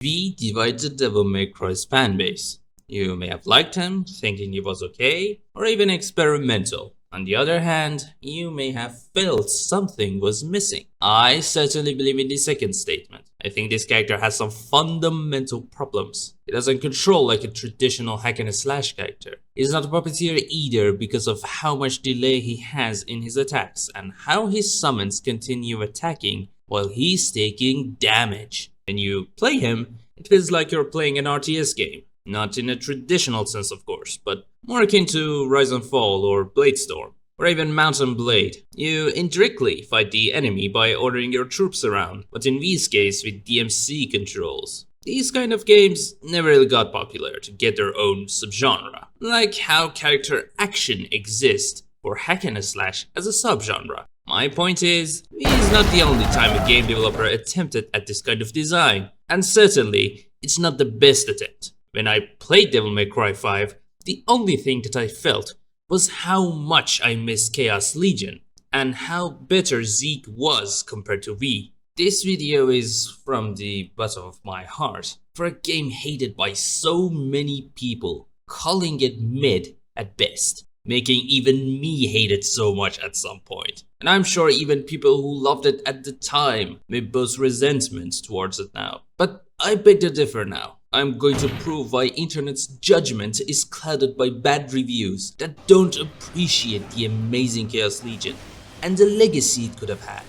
We divide the Devil May Cry's fanbase. You may have liked him, thinking he was okay, or even experimental. On the other hand, you may have felt something was missing. I certainly believe in the second statement. I think this character has some fundamental problems. He doesn't control like a traditional hack and slash character. He's not a puppeteer either because of how much delay he has in his attacks and how his summons continue attacking while he's taking damage. When you play him, it feels like you're playing an RTS game. Not in a traditional sense, of course, but more akin to Rise and Fall or Bladestorm, or even Mountain Blade. You indirectly fight the enemy by ordering your troops around, but in V's case with DMC controls. These kind of games never really got popular to get their own subgenre, like how character action exists for hack and slash as a subgenre. My point is, V is not the only time a game developer attempted at this kind of design, and certainly, it's not the best attempt. When I played Devil May Cry 5, the only thing that I felt was how much I missed Chaos Legion, and how better Zeke was compared to V. This video is from the bottom of my heart, for a game hated by so many people, calling it mid at best, making even me hate it so much at some point. And I'm sure even people who loved it at the time may boast resentment towards it now. But I beg to differ now. I'm going to prove why internet's judgment is clouded by bad reviews that don't appreciate the amazing Chaos Legion and the legacy it could have had.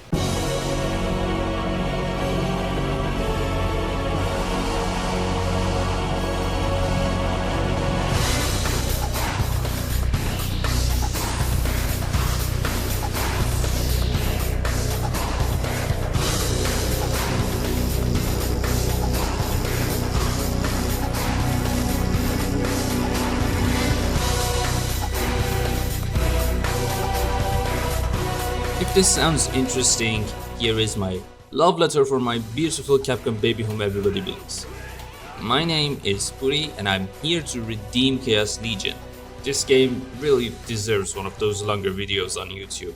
If this sounds interesting, here is my love letter for my beautiful Capcom baby whom everybody believes. My name is Puri and I'm here to redeem Chaos Legion. This game really deserves one of those longer videos on YouTube.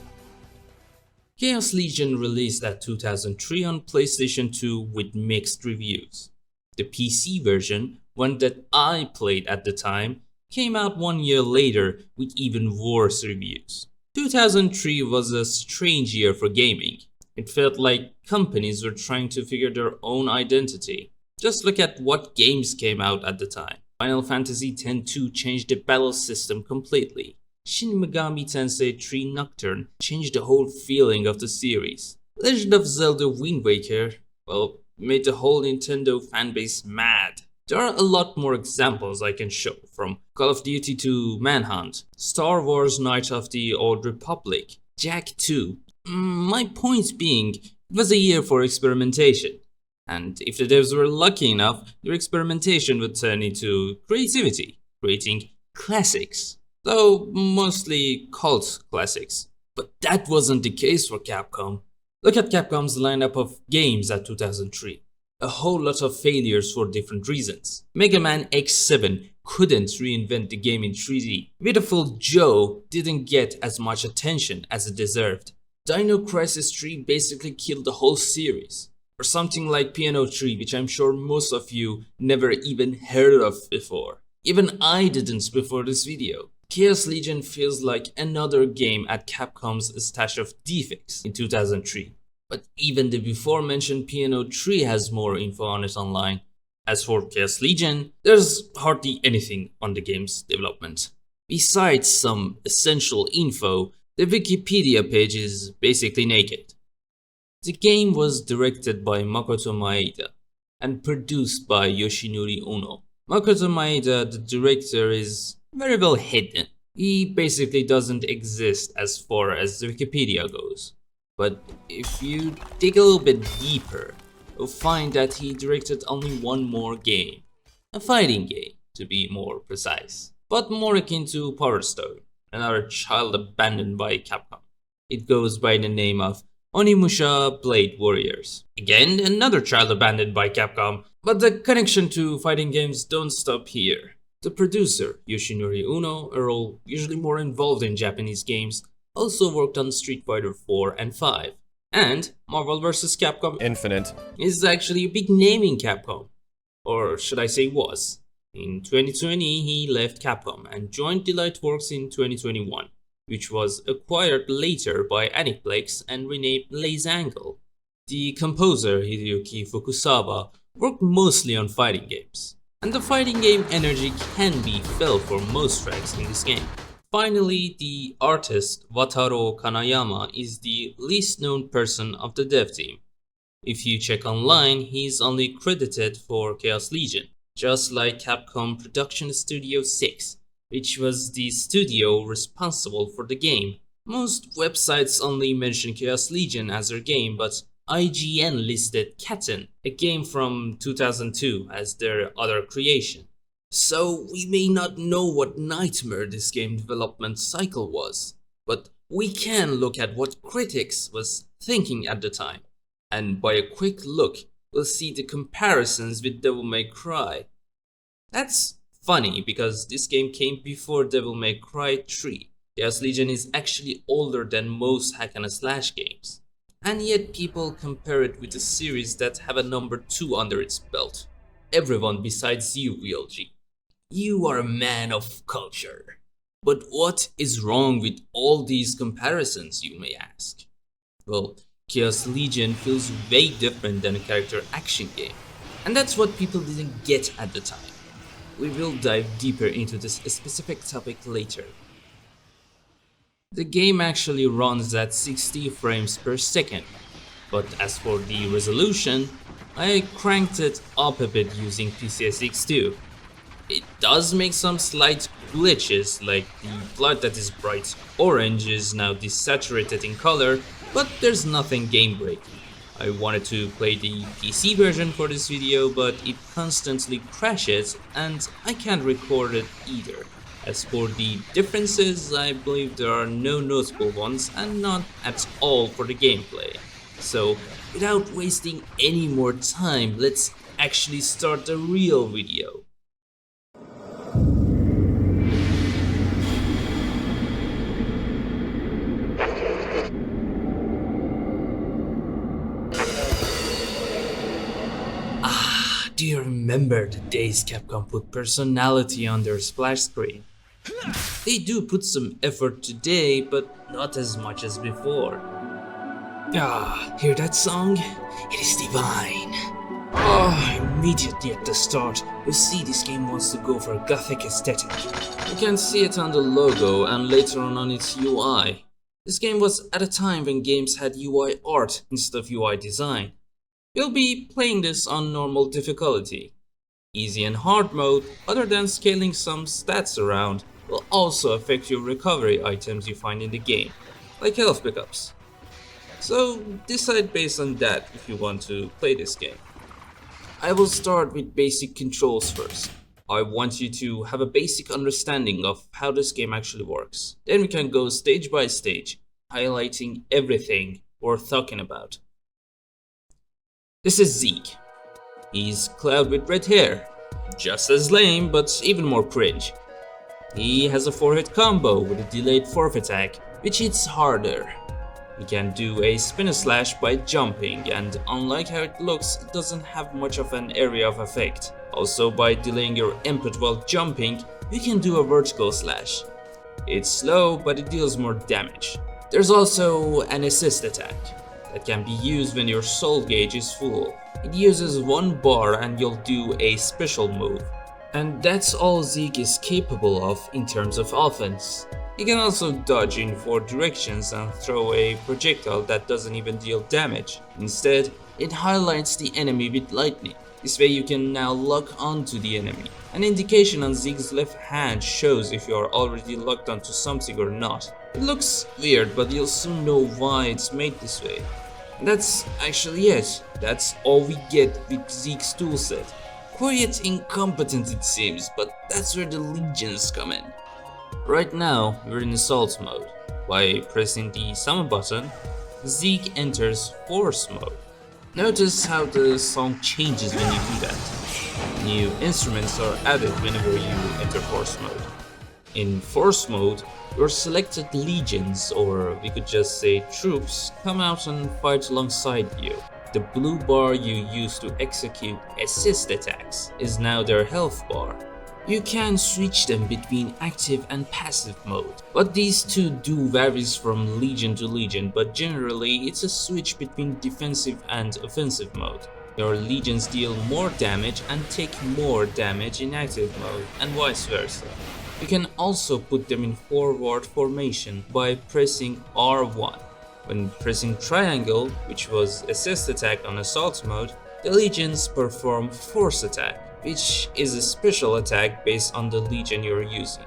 Chaos Legion released at 2003 on PlayStation 2 with mixed reviews. The PC version, one that I played at the time, came out 1 year later with even worse reviews. 2003 was a strange year for gaming. It felt like companies were trying to figure their own identity. Just look at what games came out at the time. Final Fantasy X-2 changed the battle system completely. Shin Megami Tensei 3 Nocturne changed the whole feeling of the series. Legend of Zelda Wind Waker, well, made the whole Nintendo fanbase mad. There are a lot more examples I can show, from Call of Duty to Manhunt, Star Wars Knights of the Old Republic, Jak 2. My point being, it was a year for experimentation. And if the devs were lucky enough, their experimentation would turn into creativity, creating classics. Though mostly cult classics. But that wasn't the case for Capcom. Look at Capcom's lineup of games at 2003. A whole lot of failures for different reasons. Mega Man X7 couldn't reinvent the game in 3D. Beautiful Joe didn't get as much attention as it deserved. Dino Crisis 3 basically killed the whole series. Or something like Piano 3, which I'm sure most of you never even heard of before. Even I didn't before this video. Chaos Legion feels like another game at Capcom's stash of defects in 2003. But even the before mentioned Piano 3 has more info on it online. As for Chaos Legion, there's hardly anything on the game's development. Besides some essential info, the Wikipedia page is basically naked. The game was directed by Makoto Maeda and produced by Yoshinori Ono. Makoto Maeda, the director, is very well hidden. He basically doesn't exist as far as the Wikipedia goes. But if you dig a little bit deeper, you'll find that he directed only one more game. A fighting game, to be more precise. But more akin to Power Stone, another child abandoned by Capcom. It goes by the name of Onimusha Blade Warriors. Again, another child abandoned by Capcom, but the connection to fighting games don't stop here. The producer, Yoshinori Uno, a role usually more involved in Japanese games, also worked on Street Fighter 4 and 5. And Marvel vs. Capcom Infinite is actually a big name in Capcom. or should I say was. In 2020, he left Capcom and joined DLightWorks in 2021, which was acquired later by Aniplex and renamed LAKESIDE. The composer Hideyuki Fukusawa worked mostly on fighting games, and the fighting game energy can be felt for most tracks in this game. Finally, the artist Wataru Kanayama is the least known person of the dev team. If you check online, he's only credited for Chaos Legion, just like Capcom Production Studio 6, which was the studio responsible for the game. Most websites only mention Chaos Legion as their game, but IGN listed Katten, a game from 2002, as their other creation. So we may not know what nightmare this game development cycle was, but we can look at what critics was thinking at the time. And by a quick look, we'll see the comparisons with Devil May Cry. That's funny because this game came before Devil May Cry 3. Chaos Legion is actually older than most hack and slash games. And yet people compare it with a series that have a number 2 under its belt. Everyone besides you, VLG. You are a man of culture. But what is wrong with all these comparisons, you may ask? Well, Chaos Legion feels way different than a character action game. And that's what people didn't get at the time. We will dive deeper into this specific topic later. The game actually runs at 60 frames per second, but as for the resolution, I cranked it up a bit using PCSX2. It does make some slight glitches, like the blood that is bright orange is now desaturated in color, but there's nothing game breaking. I wanted to play the PC version for this video, but it constantly crashes and I can't record it either. As for the differences, I believe there are no notable ones and not at all for the gameplay. So, without wasting any more time, let's actually start the real video. Do you remember the days Capcom put personality on their splash screen? They do put some effort today, but not as much as before. Hear that song? It is divine. Immediately at the start, you see this game wants to go for a gothic aesthetic. You can see it on the logo and later on its UI. This game was at a time when games had UI art instead of UI design. You'll be playing this on normal difficulty. Easy and hard mode, other than scaling some stats around, will also affect your recovery items you find in the game, like health pickups. So decide based on that if you want to play this game. I will start with basic controls first. I want you to have a basic understanding of how this game actually works. Then we can go stage by stage, highlighting everything worth talking about. This is Zeke. He's Cloud with red hair. Just as lame, but even more cringe. He has a 4-hit combo with a delayed fourth attack, which hits harder. He can do a spin slash by jumping, and unlike how it looks, it doesn't have much of an area of effect. Also, by delaying your input while jumping, you can do a vertical slash. It's slow, but it deals more damage. There's also an assist attack that can be used when your soul gauge is full. It uses 1 bar and you'll do a special move. And that's all Zeke is capable of in terms of offense. He can also dodge in 4 directions and throw a projectile that doesn't even deal damage. Instead, it highlights the enemy with lightning. This way you can now lock onto the enemy. An indication on Zeke's left hand shows if you are already locked onto something or not. It looks weird, but you'll soon know why it's made this way. And that's actually it. That's all we get with Zeke's toolset. Quite incompetent it seems, but that's where the legions come in. Right now, we're in assault mode. By pressing the summon button, Zeke enters force mode. Notice how the song changes when you do that. New instruments are added whenever you enter force mode. In force mode, your selected legions, or we could just say troops, come out and fight alongside you. The blue bar you use to execute assist attacks is now their health bar. You can switch them between active and passive mode, but these two do varies from legion to legion, but generally it's a switch between defensive and offensive mode. Your legions deal more damage and take more damage in active mode, and vice versa. You can also put them in forward formation by pressing R1. When pressing triangle, which was assist attack on assault mode, the legions perform force attack, which is a special attack based on the legion you're using.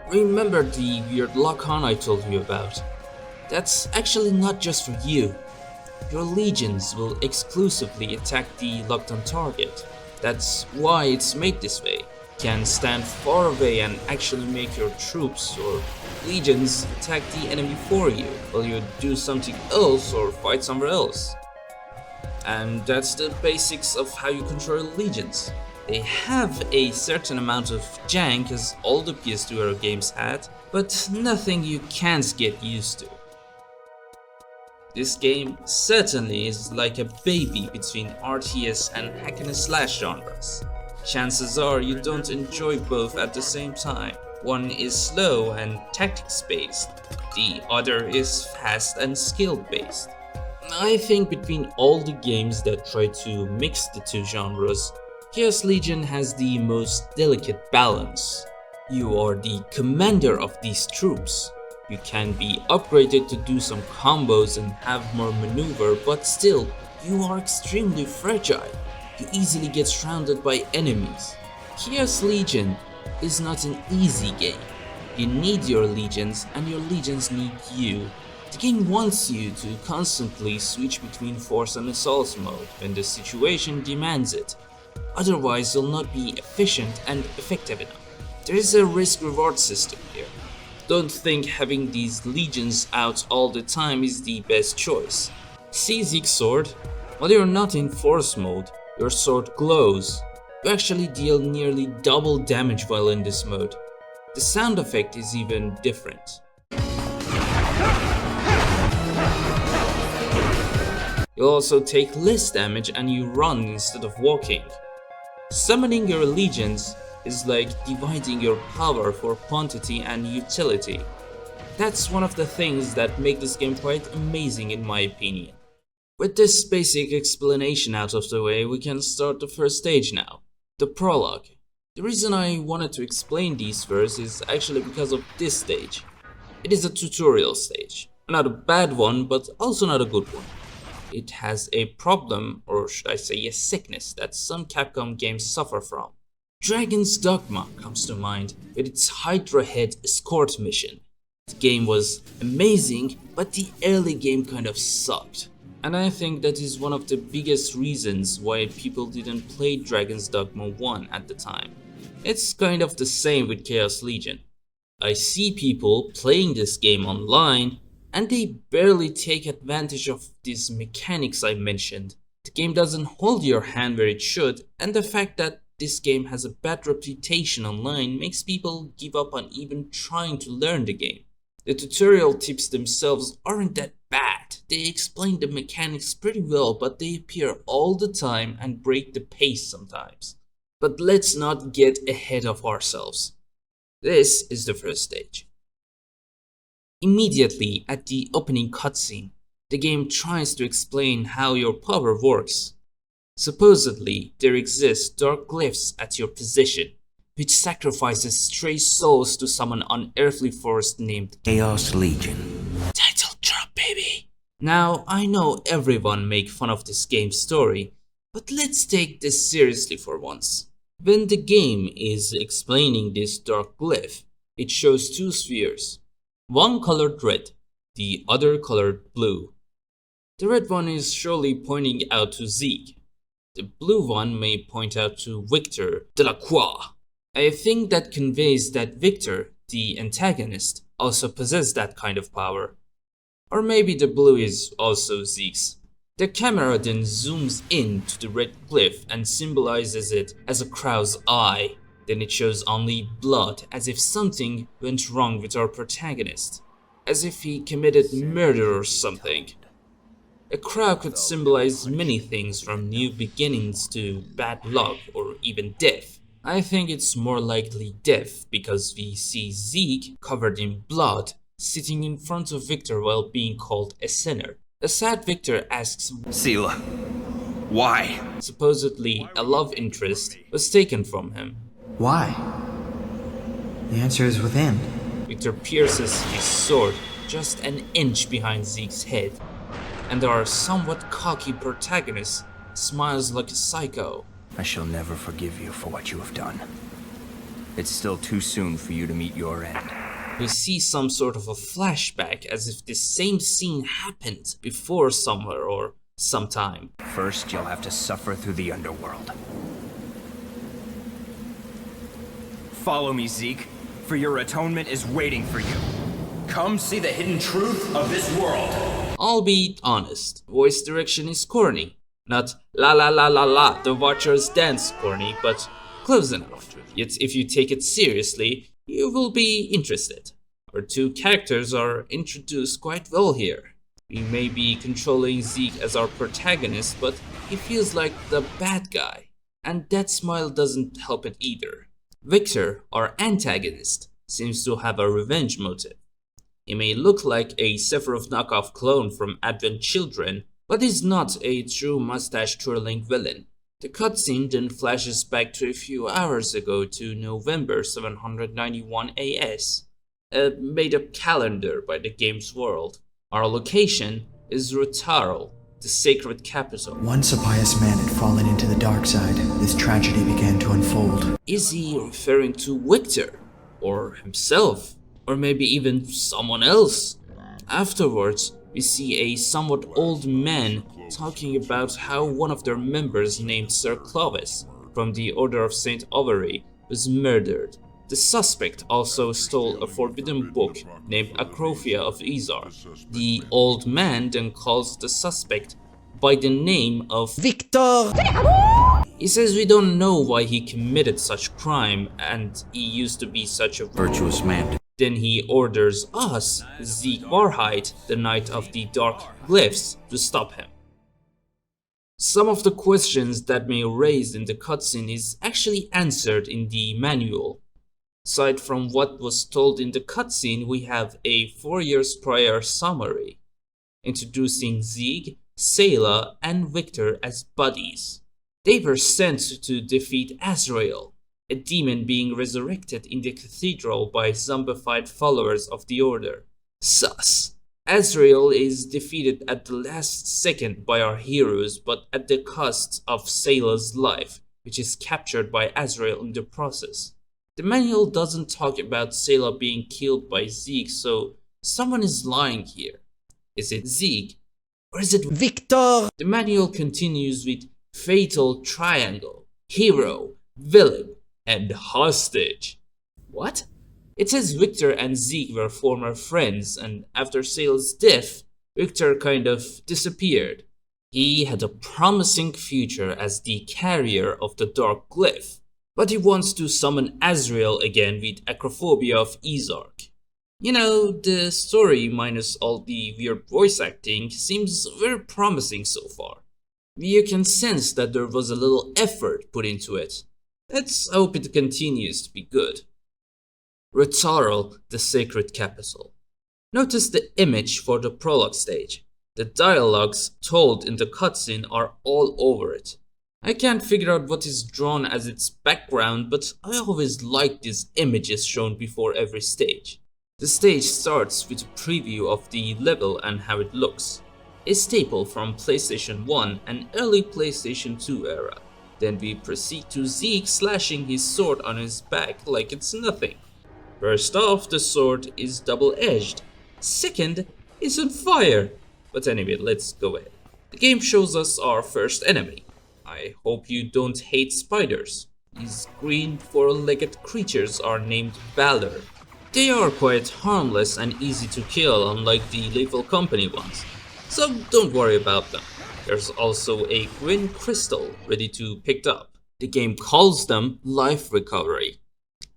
Remember the weird lock-on I told you about? That's actually not just for you. Your legions will exclusively attack the locked-on target. That's why it's made this way. You can stand far away and actually make your troops or legions attack the enemy for you, while you do something else or fight somewhere else. And that's the basics of how you control legions. They have a certain amount of jank, as all the PS2 era games had, but nothing you can't get used to. This game certainly is like a baby between RTS and hack and slash genres. Chances are you don't enjoy both at the same time. One is slow and tactics based, the other is fast and skill based. I think between all the games that try to mix the two genres, Chaos Legion has the most delicate balance. You are the commander of these troops. You can be upgraded to do some combos and have more maneuver, but still, you are extremely fragile. You easily get surrounded by enemies. Chaos Legion is not an easy game. You need your legions and your legions need you. The game wants you to constantly switch between force and assault mode when the situation demands it. Otherwise, you'll not be efficient and effective enough. There is a risk-reward system here. Don't think having these legions out all the time is the best choice. See Zeke's sword? While you're not in force mode, your sword glows. You actually deal nearly double damage while in this mode. The sound effect is even different. You'll also take less damage and you run instead of walking. Summoning your legions is like dividing your power for quantity and utility. That's one of the things that make this game quite amazing in my opinion. With this basic explanation out of the way, we can start the first stage now, the prologue. The reason I wanted to explain these first is actually because of this stage. It is a tutorial stage. Not a bad one, but also not a good one. It has a problem, or should I say a sickness, that some Capcom games suffer from. Dragon's Dogma comes to mind with its Hydra Head escort mission. The game was amazing, but the early game kind of sucked. And I think that is one of the biggest reasons why people didn't play Dragon's Dogma 1 at the time. It's kind of the same with Chaos Legion. I see people playing this game online and they barely take advantage of these mechanics I mentioned. The game doesn't hold your hand where it should, and the fact that this game has a bad reputation online makes people give up on even trying to learn the game. The tutorial tips themselves aren't that bad. They explain the mechanics pretty well, but they appear all the time and break the pace sometimes. But let's not get ahead of ourselves. This is the first stage. Immediately at the opening cutscene, the game tries to explain how your power works. Supposedly, there exist dark glyphs at your position, which sacrifices stray souls to some unearthly force named Chaos Legion. Title drop, baby! Now, I know everyone make fun of this game's story, but let's take this seriously for once. When the game is explaining this dark glyph, it shows two spheres. One colored red, the other colored blue. The red one is surely pointing out to Zeke. The blue one may point out to Victor Delacroix. I think that conveys that Victor, the antagonist, also possesses that kind of power. Or maybe the blue is also Zeke's. The camera then zooms in to the red glyph and symbolizes it as a crow's eye. Then it shows only blood, as if something went wrong with our protagonist. As if he committed murder or something. A crow could symbolize many things from new beginnings to bad luck or even death. I think it's more likely death because we see Zeke covered in blood sitting in front of Victor while being called a sinner. A sad Victor asks Selah, why? Supposedly a love interest was taken from him. Why? The answer is within. Victor pierces his sword just an inch behind Zeke's head, and our somewhat cocky protagonist smiles like a psycho. I shall never forgive you for what you have done. It's still too soon for you to meet your end. We see some sort of a flashback as if this same scene happened before somewhere or sometime. First, you'll have to suffer through the underworld. Follow me, Zeke, for your atonement is waiting for you. Come see the hidden truth of this world. I'll be honest, voice direction is corny. Not la la la la la, the Watchers dance corny, but close enough. Yet if you take it seriously, you will be interested. Our two characters are introduced quite well here. We may be controlling Zeke as our protagonist, but he feels like the bad guy. And that smile doesn't help it either. Victor, our antagonist, seems to have a revenge motive. He may look like a Sephiroth knockoff clone from Advent Children, but is not a true mustache-twirling villain. The cutscene then flashes back to a few hours ago to November 791 AS, a made-up calendar by the game's world. Our location is ROTARL, the sacred capital. Once a pious man had fallen into the dark side, this tragedy began to unfold. Is he referring to Victor? Or himself? Or maybe even someone else? Afterwards, we see a somewhat old man talking about how one of their members named Sir Clovis from the Order of St. Overy was murdered. The suspect also stole a forbidden book named Acrophia of YZARC. The old man then calls the suspect by the name of Victor! He says we don't know why he committed such crime and he used to be such a virtuous man. Then he orders us, Zeke Warhide, the Knight of the Dark Glyphs, to stop him. Some of the questions that may raised in the cutscene is actually answered in the manual. Aside from what was told in the cutscene, we have a 4 years prior summary, introducing Zeke, Selah, and Victor as buddies. They were sent to defeat Azrael, a demon being resurrected in the cathedral by zombified followers of the Order. Sus. Azrael is defeated at the last second by our heroes, but at the cost of Selah's life, which is captured by Azrael in the process. The manual doesn't talk about Selah being killed by Zeke, so someone is lying here. Is it Zeke? Or is it Victor! The manual continues with fatal triangle, hero, villain, and hostage. What? It says Victor and Zeke were former friends, and after Selah's death, Victor kind of disappeared. He had a promising future as the carrier of the Dark Glyph, but he wants to summon Azrael again with Acrophobia of YZARC. You know, the story minus all the weird voice acting seems very promising so far. You can sense that there was a little effort put into it. Let's hope it continues to be good. ROTARL, the sacred capital. Notice the image for the prologue stage. The dialogues told in the cutscene are all over it. I can't figure out what is drawn as its background, but I always like these images shown before every stage. The stage starts with a preview of the level and how it looks, a staple from PlayStation 1 and early PlayStation 2 era. Then we proceed to Zeke slashing his sword on his back like it's nothing. First off, the sword is double-edged. Second, it's on fire. But anyway, let's go ahead. The game shows us our first enemy. I hope you don't hate spiders. These green four-legged creatures are named Valor. They are quite harmless and easy to kill, unlike the Lethal Company ones. So don't worry about them. There's also a green crystal ready to be picked up. The game calls them Life Recovery.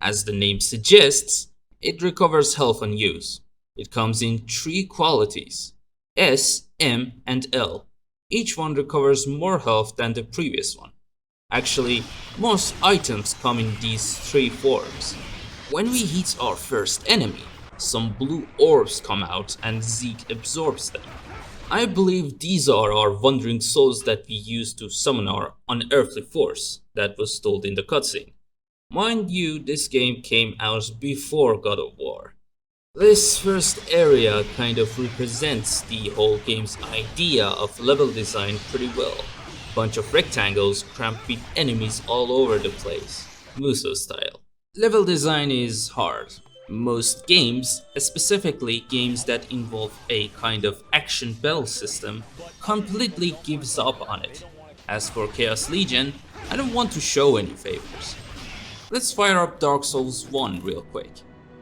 As the name suggests, it recovers health on use. It comes in 3 qualities. S M, and L. Each one recovers more health than the previous one. Actually, most items come in these three forms. When we hit our first enemy, some blue orbs come out and Zeke absorbs them. I believe these are our wandering souls that we use to summon our unearthly force that was told in the cutscene. Mind you, this game came out before God of War. This first area kind of represents the whole game's idea of level design pretty well. Bunch of rectangles cramped with enemies all over the place, Muso style. Level design is hard. Most games, specifically games that involve a kind of action bell system, completely gives up on it. As for Chaos Legion, I don't want to show any favors. Let's fire up Dark Souls 1 real quick.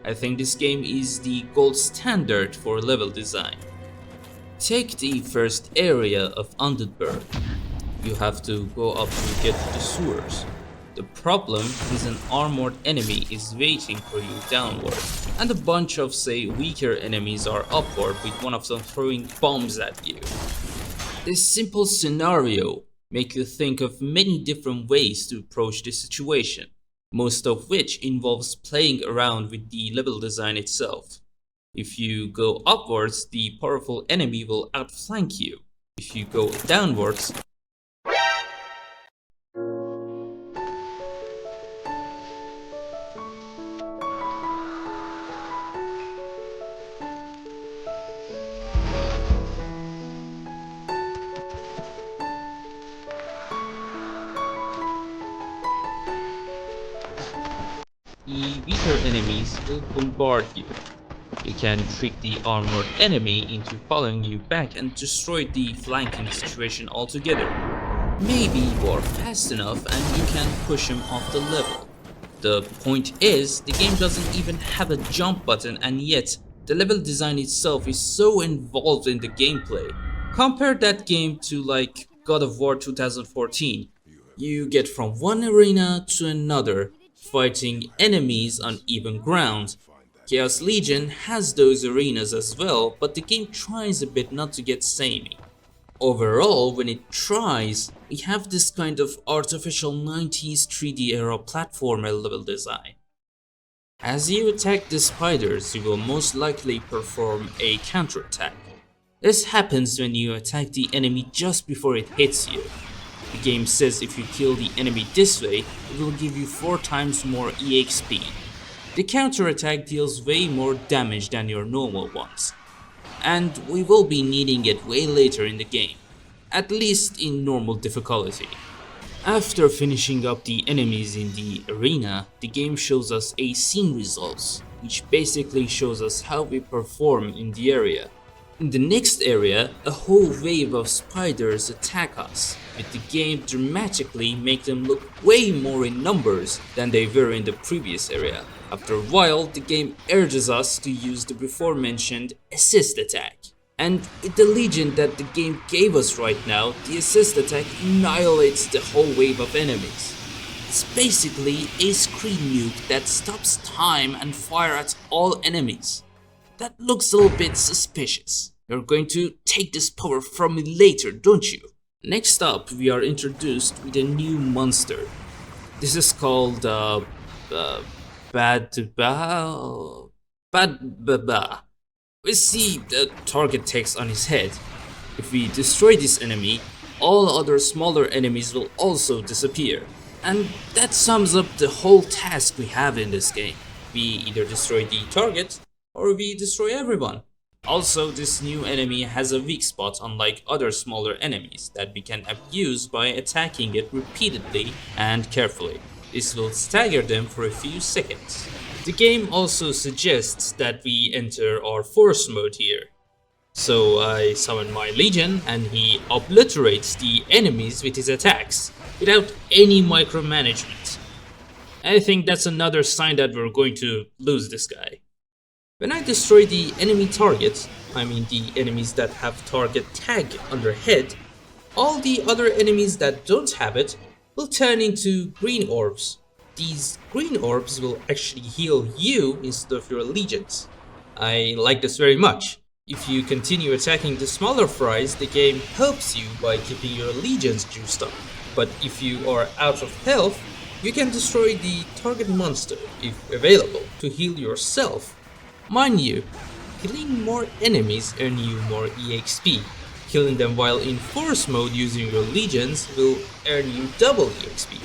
I think this game is the gold standard for level design. Take the first area of Undead. You have to go up to get to the sewers. The problem is an armored enemy is waiting for you downward, and a bunch of say weaker enemies are upward with one of them throwing bombs at you. This simple scenario makes you think of many different ways to approach this situation, most of which involves playing around with the level design itself. If you go upwards, the powerful enemy will outflank you. If you go downwards, the weaker enemies will bombard you. You can trick the armored enemy into following you back and destroy the flanking situation altogether. Maybe you are fast enough and you can push him off the level. The point is, the game doesn't even have a jump button, and yet the level design itself is so involved in the gameplay. Compare that game to like God of War 2014. You get from one arena to another, fighting enemies on even ground. Chaos Legion has those arenas as well, but the game tries a bit not to get samey. Overall, when it tries, we have this kind of artificial 90s 3D era platformer level design. As you attack the spiders, you will most likely perform a counterattack. This happens when you attack the enemy just before it hits you. The game says if you kill the enemy this way, it will give you 4 times more EXP. The counterattack deals way more damage than your normal ones, and we will be needing it way later in the game, at least in normal difficulty. After finishing up the enemies in the arena, the game shows us a scene results, which basically shows us how we perform in the area. In the next area, a whole wave of spiders attack us, with the game dramatically make them look way more in numbers than they were in the previous area. After a while, the game urges us to use the before mentioned assist attack. And with the legion that the game gave us right now, the assist attack annihilates the whole wave of enemies. It's basically a screen nuke that stops time and fire at all enemies. That looks a little bit suspicious. You're going to take this power from me later, don't you? Next up, we are introduced with a new monster. This is called Bad. We see the target text on his head. If we destroy this enemy, all other smaller enemies will also disappear. And that sums up the whole task we have in this game. We either destroy the target, or we destroy everyone. Also, this new enemy has a weak spot unlike other smaller enemies that we can abuse by attacking it repeatedly and carefully. This will stagger them for a few seconds. The game also suggests that we enter our force mode here. So I summon my legion and he obliterates the enemies with his attacks without any micromanagement. I think that's another sign that we're going to lose this guy. When I destroy the enemy target, I mean the enemies that have target tag on their head, all the other enemies that don't have it will turn into green orbs. These green orbs will actually heal you instead of your legions. I like this very much. If you continue attacking the smaller fries, the game helps you by keeping your legions juiced up. But if you are out of health, you can destroy the target monster, if available, to heal yourself. Mind you, killing more enemies earn you more EXP. Killing them while in force mode using your legions will earn you double EXP.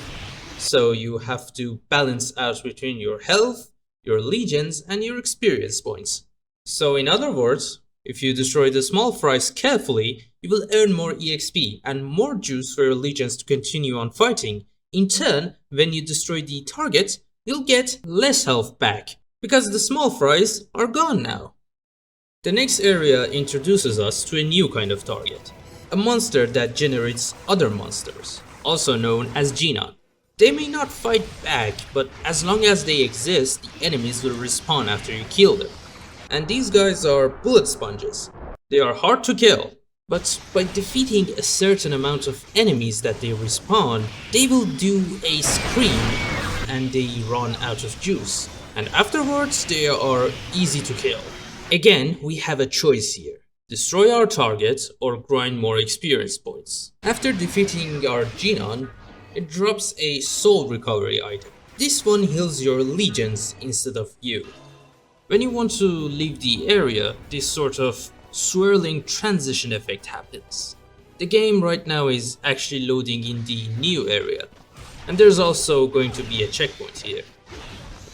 So you have to balance out between your health, your legions, and your experience points. So in other words, if you destroy the small fries carefully, you will earn more EXP and more juice for your legions to continue on fighting. In turn, when you destroy the target, you'll get less health back, because the small fries are gone now. The next area introduces us to a new kind of target, a monster that generates other monsters, also known as Genon. They may not fight back, but as long as they exist, the enemies will respawn after you kill them. And these guys are bullet sponges. They are hard to kill, but by defeating a certain amount of enemies that they respawn, they will do a scream and they run out of juice. And afterwards, they are easy to kill. Again, we have a choice here. Destroy our target or grind more experience points. After defeating our Genon, it drops a soul recovery item. This one heals your legions instead of you. When you want to leave the area, this sort of swirling transition effect happens. The game right now is actually loading in the new area, and there's also going to be a checkpoint here.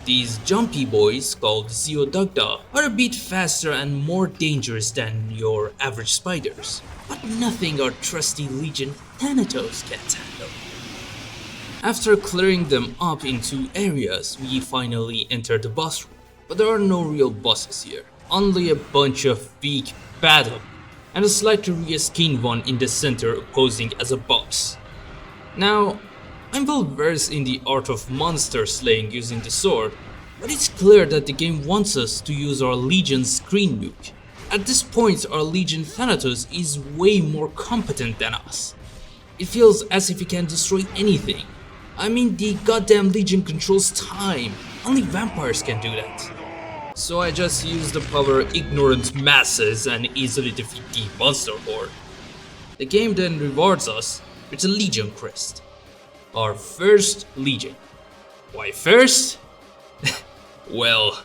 These jumpy boys called Zeodugda are a bit faster and more dangerous than your average spiders, but nothing our trusty legion Thanatos can't handle. After clearing them up into areas, we finally enter the boss room. But there are no real bosses here, only a bunch of weak battle and a slightly reskinned one in the center posing as a boss. Now, I'm well versed in the art of monster slaying using the sword, but it's clear that the game wants us to use our legion's screen nuke. At this point, our legion Thanatos is way more competent than us. It feels as if he can destroy anything. I mean, the goddamn legion controls time. Only vampires can do that. So I just use the power ignorant masses and easily defeat the monster horde. The game then rewards us with a legion crest. Our first legion. Why first? Well...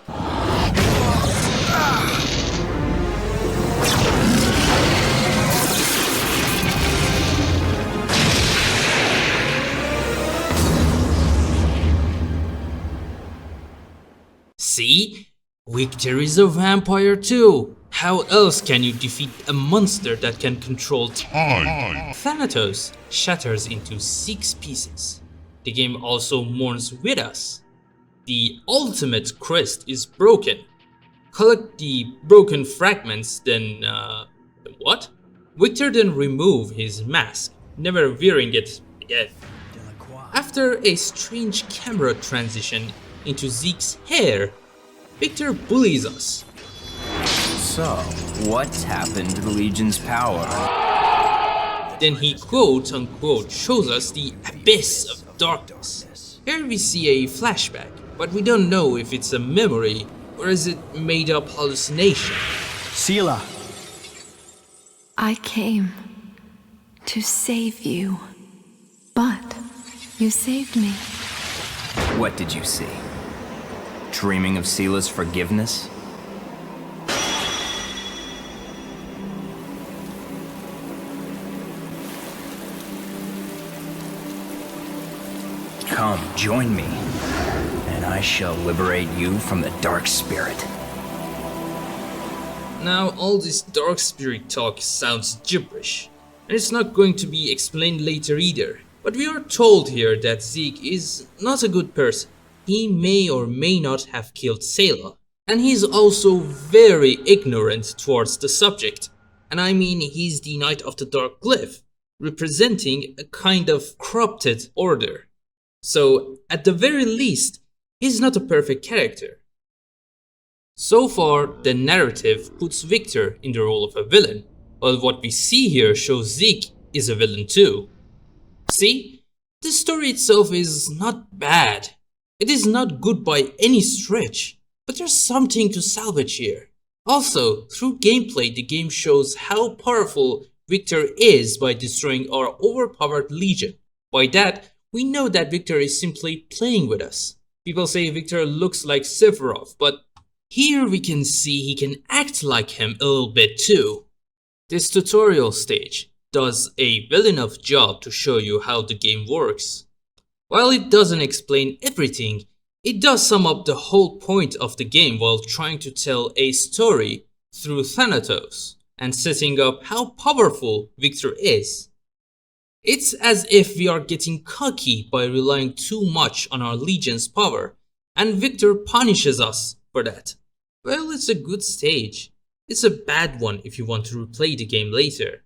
See? Victor is a vampire too. How else can you defeat a monster that can control time? Thanatos shatters into 6 pieces. The game also mourns with us. The ultimate crest is broken. Collect the broken fragments, then what? Victor then remove his mask, never wearing it again. After a strange camera transition into Zeke's hair, Victor bullies us. So, what's happened to the Legion's power? Then he quote-unquote shows us the abyss of darkness. Here we see a flashback, but we don't know if it's a memory or is it made-up hallucination. Selah! I came to save you, but you saved me. What did you see? Dreaming of Selah's forgiveness? Come, join me, and I shall liberate you from the dark spirit. Now all this dark spirit talk sounds gibberish, and it's not going to be explained later either. But we are told here that Zeke is not a good person. He may or may not have killed Selah, and he's also very ignorant towards the subject. And I mean, he's the Knight of the Dark Glyph, representing a kind of corrupted order. So, at the very least, he's not a perfect character. So far, the narrative puts Victor in the role of a villain, while what we see here shows Zeke is a villain too. See, the story itself is not bad. It is not good by any stretch, but there's something to salvage here. Also, through gameplay, the game shows how powerful Victor is by destroying our overpowered Legion. By that, we know that Victor is simply playing with us. People say Victor looks like Sephiroth, but here we can see he can act like him a little bit too. This tutorial stage does a well enough job to show you how the game works. While it doesn't explain everything, it does sum up the whole point of the game while trying to tell a story through Thanatos and setting up how powerful Victor is. It's as if we are getting cocky by relying too much on our Legion's power, and Victor punishes us for that. Well, it's a good stage. It's a bad one if you want to replay the game later.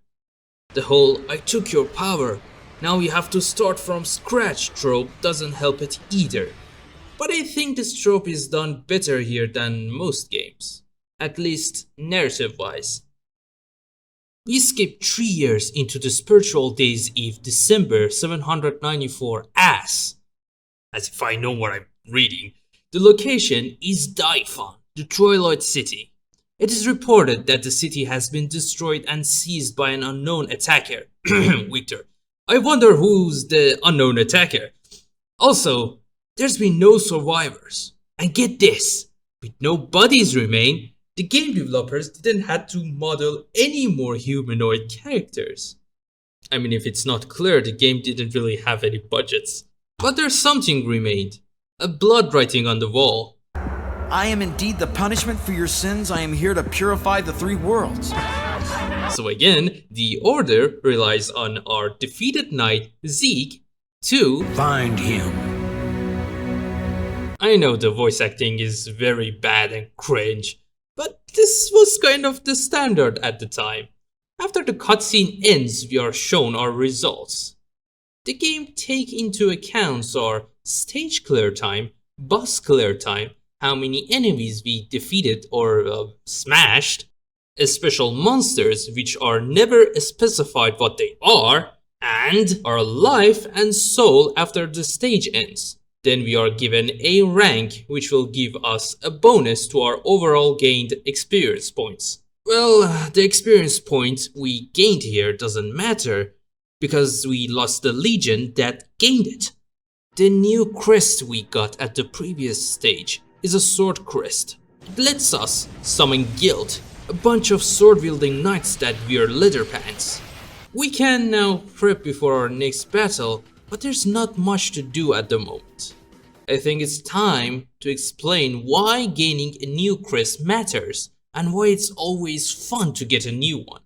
The whole "I took your power, now you have to start from scratch" trope doesn't help it either. But I think this trope is done better here than most games, at least narrative-wise. We skip 3 years into the spiritual days of December 794 as if I know what I'm reading. The location is DYFAN, the Twilight City. It is reported that the city has been destroyed and seized by an unknown attacker. Victor, I wonder who's the unknown attacker. Also, there's been no survivors. And get this, with no bodies remain, the game developers didn't have to model any more humanoid characters. I mean, if it's not clear, the game didn't really have any budgets. But there's something remained. A blood writing on the wall. I am indeed the punishment for your sins. I am here to purify the 3 worlds. So again, the order relies on our defeated knight, Zeke, to Find him. I know the voice acting is very bad and cringe, but this was kind of the standard at the time. After the cutscene ends, we are shown our results. The game takes into account our stage clear time, boss clear time, how many enemies we defeated or smashed, special monsters which are never specified what they are, and our life and soul after the stage ends. Then we are given a rank which will give us a bonus to our overall gained experience points. Well, the experience point we gained here doesn't matter because we lost the Legion that gained it. The new crest we got at the previous stage is a sword crest. It lets us summon Guild, a bunch of sword-wielding knights that wear leather pants. We can now prep before our next battle, but there's not much to do at the moment. I think it's time to explain why gaining a new crest matters and why it's always fun to get a new one.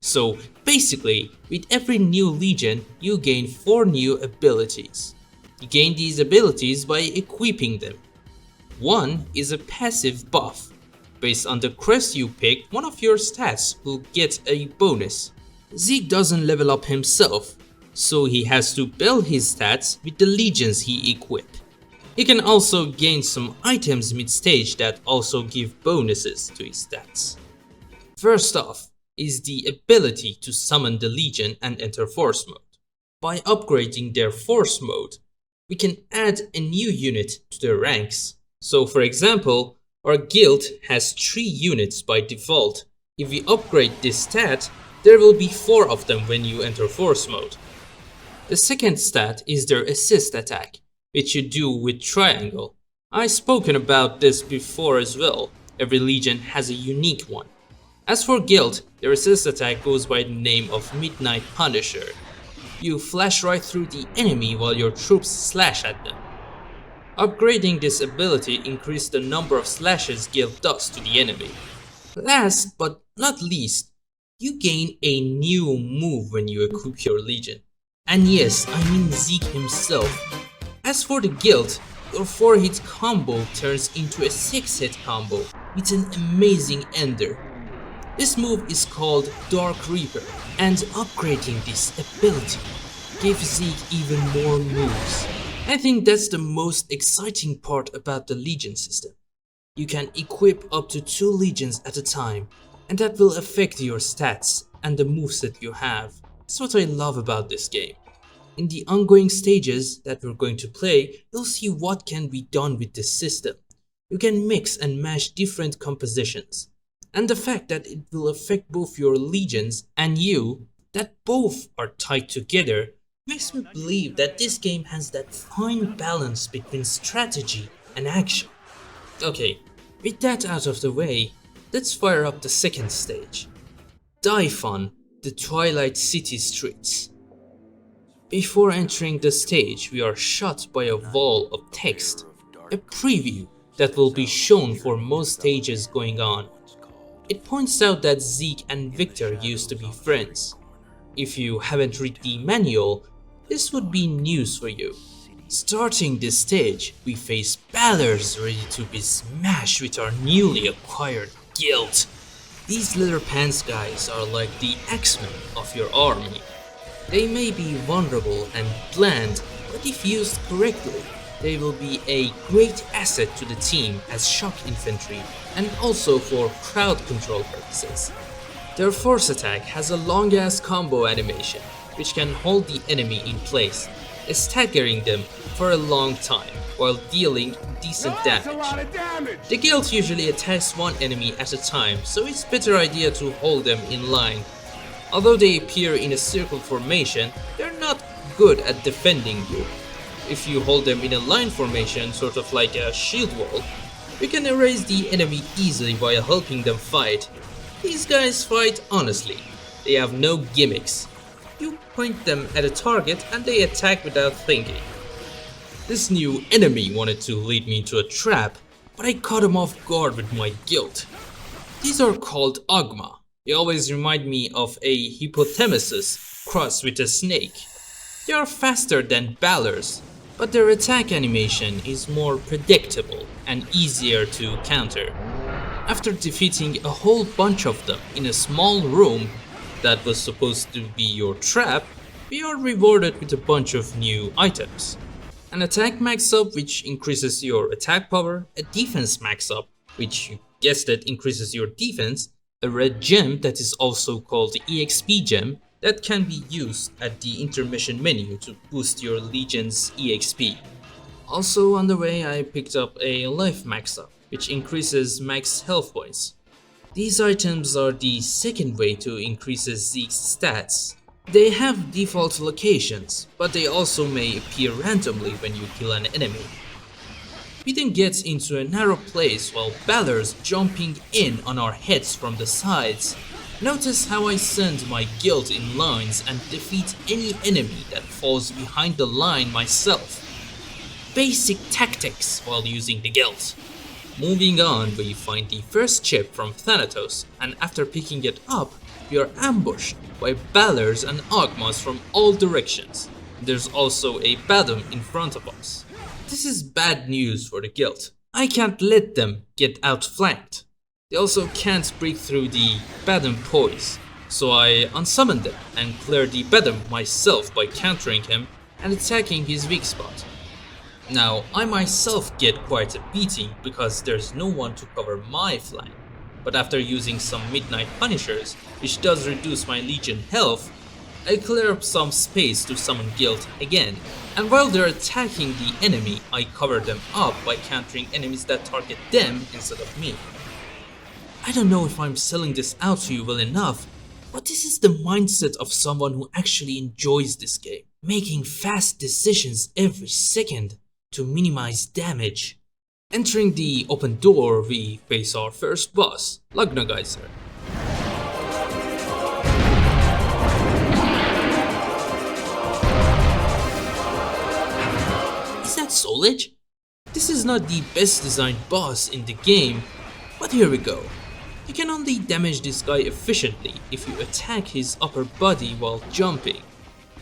So basically, with every new Legion, you gain 4 new abilities. You gain these abilities by equipping them. One is a passive buff. Based on the crest you pick, one of your stats will get a bonus. Zeke doesn't level up himself, so he has to build his stats with the legions he equipped. He can also gain some items mid-stage that also give bonuses to his stats. First off is the ability to summon the legion and enter force mode. By upgrading their force mode, we can add a new unit to their ranks. So for example, our guild has 3 units by default. If we upgrade this stat, there will be 4 of them when you enter force mode. The second stat is their assist attack, which you do with triangle. I've spoken about this before as well. Every legion has a unique one. As for guild, their assist attack goes by the name of Midnight Punisher. You flash right through the enemy while your troops slash at them. Upgrading this ability increases the number of slashes guild does to the enemy. Last but not least, you gain a new move when you equip your legion. And yes, I mean Zeke himself. As for the guild, your 4-hit combo turns into a 6-hit combo with an amazing ender. This move is called Dark Reaper, and upgrading this ability gives Zeke even more moves. I think that's the most exciting part about the Legion system. You can equip up to 2 legions at a time, and that will affect your stats and the moves that you have. That's what I love about this game. In the ongoing stages that we're going to play, you'll see what can be done with this system. You can mix and match different compositions. and the fact that it will affect both your legions and you, that both are tied together, makes me believe that this game has that fine balance between strategy and action. Okay, with that out of the way, let's fire up the second stage. DYFAN, the Twilight City streets. Before entering the stage, we are shot by a wall of text, a preview that will be shown for most stages going on. It points out that Zeke and Victor used to be friends. If you haven't read the manual, this would be news for you. Starting this stage, we face Ballers ready to be smashed with our newly acquired guild. These leather pants guys are like the X-Men of your army. They may be vulnerable and bland, but if used correctly, they will be a great asset to the team as shock infantry and also for crowd control purposes. Their force attack has a long ass combo animation which can hold the enemy in place, staggering them for a long time while dealing decent damage. The guild usually attacks one enemy at a time, so it's a better idea to hold them in line. Although they appear in a circle formation, they're not good at defending you. If you hold them in a line formation, sort of like a shield wall, you can erase the enemy easily while helping them fight. These guys fight honestly. They have no gimmicks. You point them at a target and they attack without thinking. This new enemy wanted to lead me into a trap, but I caught him off guard with my guild. These are called Ogma. They always remind me of a hippopotamus crossed with a snake. They are faster than Ballers, but their attack animation is more predictable and easier to counter. After defeating a whole bunch of them in a small room that was supposed to be your trap, we are rewarded with a bunch of new items. An attack max up which increases your attack power, a defense max up which you guessed it increases your defense, a red gem that is also called the EXP gem that can be used at the intermission menu to boost your legion's EXP. Also on the way I picked up a life max up which increases max health points. These items are the second way to increase Zeke's stats. They have default locations, but they also may appear randomly when you kill an enemy. We then get into a narrow place while Baller's jumping in on our heads from the sides. Notice how I send my guild in lines and defeat any enemy that falls behind the line myself. Basic tactics while using the guild. Moving on, we find the first chip from Thanatos, and after picking it up, we are ambushed by Ballers and Ogmas from all directions. There's also a Badum in front of us. This is bad news for the guild. I can't let them get outflanked. They also can't break through the Badum poise, so I unsummon them and clear the Badum myself by countering him and attacking his weak spot. Now, I myself get quite a beating because there's no one to cover my flank, but after using some Midnight Punishers, which does reduce my Legion health, I clear up some space to summon guild again, and while they're attacking the enemy, I cover them up by countering enemies that target them instead of me. I don't know if I'm selling this out to you well enough, but this is the mindset of someone who actually enjoys this game, making fast decisions every second to minimize damage. Entering the open door, we face our first boss, Lagnageyser. Is that Soul Edge? This is not the best designed boss in the game, but here we go. You can only damage this guy efficiently if you attack his upper body while jumping,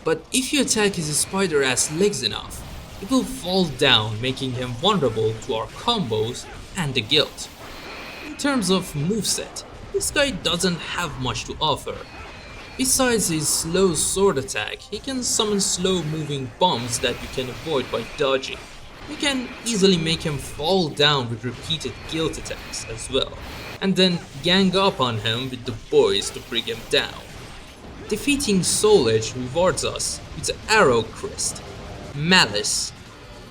but if you attack his spider ass legs enough, it will fall down, making him vulnerable to our combos and the guild. In terms of moveset, this guy doesn't have much to offer. Besides his slow sword attack, he can summon slow moving bombs that you can avoid by dodging. You can easily make him fall down with repeated guild attacks as well, and then gang up on him with the boys to bring him down. Defeating Soul Edge rewards us with the Arrow Crest, Malice,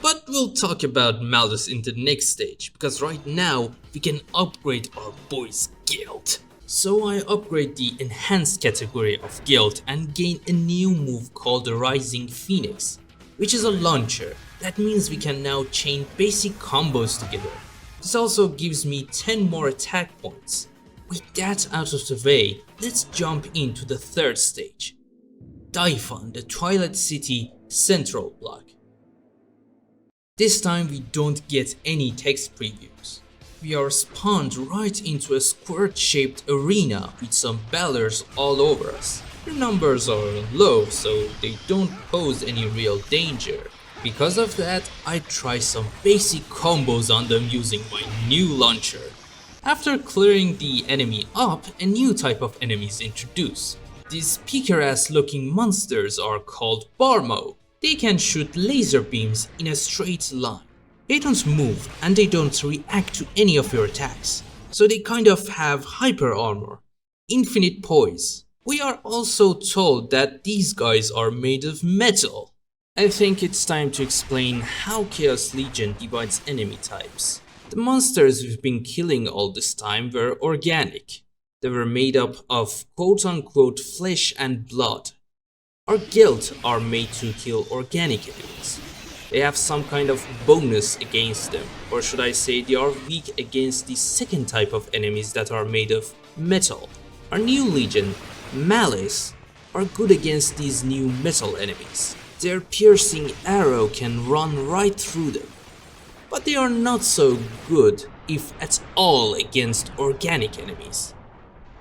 But we'll talk about Malice in the next stage, because right now we can upgrade our boy's guild. So I upgrade the enhanced category of guild and gain a new move called the Rising Phoenix, which is a launcher. That means we can now chain basic combos together. This also gives me 10 more attack points. With that out of the way, let's jump into the third stage. DYFAN, the Twilight City Central block. This time we don't get any text previews. We are spawned right into a squirt-shaped arena with some ballers all over us. Their numbers are low, so they don't pose any real danger. Because of that, I try some basic combos on them using my new launcher. After clearing the enemy up, a new type of enemy is introduced. These peeker-ass looking monsters are called Barmo. They can shoot laser beams in a straight line. They don't move and they don't react to any of your attacks. So they kind of have hyper armor, infinite poise. We are also told that these guys are made of metal. I think it's time to explain how Chaos Legion divides enemy types. The monsters we've been killing all this time were organic. They were made up of quote-unquote flesh and blood. Our guild are made to kill organic enemies. They have some kind of bonus against them, or should I say they are weak against the second type of enemies that are made of metal. Our new legion, Malice, are good against these new metal enemies. Their piercing arrow can run right through them. But they are not so good, if at all, against organic enemies.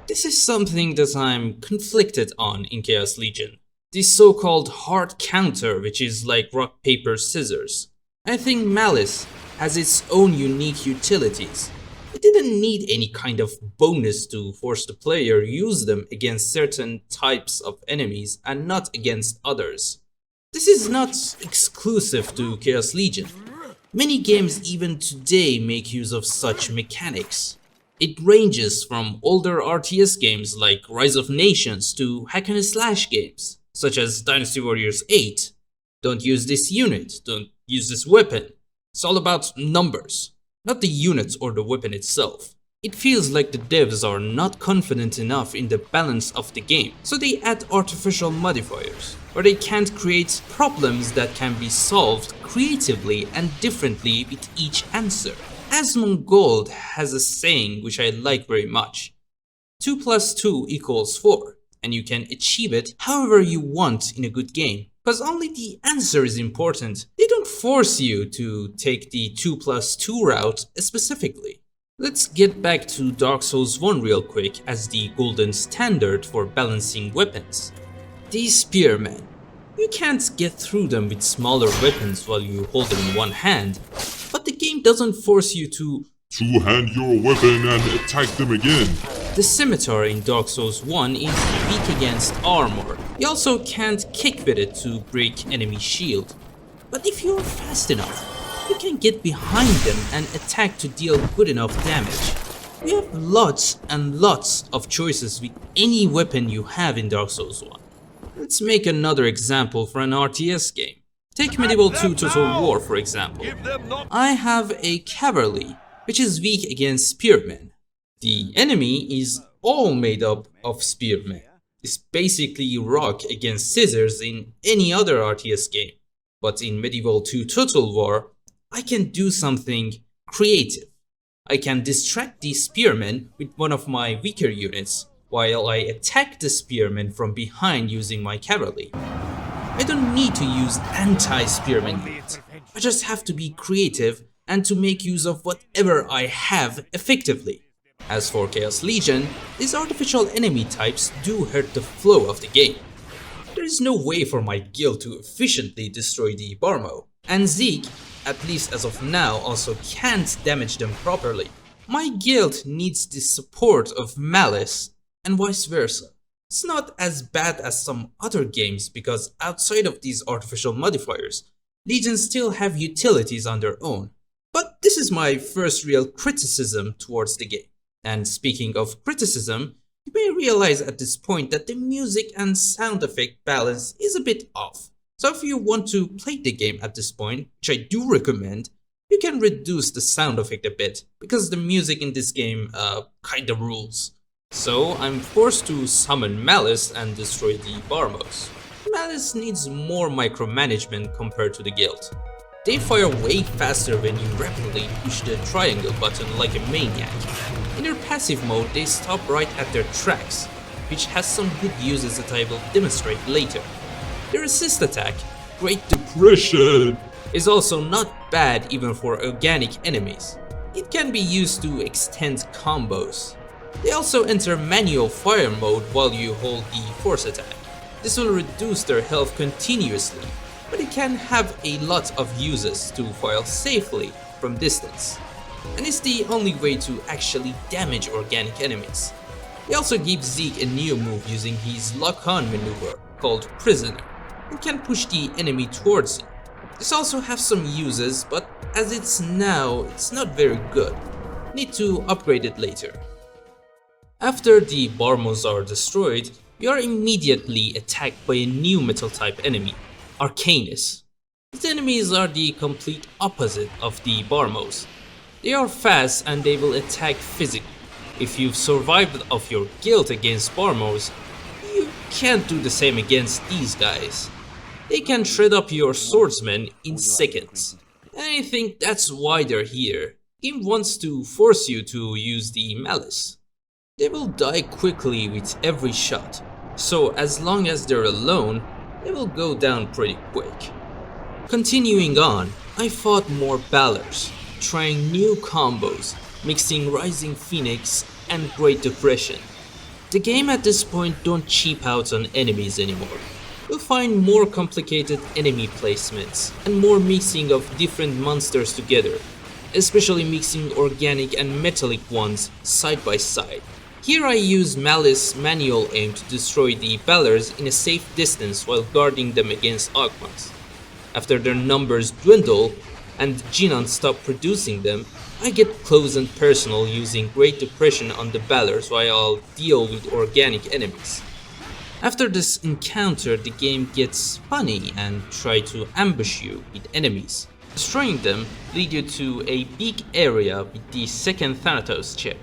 This is something that I'm conflicted on in Chaos Legion. The so-called hard counter, which is like rock, paper, scissors. I think Malice has its own unique utilities. It didn't need any kind of bonus to force the player use them against certain types of enemies and not against others. This is not exclusive to Chaos Legion. Many games even today make use of such mechanics. It ranges from older RTS games like Rise of Nations to hack and slash games, such as Dynasty Warriors 8. Don't use this unit, don't use this weapon. It's all about numbers, not the units or the weapon itself. It feels like the devs are not confident enough in the balance of the game, so they add artificial modifiers, or they can't create problems that can be solved creatively and differently with each answer. Asmongold Gold has a saying which I like very much. 2 + 2 = 4, and you can achieve it however you want in a good game. Because only the answer is important. They don't force you to take the 2 + 2 route specifically. Let's get back to Dark Souls 1 real quick as the golden standard for balancing weapons. These spearmen. You can't get through them with smaller weapons while you hold them in one hand, but the game doesn't force you to two-hand your weapon and attack them again. The scimitar in Dark Souls 1 is weak against armor. You also can't kick with it to break enemy shield. But if you're fast enough, you can get behind them and attack to deal good enough damage. We have lots and lots of choices with any weapon you have in Dark Souls 1. Let's make another example for an RTS game. Take Medieval 2 Total War for example. I have a cavalry, which is weak against spearmen. The enemy is all made up of spearmen. It's basically rock against scissors in any other RTS game. But in Medieval 2 Total War, I can do something creative. I can distract the spearmen with one of my weaker units, while I attack the spearmen from behind using my cavalry. I don't need to use anti-spearmen units. I just have to be creative and to make use of whatever I have effectively. As for Chaos Legion, these artificial enemy types do hurt the flow of the game. There is no way for my guild to efficiently destroy the Barmo, and Zeke, at least as of now, also can't damage them properly. My guild needs the support of Malice, and vice versa. It's not as bad as some other games because outside of these artificial modifiers, legions still have utilities on their own. But this is my first real criticism towards the game. And speaking of criticism, you may realize at this point that the music and sound effect balance is a bit off. So if you want to play the game at this point, which I do recommend, you can reduce the sound effect a bit, because the music in this game kinda rules. So I'm forced to summon Malice and destroy the Barmos. Malice needs more micromanagement compared to the Guild. They fire way faster when you rapidly push the triangle button like a maniac. In their passive mode, they stop right at their tracks, which has some good uses that I will demonstrate later. Their assist attack, Great Depression, is also not bad even for organic enemies. It can be used to extend combos. They also enter manual fire mode while you hold the force attack. This will reduce their health continuously, but it can have a lot of uses to fire safely from distance, and it's the only way to actually damage organic enemies. They also give Zeke a new move using his lock-on maneuver called Prisoner, and can push the enemy towards him. This also has some uses, but as it's now, it's not very good. Need to upgrade it later. After the Barmos are destroyed, you are immediately attacked by a new metal type enemy, Arcanus. These enemies are the complete opposite of the Barmos. They are fast and they will attack physically. If you've survived of your guild against Barmos, you can't do the same against these guys. They can shred up your swordsmen in seconds. And I think that's why they're here. The game wants to force you to use the Malice. They will die quickly with every shot, so as long as they're alone, they will go down pretty quick. Continuing on, I fought more Balors, trying new combos, mixing Rising Phoenix and Great Depression. The game at this point don't cheap out on enemies anymore. You'll find more complicated enemy placements and more mixing of different monsters together, especially mixing organic and metallic ones side by side. Here I use Malice manual aim to destroy the Balors in a safe distance while guarding them against Ogmas. After their numbers dwindle and Genon stop producing them, I get close and personal using Great Depression on the Balors while I'll deal with organic enemies. After this encounter, the game gets funny and try to ambush you with enemies. Destroying them lead you to a big area with the second Thanatos chip.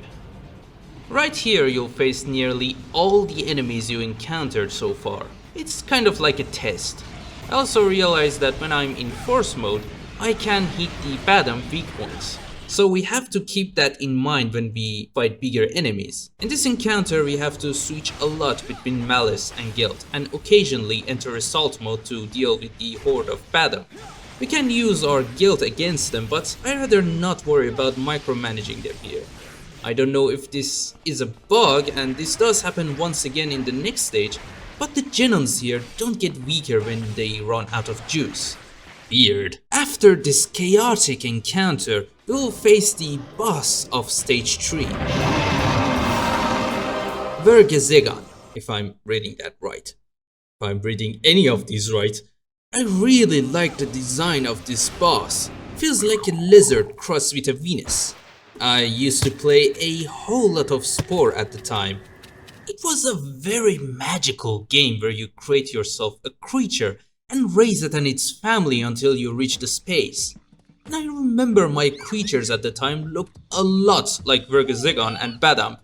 Right here you'll face nearly all the enemies you encountered so far. It's kind of like a test. I also realized that when I'm in force mode, I can hit the bottom weak points. So we have to keep that in mind when we fight bigger enemies. In this encounter we have to switch a lot between Malice and Guild, and occasionally enter assault mode to deal with the horde of Badam. We can use our Guild against them, but I'd rather not worry about micromanaging them here. I don't know if this is a bug, and this does happen once again in the next stage, but the Genons here don't get weaker when they run out of juice. Weird. After this chaotic encounter, we'll face the boss of stage 3. Vergezegan, if I'm reading that right. If I'm reading any of these right. I really like the design of this boss. Feels like a lizard crossed with a Venus. I used to play a whole lot of Spore at the time. It was a very magical game where you create yourself a creature and raise it and its family until you reach the space. And I remember my creatures at the time looked a lot like Vergezegan and Badam.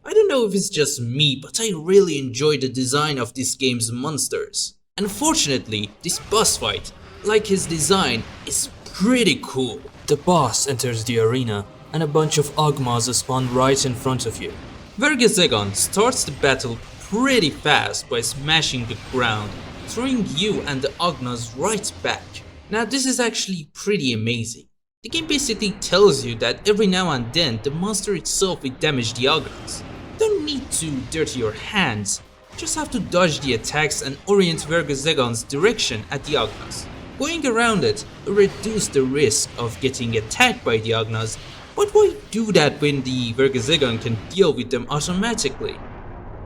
I don't know if it's just me, but I really enjoy the design of this game's monsters. Unfortunately, this boss fight, like his design, is pretty cool. The boss enters the arena, and a bunch of Ogmas spawn right in front of you. Vergezegan starts the battle pretty fast by smashing the ground, throwing you and the Ogmas right back. Now this is actually pretty amazing. The game basically tells you that every now and then the monster itself will damage the Ogmas. You don't need to dirty your hands, you just have to dodge the attacks and orient Vergezegan's direction at the Ogmas. Going around it will reduce the risk of getting attacked by the Ogmas, but why do that when the Vergezegan can deal with them automatically?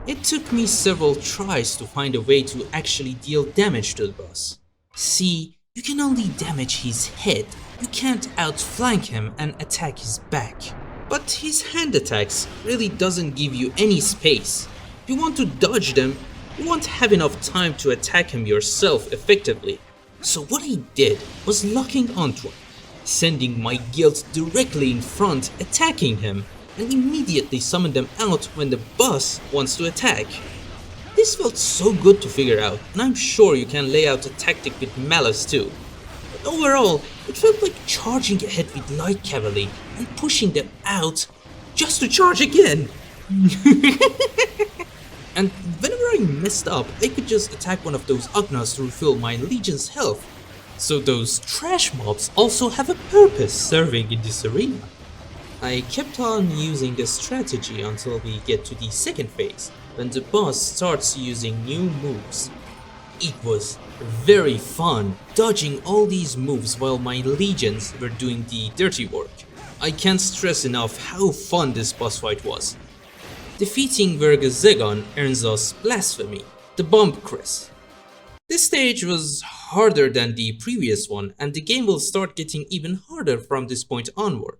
It took me several tries to find a way to actually deal damage to the boss. See, you can only damage his head, you can't outflank him and attack his back. But his hand attacks really doesn't give you any space. If you want to dodge them, you won't have enough time to attack him yourself effectively. So what I did was locking onto him, sending my guild directly in front, attacking him, and immediately summon them out when the boss wants to attack. This felt so good to figure out, and I'm sure you can lay out a tactic with malice too. But overall, it felt like charging ahead with light cavalry and pushing them out just to charge again. And whenever I messed up, I could just attack one of those Agnas to refill my legion's health. So those trash mobs also have a purpose serving in this arena. I kept on using this strategy until we get to the second phase, when the boss starts using new moves. It was very fun dodging all these moves while my legions were doing the dirty work. I can't stress enough how fun this boss fight was. Defeating Vergazegon earns us Blasphemy, the Bomb Crest. This stage was harder than the previous one, and the game will start getting even harder from this point onward.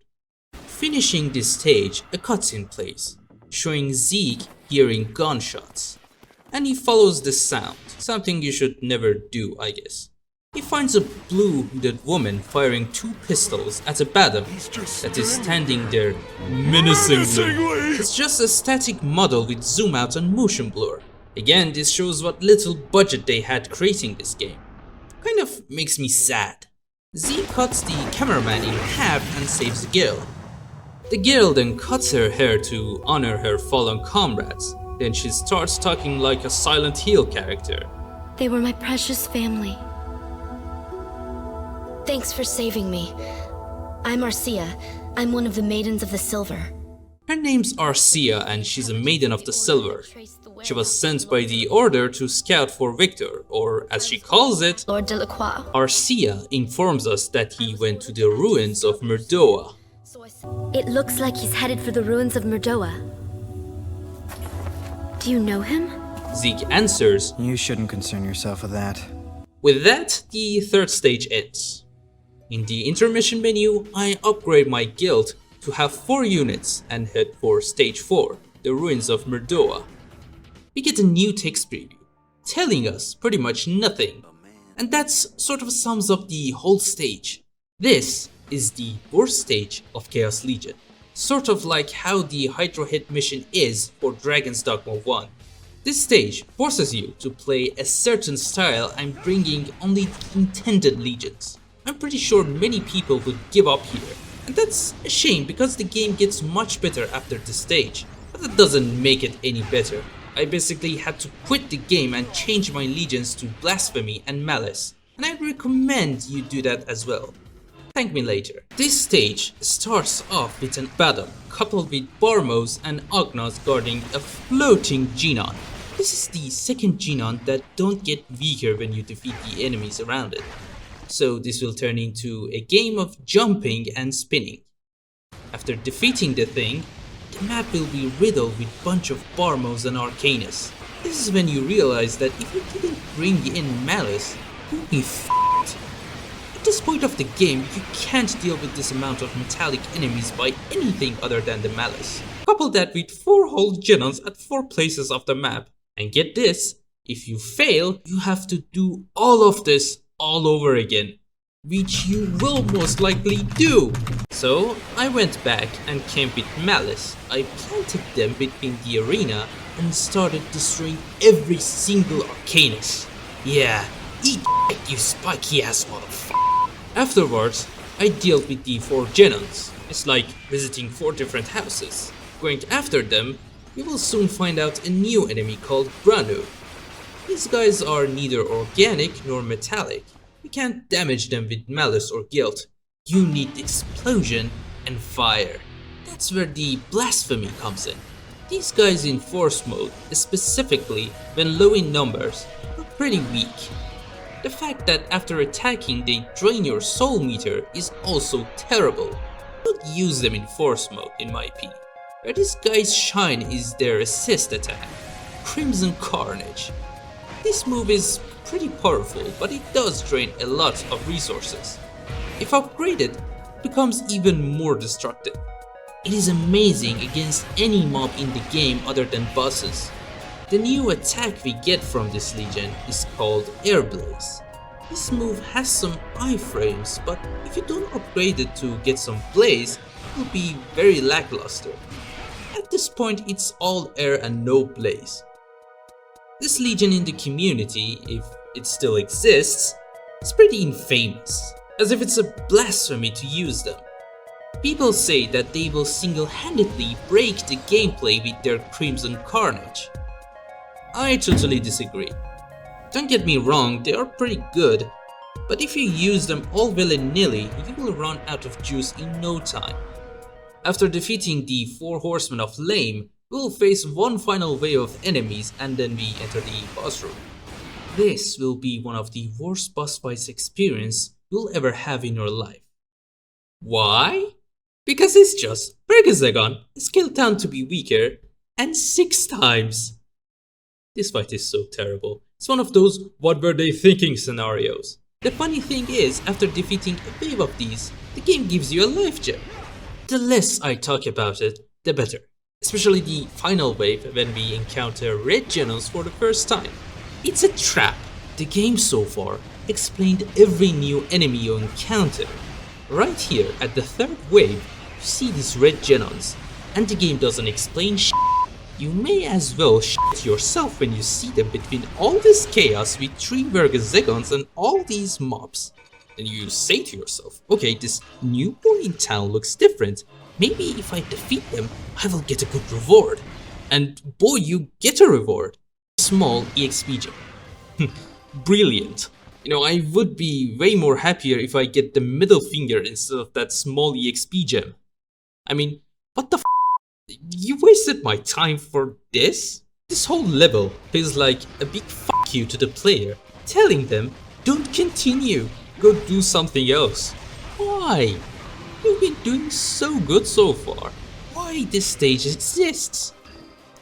Finishing this stage, a cutscene plays, showing Zeke hearing gunshots. And he follows the sound, something you should never do, I guess. He finds a blue-hooded woman firing 2 pistols at a Badam that is standing there menacingly. It's just a static model with zoom out and motion blur. Again, this shows what little budget they had creating this game. Kind of makes me sad. Z cuts the cameraman in half and saves the girl. The girl then cuts her hair to honor her fallen comrades. Then she starts talking like a Silent Hill character. They were my precious family. Thanks for saving me. I'm Arcia. I'm one of the Maidens of the Silver. Her name's Arcia and she's a Maiden of the Silver. She was sent by the Order to scout for Victor, or as she calls it, Lord Delacroix. Arcia informs us that he went to the ruins of MURDOA. It looks like he's headed for the ruins of MURDOA. Do you know him? Zeke answers, You shouldn't concern yourself with that. With that, the third stage ends. In the intermission menu, I upgrade my guild to have 4 units and head for stage 4, the ruins of MURDOA. We get a new text preview, telling us pretty much nothing. And that's sort of sums up the whole stage. This is the worst stage of Chaos Legion. Sort of like how the Hydra hit mission is for Dragon's Dogma 1. This stage forces you to play a certain style and bringing only the intended legions. I'm pretty sure many people would give up here, and that's a shame because the game gets much better after this stage, but that doesn't make it any better. I basically had to quit the game and change my legions to Blasphemy and Malice, and I'd recommend you do that as well. Thank me later. This stage starts off with an Badam coupled with Barmos and Agnas guarding a floating Genon. This is the second Genon that don't get weaker when you defeat the enemies around it. So this will turn into a game of jumping and spinning. After defeating the thing, the map will be riddled with a bunch of Barmos and Arcanus. This is when you realize that if you didn't bring in Malice, you'd be f***ed. At this point of the game, you can't deal with this amount of metallic enemies by anything other than the Malice. Couple that with 4 whole Genons at 4 places of the map. And get this, if you fail, you have to do all of this all over again, which you will most likely do. So I went back and camped with Malice. I planted them between the arena and started destroying every single Arcanus. Yeah, eat you spiky ass motherfucker. Afterwards, I dealt with the 4 Genons. It's like visiting 4 different houses. Going after them, you will soon find out a new enemy called Granu. These guys are neither organic nor metallic. You can't damage them with malice or guilt. You need explosion and fire. That's where the blasphemy comes in. These guys in force mode, specifically when low in numbers, are pretty weak. The fact that after attacking they drain your soul meter is also terrible. Don't use them in force mode in my opinion. Where these guys shine is their assist attack, Crimson Carnage. This move is pretty powerful, but it does drain a lot of resources. If upgraded, it becomes even more destructive. It is amazing against any mob in the game other than bosses. The new attack we get from this legion is called Air Blaze. This move has some iframes, but if you don't upgrade it to get some blaze, it will be very lackluster. At this point it's all air and no blaze. This legion in the community, if it still exists, is pretty infamous, as if it's a blasphemy to use them. People say that they will single-handedly break the gameplay with their Crimson Carnage. I totally disagree. Don't get me wrong, they are pretty good, but if you use them all willy-nilly, you will run out of juice in no time. After defeating the 4 horsemen of Lame, we'll face one final wave of enemies and then we enter the boss room. This will be one of the worst boss fights experience you'll ever have in your life. Why? Because it's just Bergezegon scaled down to be weaker and 6 times. This fight is so terrible. It's one of those what were they thinking scenarios. The funny thing is, after defeating a wave of these, the game gives you a life gem. The less I talk about it, the better. Especially the final wave when we encounter red genos for the first time. It's a trap. The game so far explained every new enemy you encounter. Right here at the 3rd wave, you see these red genons, and the game doesn't explain shit. You may as well shit yourself when you see them between all this chaos with 3 Vergezegons and all these mobs. Then you say to yourself, okay, this new boy in town looks different. Maybe if I defeat them, I will get a good reward. And boy, you get a reward. Small EXP gem. Brilliant. You know, I would be way more happier if I get the middle finger instead of that small EXP gem. I mean, what the f***? You wasted my time for this? This whole level feels like a big fuck you to the player, telling them, don't continue, go do something else. Why? You've been doing so good so far. Why this stage exists?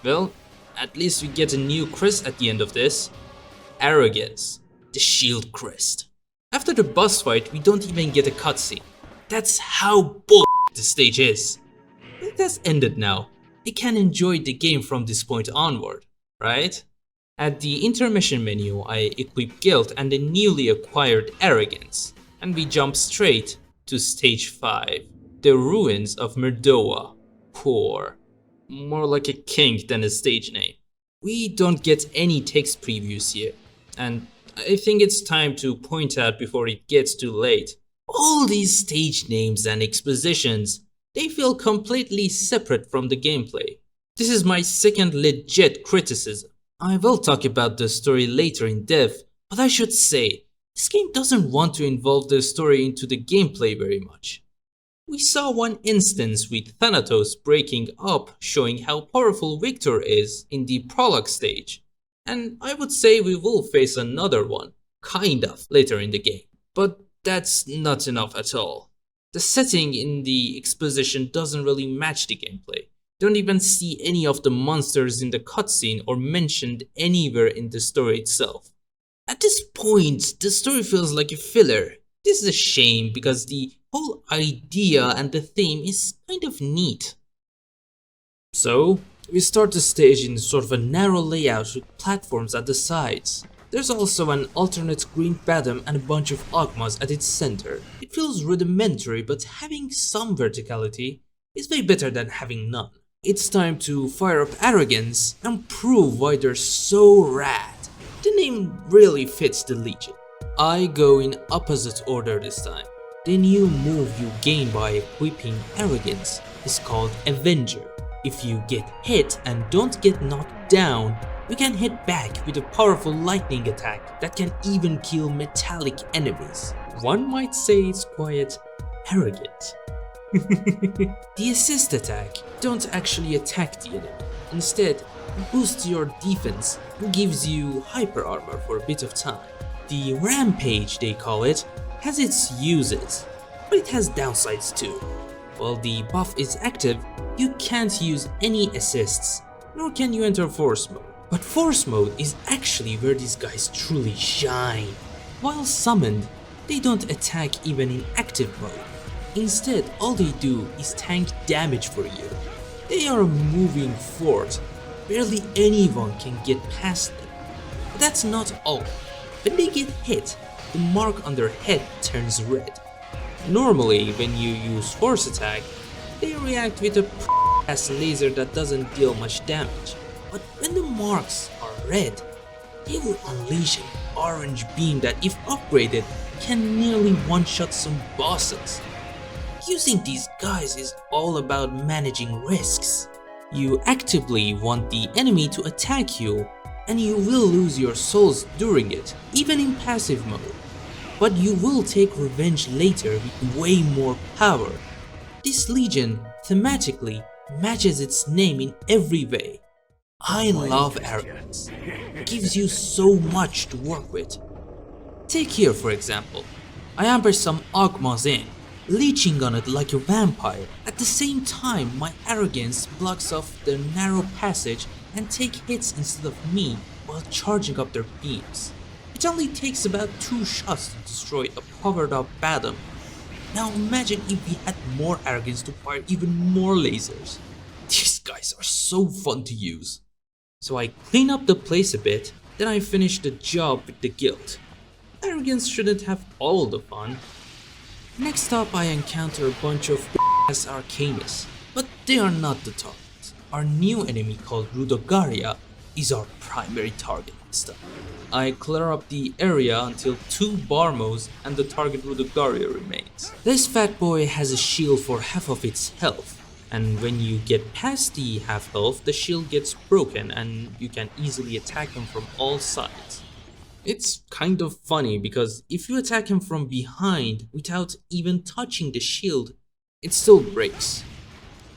Well, at least we get a new crest at the end of this. Arrogance. The shield crest. After the boss fight, we don't even get a cutscene. That's how bull the stage is. It has ended now. You can enjoy the game from this point onward, right? At the intermission menu, I equip Guilt and the newly acquired Arrogance, and we jump straight to stage 5, the ruins of MURDOA. Poor. More like a king than a stage name. We don't get any text previews here, and I think it's time to point out before it gets too late. All these stage names and expositions, they feel completely separate from the gameplay. This is my second legit criticism. I will talk about the story later in depth, but I should say, this game doesn't want to involve the story into the gameplay very much. We saw one instance with Thanatos breaking up showing how powerful Victor is in the prologue stage, and I would say we will face another one, kind of, later in the game. But that's not enough at all. The setting in the exposition doesn't really match the gameplay. Don't even see any of the monsters in the cutscene or mentioned anywhere in the story itself. At this point, the story feels like a filler. This is a shame because the whole idea and the theme is kind of neat. So, we start the stage in sort of a narrow layout with platforms at the sides. There's also an alternate green bottom and a bunch of Ogmas at its center. It feels rudimentary, but having some verticality is way better than having none. It's time to fire up Arrogance and prove why they're so rad. The name really fits the Legion. I go in opposite order this time. The new move you gain by equipping Arrogance is called Avenger. If you get hit and don't get knocked down, you can hit back with a powerful lightning attack that can even kill metallic enemies. One might say it's quite arrogant. The assist attack don't actually attack the enemy. Instead, it boosts your defense and gives you hyper armor for a bit of time. The rampage, they call it, has its uses, but it has downsides too. While the buff is active, you can't use any assists, nor can you enter force mode. But force mode is actually where these guys truly shine. While summoned, they don't attack even in active mode. Instead, all they do is tank damage for you. They are a moving fort, barely anyone can get past them. But that's not all. When they get hit, the mark on their head turns red. Normally, when you use force attack, they react with a ass laser that doesn't deal much damage. But when the marks are red, they will unleash an orange beam that, if upgraded, can nearly one-shot some bosses. Using these guys is all about managing risks. You actively want the enemy to attack you, and you will lose your souls during it, even in passive mode. But you will take revenge later with way more power. This legion, thematically, matches its name in every way. I love arrogance. It gives you so much to work with. Take here for example. I ambush some Ogmas in, leeching on it like a vampire. At the same time, my arrogance blocks off their narrow passage and take hits instead of me while charging up their beams. It only takes about 2 shots to destroy a powered up Badum. Now imagine if we had more arrogance to fire even more lasers. These guys are so fun to use. So I clean up the place a bit, then I finish the job with the guild. Arrogance shouldn't have all the fun. Next up I encounter a bunch of ass Arcanus, but they are not the target. Our new enemy called Rudogaria is our primary target this time. I clear up the area until 2 Barmos and the target Rudogaria remains. This fat boy has a shield for half of its health, and when you get past the half health, the shield gets broken and you can easily attack him from all sides. It's kind of funny because if you attack him from behind without even touching the shield, it still breaks.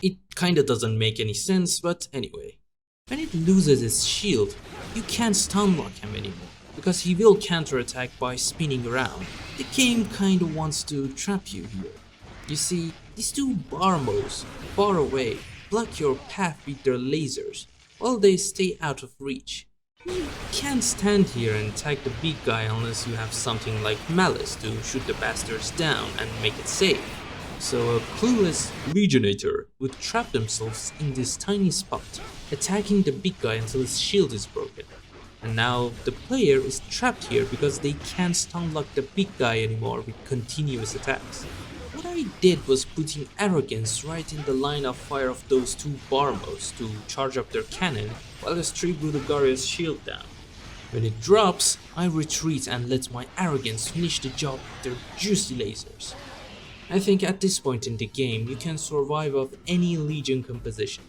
It kinda doesn't make any sense, but anyway. When it loses its shield, you can't stun lock him anymore, because he will counterattack by spinning around. The game kinda wants to trap you here. You see, these 2 Barmos, far away, block your path with their lasers, while they stay out of reach. You can't stand here and attack the big guy unless you have something like Malice to shoot the bastards down and make it safe. So a clueless Legionator would trap themselves in this tiny spot, attacking the big guy until his shield is broken. And now the player is trapped here because they can't stun lock the big guy anymore with continuous attacks. What I did was putting arrogance right in the line of fire of those 2 Barmos to charge up their cannon while I strip Rudogaria's shield down. When it drops, I retreat and let my arrogance finish the job with their juicy lasers. I think at this point in the game you can survive off any Legion composition.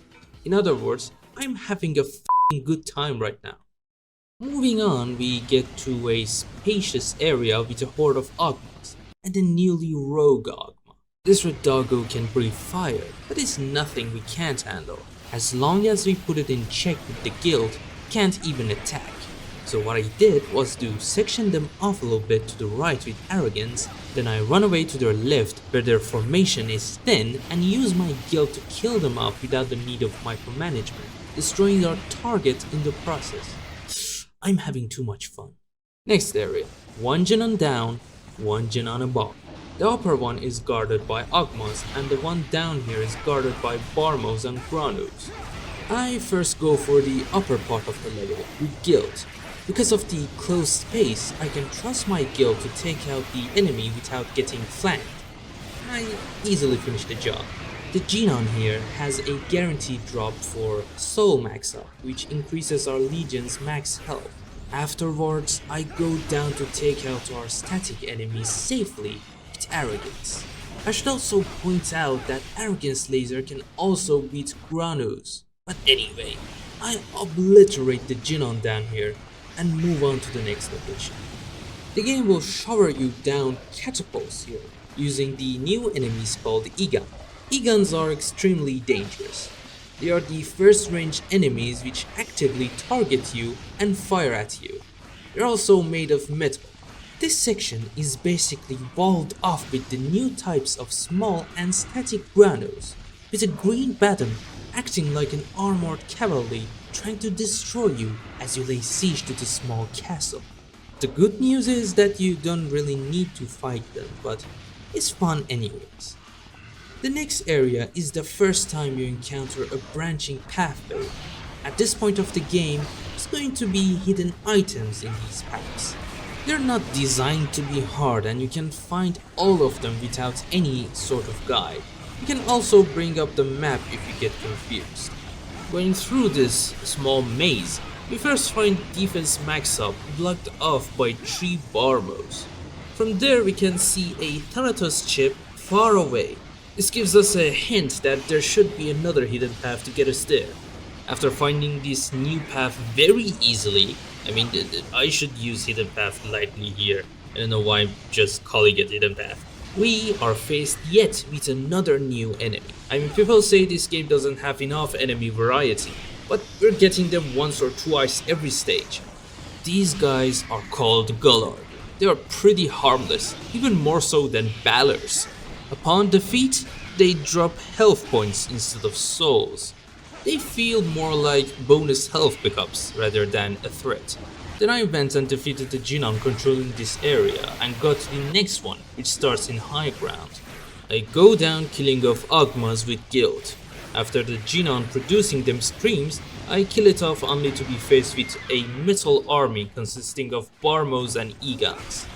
In other words, I'm having a f***ing good time right now. Moving on, we get to a spacious area with a horde of Ogmas and a newly rogue Ogma. This red doggo can breathe fire, but it's nothing we can't handle. As long as we put it in check with the guild, it can't even attack. So what I did was to section them off a little bit to the right with arrogance, then I run away to their left where their formation is thin and use my guild to kill them off without the need of micromanagement, destroying our target in the process. I'm having too much fun. Next area, 1 Genon down, 1 Genon above. The upper one is guarded by Ogmas and the one down here is guarded by Barmos and Granos. I first go for the upper part of the level with guild. Because of the close space, I can trust my guild to take out the enemy without getting flanked. I easily finish the job. The Genon here has a guaranteed drop for Soul Max Up, which increases our Legion's max health. Afterwards, I go down to take out our static enemies safely with arrogance. I should also point out that arrogance laser can also beat Granos. But anyway, I obliterate the Genon down here and move on to the next location. The game will shower you down catapults here, using the new enemies called Egan. Egans are extremely dangerous. They are the first range enemies which actively target you and fire at you. They're also made of metal. This section is basically walled off with the new types of small and static Granos, with a green baton acting like an armored cavalry trying to destroy you as you lay siege to the small castle. The good news is that you don't really need to fight them, but it's fun anyways. The next area is the first time you encounter a branching pathway. at this point of the game, there's going to be hidden items in these packs. They're not designed to be hard and you can find all of them without any sort of guide. You can also bring up the map if you get confused. Going through this small maze, we first find defense max up blocked off by 3 Barmos. From there we can see a Thanatos chip far away. This gives us a hint that there should be another hidden path to get us there. After finding this new path very easily, I should use hidden path lightly here. I don't know why I'm just calling it hidden path. We are faced yet with another new enemy. People say this game doesn't have enough enemy variety, but we're getting them once or twice every stage. These guys are called Gullard. They are pretty harmless, even more so than Ballers. Upon defeat, they drop health points instead of souls. They feel more like bonus health pickups rather than a threat. Then I went and defeated the Jinon controlling this area and got to the next one, which starts in high ground. I go down killing off Agmas with guilt. After the Jinon producing them screams, I kill it off only to be faced with a metal army consisting of Barmos and Egans.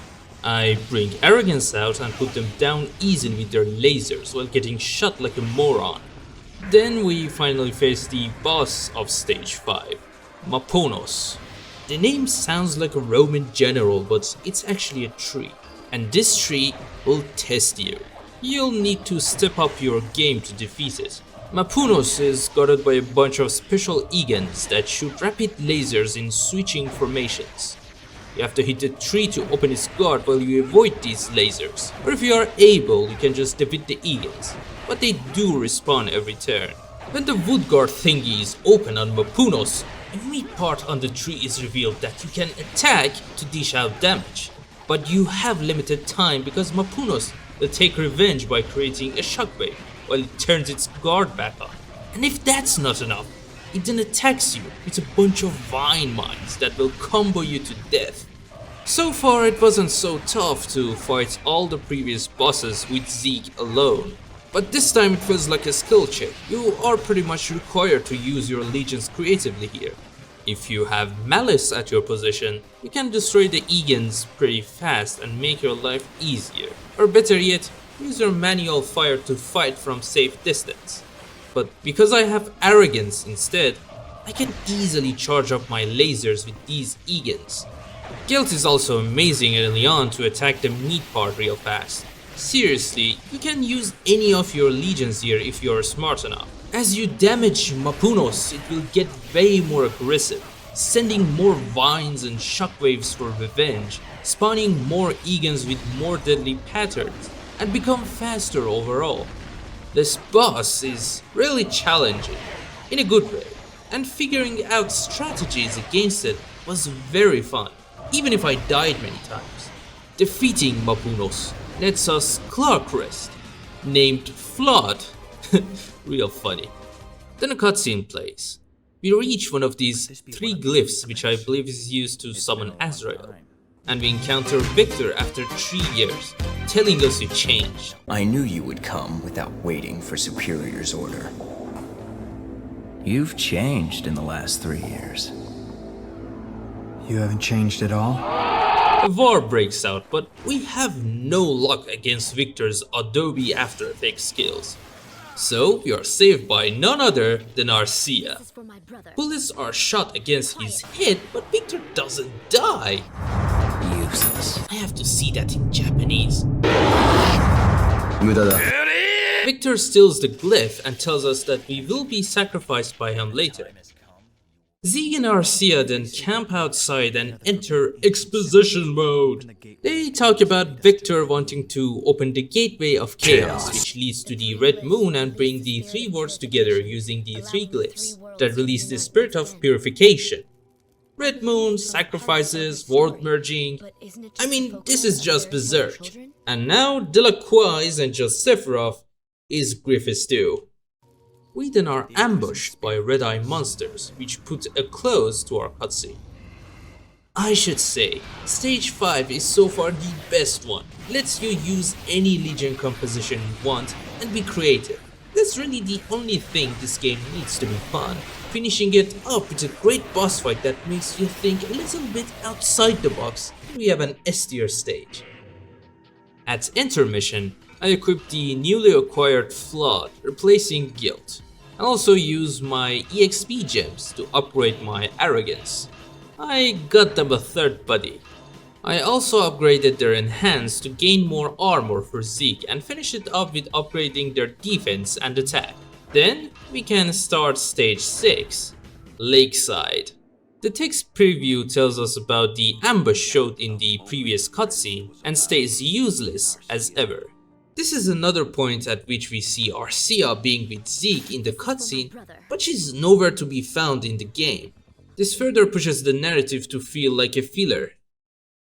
I bring Arrogance out and put them down easily with their lasers while getting shot like a moron. Then we finally face the boss of stage 5, Maponos. The name sounds like a Roman general, but it's actually a tree. And this tree will test you. You'll need to step up your game to defeat it. Maponos is guarded by a bunch of special Egans that shoot rapid lasers in switching formations. You have to hit the tree to open its guard while you avoid these lasers. Or if you are able, you can just defeat the Egans. But they do respawn every turn. When the wood guard thingy is open on Maponos, a meat part on the tree is revealed that you can attack to dish out damage. But you have limited time because Maponos will take revenge by creating a shockwave while it turns its guard back on. And if that's not enough, it then attacks you with a bunch of vine mines that will combo you to death. So far it wasn't so tough to fight all the previous bosses with Zeke alone. But this time it feels like a skill check. You are pretty much required to use your legions creatively here. If you have Malice at your position, you can destroy the Egans pretty fast and make your life easier. Or better yet, use your manual fire to fight from safe distance. But because I have Arrogance instead, I can easily charge up my lasers with these Egans. Guilt is also amazing early on to attack the meat part real fast. Seriously, you can use any of your legions here if you are smart enough. As you damage Maponos, it will get way more aggressive, sending more vines and shockwaves for revenge, spawning more Egans with more deadly patterns, and become faster overall. This boss is really challenging, in a good way, and figuring out strategies against it was very fun, even if I died many times. Defeating Maponos nets us Clarkrest, named Flood. Real funny. Then a cutscene plays. We reach one of these 3 glyphs which I believe is used to summon Azrael. And we encounter Victor after 3 years, telling us you changed. I knew you would come without waiting for Superior's order. You've changed in the last 3 years. You haven't changed at all? A war breaks out, but we have no luck against Victor's Adobe After Effects skills. So we are saved by none other than Arcia. Bullets are shot against his head, but Victor doesn't die. Useless. I have to see that in Japanese. Victor steals the glyph and tells us that we will be sacrificed by him later. Zeke and Arcia then camp outside and enter exposition mode. They talk about Victor wanting to open the gateway of chaos, which leads to the red moon, and bring the 3 worlds together using the 3 glyphs that release the spirit of purification. Red moon, sacrifices, world merging. This is just berserk. And now Delacroix isn't just Sephiroth, is Griffiths too. We then are ambushed by red-eye monsters, which put a close to our cutscene. I should say, Stage 5 is so far the best one. Lets you use any legion composition you want and be creative. That's really the only thing this game needs to be fun. Finishing it up with a great boss fight that makes you think a little bit outside the box, we have an S tier stage. At intermission, I equipped the newly acquired Flood, replacing Guilt. I also used my EXP gems to upgrade my Arrogance. I got them a third buddy. I also upgraded their Enhance to gain more armor for Zeke and finish it up with upgrading their defense and attack. Then we can start stage 6, Lakeside. The text preview tells us about the ambush showed in the previous cutscene and stays useless as ever. This is another point at which we see Arcia being with Zeke in the cutscene, but she's nowhere to be found in the game. This further pushes the narrative to feel like a filler.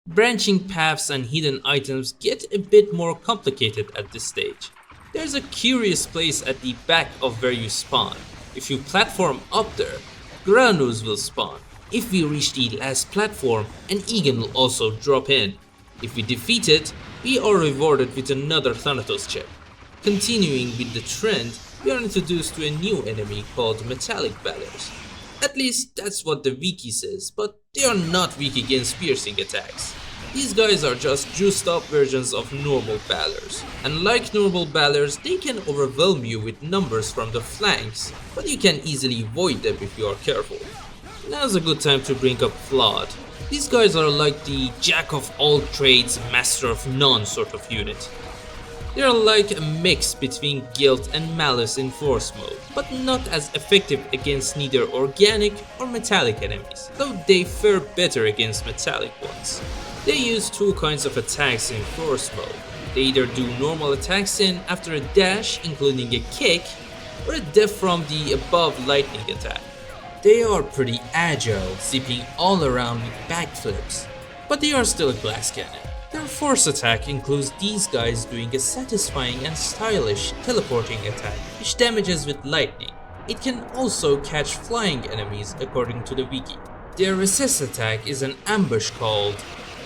Branching paths and hidden items get a bit more complicated at this stage. There's a curious place at the back of where you spawn. If you platform up there, Granos will spawn. If we reach the last platform, an Egan will also drop in. If we defeat it, we are rewarded with another Thanatos chip. Continuing with the trend, we are introduced to a new enemy called Metallic Ballers. At least that's what the wiki says, but they are not weak against piercing attacks. These guys are just juiced up versions of normal Ballers. And like normal Ballers, they can overwhelm you with numbers from the flanks, but you can easily avoid them if you are careful. Now's a good time to bring up Flood. These guys are like the jack of all trades, master of none sort of unit. They are like a mix between Guilt and Malice in Force mode, but not as effective against neither organic or metallic enemies, though they fare better against metallic ones. They use two kinds of attacks in Force mode. They either do normal attacks in after a dash, including a kick, or a def from the above lightning attack. They are pretty agile, zipping all around with backflips, but they are still a glass cannon. Their force attack includes these guys doing a satisfying and stylish teleporting attack, which damages with lightning. It can also catch flying enemies according to the wiki. Their recess attack is an ambush called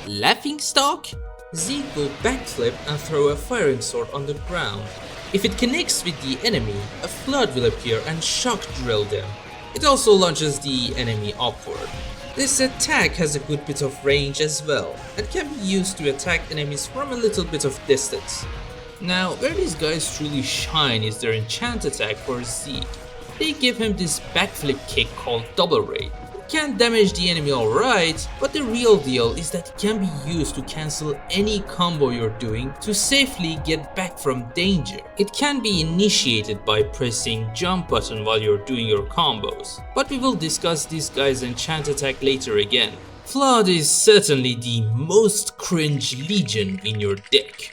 Laughing Stock? Zeke will backflip and throw a firing sword on the ground. If it connects with the enemy, a flood will appear and shock drill them. It also launches the enemy upward. This attack has a good bit of range as well, and can be used to attack enemies from a little bit of distance. Now, where these guys truly shine is their enchant attack for Zeke. They give him this backflip kick called Double Raid. It can damage the enemy alright, but the real deal is that it can be used to cancel any combo you're doing to safely get back from danger. It can be initiated by pressing jump button while you're doing your combos, but we will discuss this guy's enchant attack later again. Flood is certainly the most cringe legion in your deck.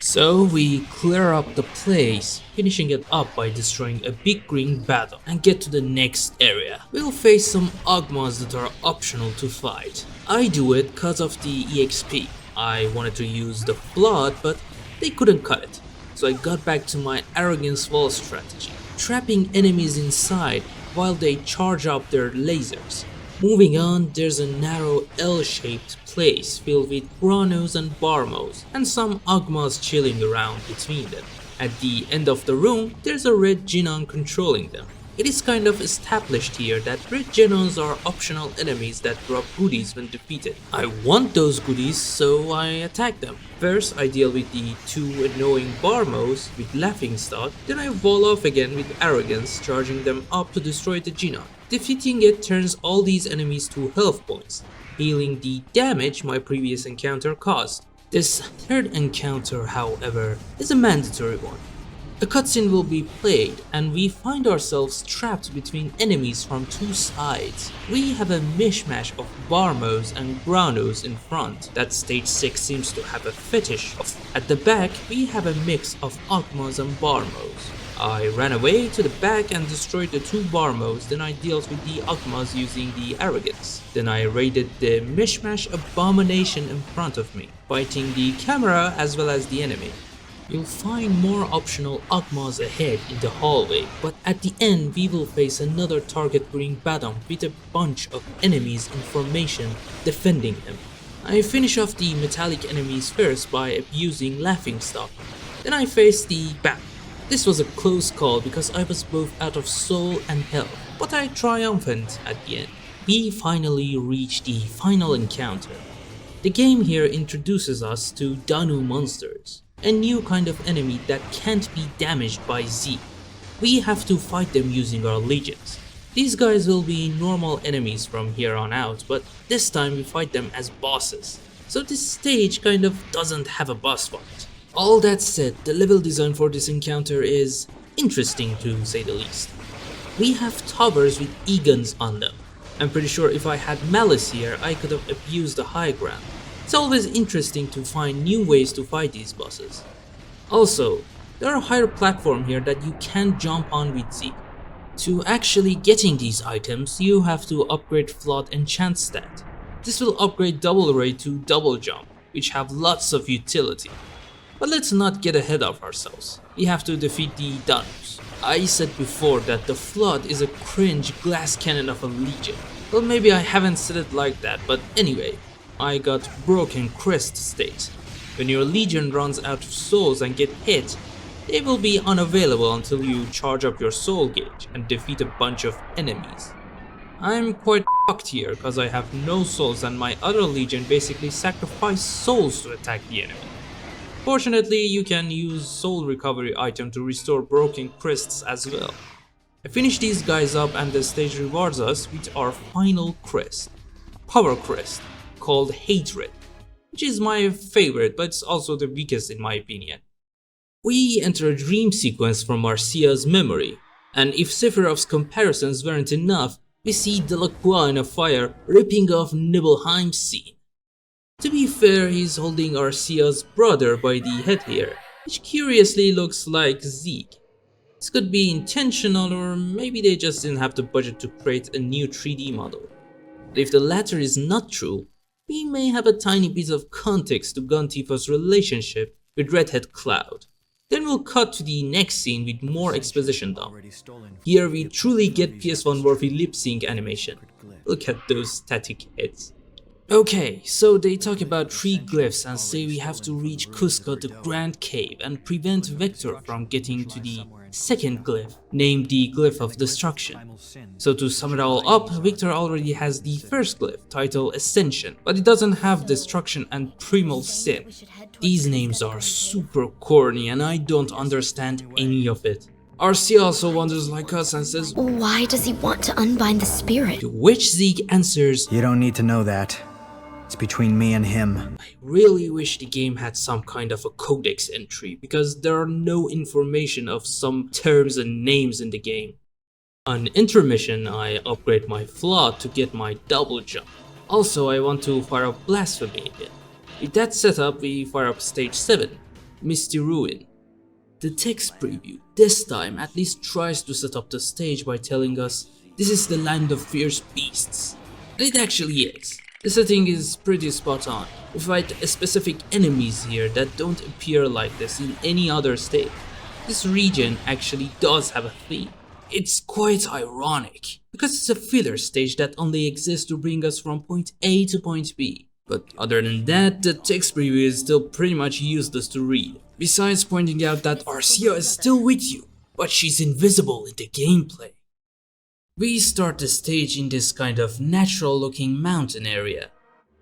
So we clear up the place, finishing it up by destroying a big green battle and get to the next area. We'll face some Ogmas that are optional to fight. I do it cause of the EXP. I wanted to use the Flood, but they couldn't cut it. So I got back to my arrogance wall strategy, trapping enemies inside while they charge up their lasers. Moving on, there's a narrow L-shaped place filled with Granos and Barmos, and some Ogmas chilling around between them. At the end of the room, there's a red Genon controlling them. It is kind of established here that red Genons are optional enemies that drop goodies when defeated. I want those goodies, so I attack them. First, I deal with the two annoying Barmos with Laughing Stock, then I wall off again with Arrogance, charging them up to destroy the Genon. Defeating it turns all these enemies to health points, healing the damage my previous encounter caused. This third encounter, however, is a mandatory one. A cutscene will be played, and we find ourselves trapped between enemies from two sides. We have a mishmash of Barmos and Granos in front that stage 6 seems to have a fetish of. At the back, we have a mix of Ogmas and Barmos. I ran away to the back and destroyed the two Barmos, then I dealt with the Ogmas using the Arrogance. Then I raided the mishmash abomination in front of me, fighting the camera as well as the enemy. You'll find more optional Ogmas ahead in the hallway, but at the end we will face another target green Badam with a bunch of enemies in formation defending him. I finish off the metallic enemies first by abusing Laughing Stock. Then I face the Bat. This was a close call because I was both out of soul and health, but I triumphed at the end. We finally reached the final encounter. The game here introduces us to Danu monsters, a new kind of enemy that can't be damaged by Z. We have to fight them using our legions. These guys will be normal enemies from here on out, but this time we fight them as bosses. So this stage kind of doesn't have a boss fight. All that said, the level design for this encounter is interesting to say the least. We have towers with E-guns on them. I'm pretty sure if I had Malice here, I could have abused the high ground. It's always interesting to find new ways to fight these bosses. Also, there are a higher platform here that you can jump on with Z. To actually getting these items, you have to upgrade Flood Enchant stat. This will upgrade Double Ray to Double Jump, which have lots of utility. But let's not get ahead of ourselves. We have to defeat the Danus. I said before that the Flood is a cringe glass cannon of a legion. Well, maybe I haven't said it like that, but anyway, I got Broken Crest state. When your legion runs out of souls and get hit, they will be unavailable until you charge up your soul gauge and defeat a bunch of enemies. I'm quite fucked here cause I have no souls and my other legion basically sacrificed souls to attack the enemy. Fortunately, you can use soul recovery item to restore broken crests as well. I finish these guys up and the stage rewards us with our final crest, Power Crest, called Hatred, which is my favorite but it's also the weakest in my opinion. We enter a dream sequence from Marcia's memory, and if Sephiroth's comparisons weren't enough, we see Delacroix in a fire ripping off Nibelheim's scene. To be fair, he's holding Arcia's brother by the head here, which curiously looks like Zeke. This could be intentional or maybe they just didn't have the budget to create a new 3D model. But if the latter is not true, we may have a tiny bit of context to Gun Tifa's relationship with Redhead Cloud. Then we'll cut to the next scene with more exposition dump. Here we truly get PS1 worthy lip sync animation. Look at those static heads. Okay, so they talk about 3 glyphs and say we have to reach KUZCA, the Grand Cave, and prevent Vector from getting to the second glyph, named the Glyph of Destruction. So to sum it all up, Victor already has the first glyph, titled Ascension, but it doesn't have Destruction and Primal Sin. These names are super corny and I don't understand any of it. Arcia also wonders like us and says, Why does he want to unbind the spirit? to which Zeke answers, You don't need to know that. It's between me and him. I really wish the game had some kind of a codex entry because there are no information of some terms and names in the game. On intermission, I upgrade my Flood to get my double jump. Also, I want to fire up Blasphemy again. With that setup, we fire up stage 7, Misty Ruin. The text preview this time at least tries to set up the stage by telling us this is the land of fierce beasts. And it actually is. The setting is pretty spot on. We fight specific enemies here that don't appear like this in any other stage. This region actually does have a theme. It's quite ironic, because it's a filler stage that only exists to bring us from point A to point B. But other than that, the text preview is still pretty much useless to read. Besides pointing out that Arcia is still with you, but she's invisible in the gameplay. We start the stage in this kind of natural looking mountain area.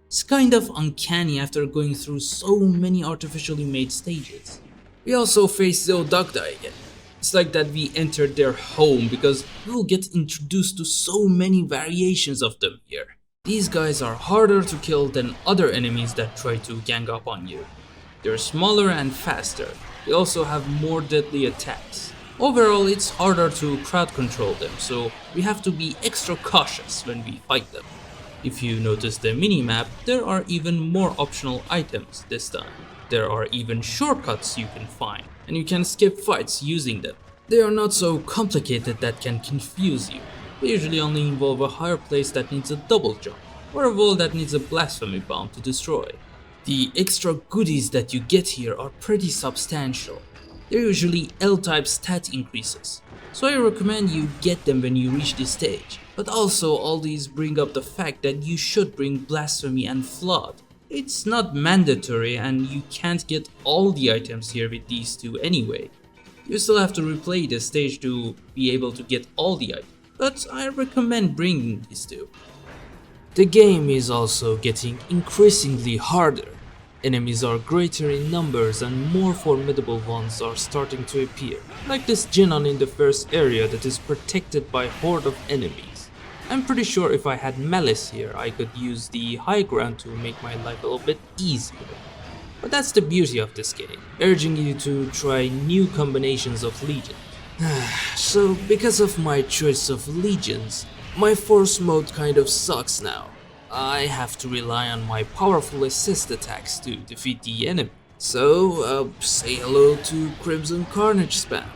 It's kind of uncanny after going through so many artificially made stages. We also face the Odagda again. It's like that we entered their home because we will get introduced to so many variations of them here. These guys are harder to kill than other enemies that try to gang up on you. They're smaller and faster. They also have more deadly attacks. Overall, it's harder to crowd control them, so we have to be extra cautious when we fight them. If you notice the minimap, there are even more optional items this time. There are even shortcuts you can find, and you can skip fights using them. They are not so complicated that can confuse you. They usually only involve a higher place that needs a double jump, or a wall that needs a blasphemy bomb to destroy. The extra goodies that you get here are pretty substantial. They're usually L-type stat increases, so I recommend you get them when you reach this stage. But also all these bring up the fact that you should bring Blasphemy and Flood. It's not mandatory and you can't get all the items here with these two anyway. You still have to replay the stage to be able to get all the items, but I recommend bringing these two. The game is also getting increasingly harder. Enemies are greater in numbers and more formidable ones are starting to appear, like this Genon in the first area that is protected by a horde of enemies. I'm pretty sure if I had Malice here, I could use the high ground to make my life a little bit easier. But that's the beauty of this game, urging you to try new combinations of legions. So because of my choice of legions, my force mode kind of sucks now. I have to rely on my powerful assist attacks to defeat the enemy. So, say hello to Crimson Carnage spam.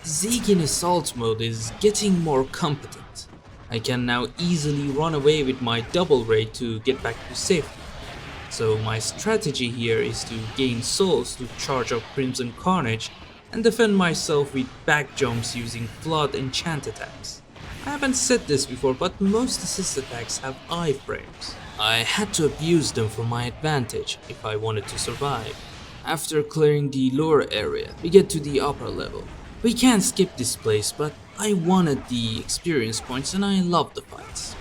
Zeke in assault mode is getting more competent. I can now easily run away with my double raid to get back to safety. So my strategy here is to gain souls to charge up Crimson Carnage and defend myself with back jumps using flood enchant attacks. I haven't said this before, but most assist attacks have iframes. I had to abuse them for my advantage if I wanted to survive. After clearing the lower area, we get to the upper level. We can't skip this place, but I wanted the experience points and I love the fights.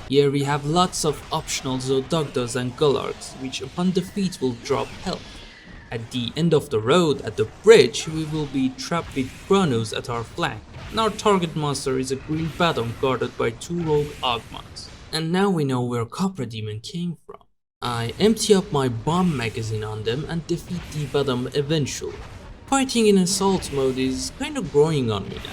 Here we have lots of optional Zodugdas and Gullarks, which upon defeat will drop health. At the end of the road, at the bridge, we will be trapped with Granos at our flank, and our target monster is a green Badom guarded by 2 rogue Ogmons. And now we know where Copper Demon came from. I empty up my bomb magazine on them and defeat the Badom eventually. Fighting in assault mode is kind of growing on me now.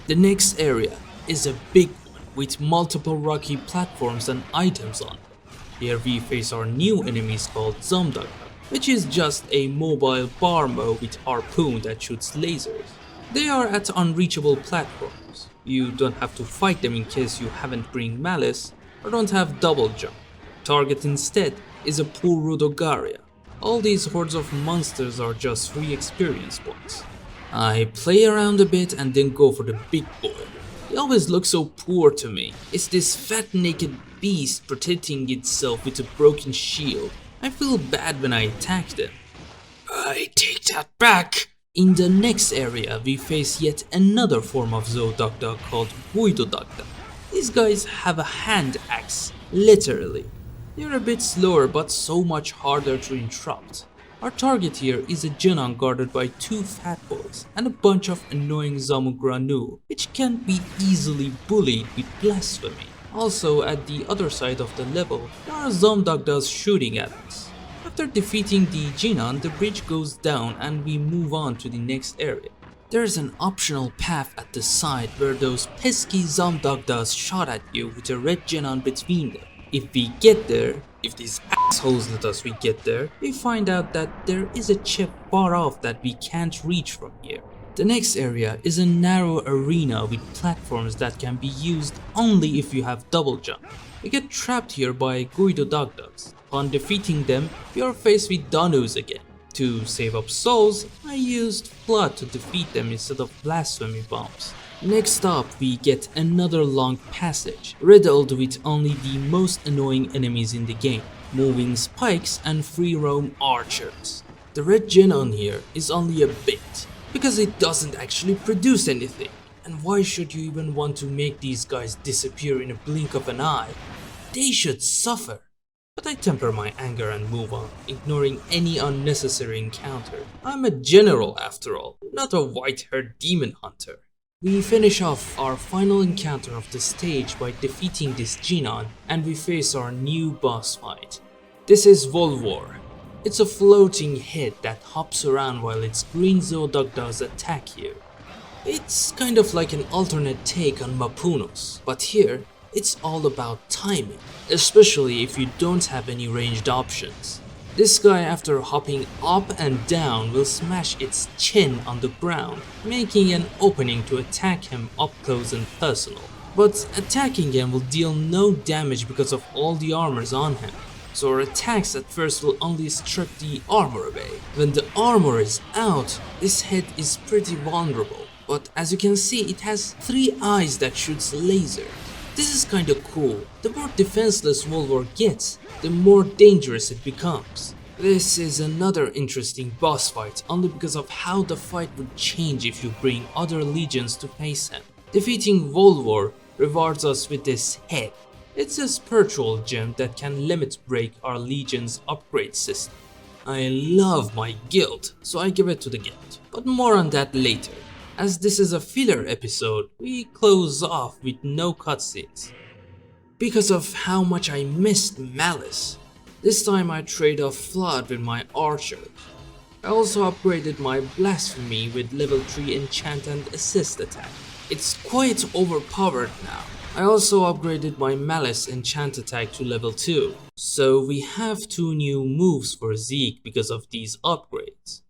The next area is a big one with multiple rocky platforms and items on them. Here we face our new enemies called Zomdugda, which is just a mobile Barmo with harpoon that shoots lasers. They are at unreachable platforms. You don't have to fight them in case you haven't bring Malice or don't have double jump. Target instead is a poor Rudogaria. All these hordes of monsters are just free experience points. I play around a bit and then go for the big boy. He always looks so poor to me. It's this fat naked beast protecting itself with a broken shield. I feel bad when I attack them. I take that back! In the next area, we face yet another form of Zodugda called Voidodugda. These guys have a hand axe, literally. They're a bit slower but so much harder to interrupt. Our target here is a Genon guarded by 2 fat boys and a bunch of annoying Zamugranu, which can be easily bullied with blasphemy. Also, at the other side of the level, there are Zomdugdas shooting at us. After defeating the Genon, the bridge goes down and we move on to the next area. There's an optional path at the side where those pesky Zomdugdas shot at you with a red Genon between them. If we get there, if these assholes let us get there, we find out that there is a chip far off that we can't reach from here. The next area is a narrow arena with platforms that can be used only if you have double jump. We get trapped here by Goidodugdas. Upon defeating them, we are faced with Danus again. To save up souls, I used Flood to defeat them instead of blasphemy bombs. Next up, we get another long passage, riddled with only the most annoying enemies in the game, moving spikes and free roam archers. The red Genon here is only a bit, because it doesn't actually produce anything. And why should you even want to make these guys disappear in a blink of an eye? They should suffer. But I temper my anger and move on, ignoring any unnecessary encounter. I'm a general after all, not a white-haired demon hunter. We finish off our final encounter of the stage by defeating this Genon, and we face our new boss fight. This is Volvor. It's a floating head that hops around while its green Zodugdas attack you. It's kind of like an alternate take on Mapunos, but here it's all about timing, especially if you don't have any ranged options. This guy, after hopping up and down, will smash its chin on the ground, making an opening to attack him up close and personal. But attacking him will deal no damage because of all the armors on him, so our attacks at first will only strip the armor away. When the armor is out, this head is pretty vulnerable, but as you can see, it has 3 eyes that shoots lasers. This is kinda cool. The more defenseless Volvor gets, the more dangerous it becomes. This is another interesting boss fight only because of how the fight would change if you bring other legions to face him. Defeating Volvor rewards us with this head. It's a spiritual gem that can limit break our legion's upgrade system. I love my guild, so I give it to the guild, but more on that later. As this is a filler episode, we close off with no cutscenes. Because of how much I missed Malice, this time I trade off Flood with my archers. I also upgraded my Blasphemy with level 3 enchant and assist attack. It's quite overpowered now. I also upgraded my Malice enchant attack to level 2, so we have 2 new moves for Zeke because of these upgrades.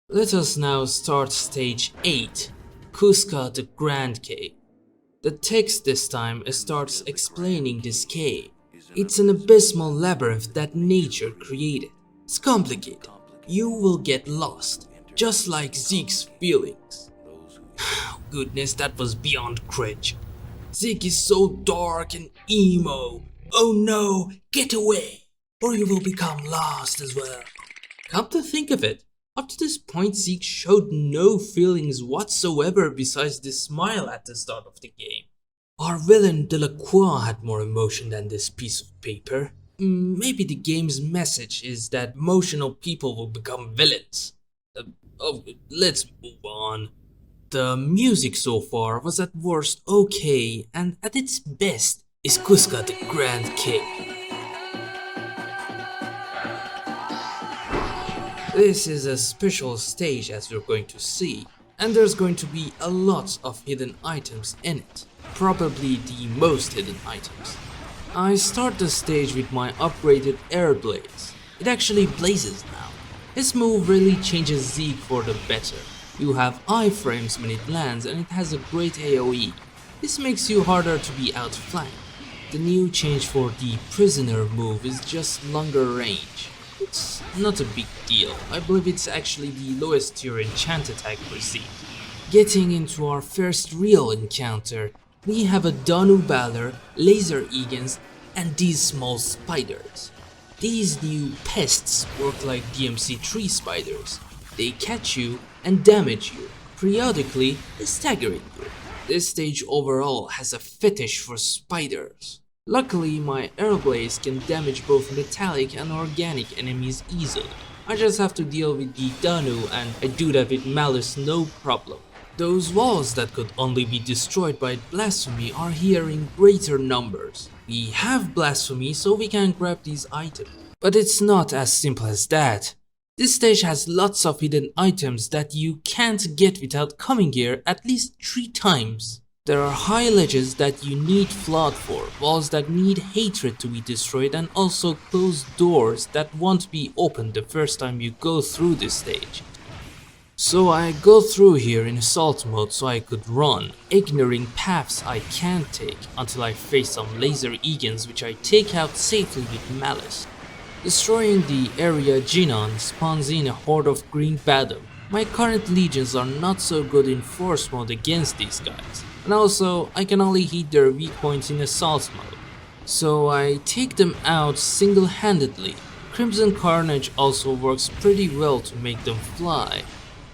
Let us now start stage 8, KUZCA the Grand Cave. The text this time starts explaining this cave. It's an abysmal labyrinth that nature created. It's complicated. You will get lost, just like Zeke's feelings. Goodness, that was beyond cringe. Zeke is so dark and emo. Oh no, get away, or you will become lost as well. Come to think of it, up to this point Zeke showed no feelings whatsoever besides the smile at the start of the game. Our villain Delacroix had more emotion than this piece of paper. Maybe the game's message is that emotional people will become villains. Let's move on. The music so far was at worst okay, and at its best is KUZCA the Grand Cave. This is a special stage as we're going to see, and there's going to be a lot of hidden items in it. Probably the most hidden items. I start the stage with my upgraded air blaze. It actually blazes now. This move really changes Zeke for the better. You have iframes when it lands and it has a great AoE. This makes you harder to be outflanked. The new change for the prisoner move is just longer range. It's not a big deal. I believe it's actually the lowest tier enchant attack for Zeke. Getting into our first real encounter, we have a Danu Balor, laser Egans, and these small spiders. These new pests work like DMC3 spiders. They catch you and damage you, periodically staggering you. This stage overall has a fetish for spiders. Luckily, my Airblaze can damage both metallic and organic enemies easily. I just have to deal with the Danu and I do that with Malice no problem. Those walls that could only be destroyed by Blasphemy are here in greater numbers. We have Blasphemy so we can grab these items. But it's not as simple as that. This stage has lots of hidden items that you can't get without coming here at least 3 times. There are high ledges that you need Flood for, walls that need hatred to be destroyed, and also closed doors that won't be opened the first time you go through this stage. So I go through here in assault mode so I could run, ignoring paths I can't take until I face some laser Egans which I take out safely with Malice. Destroying the area Jinan spawns in a horde of green Badum. My current legions are not so good in force mode against these guys, and also I can only hit their weak points in assault mode. So I take them out single-handedly. Crimson Carnage also works pretty well to make them fly.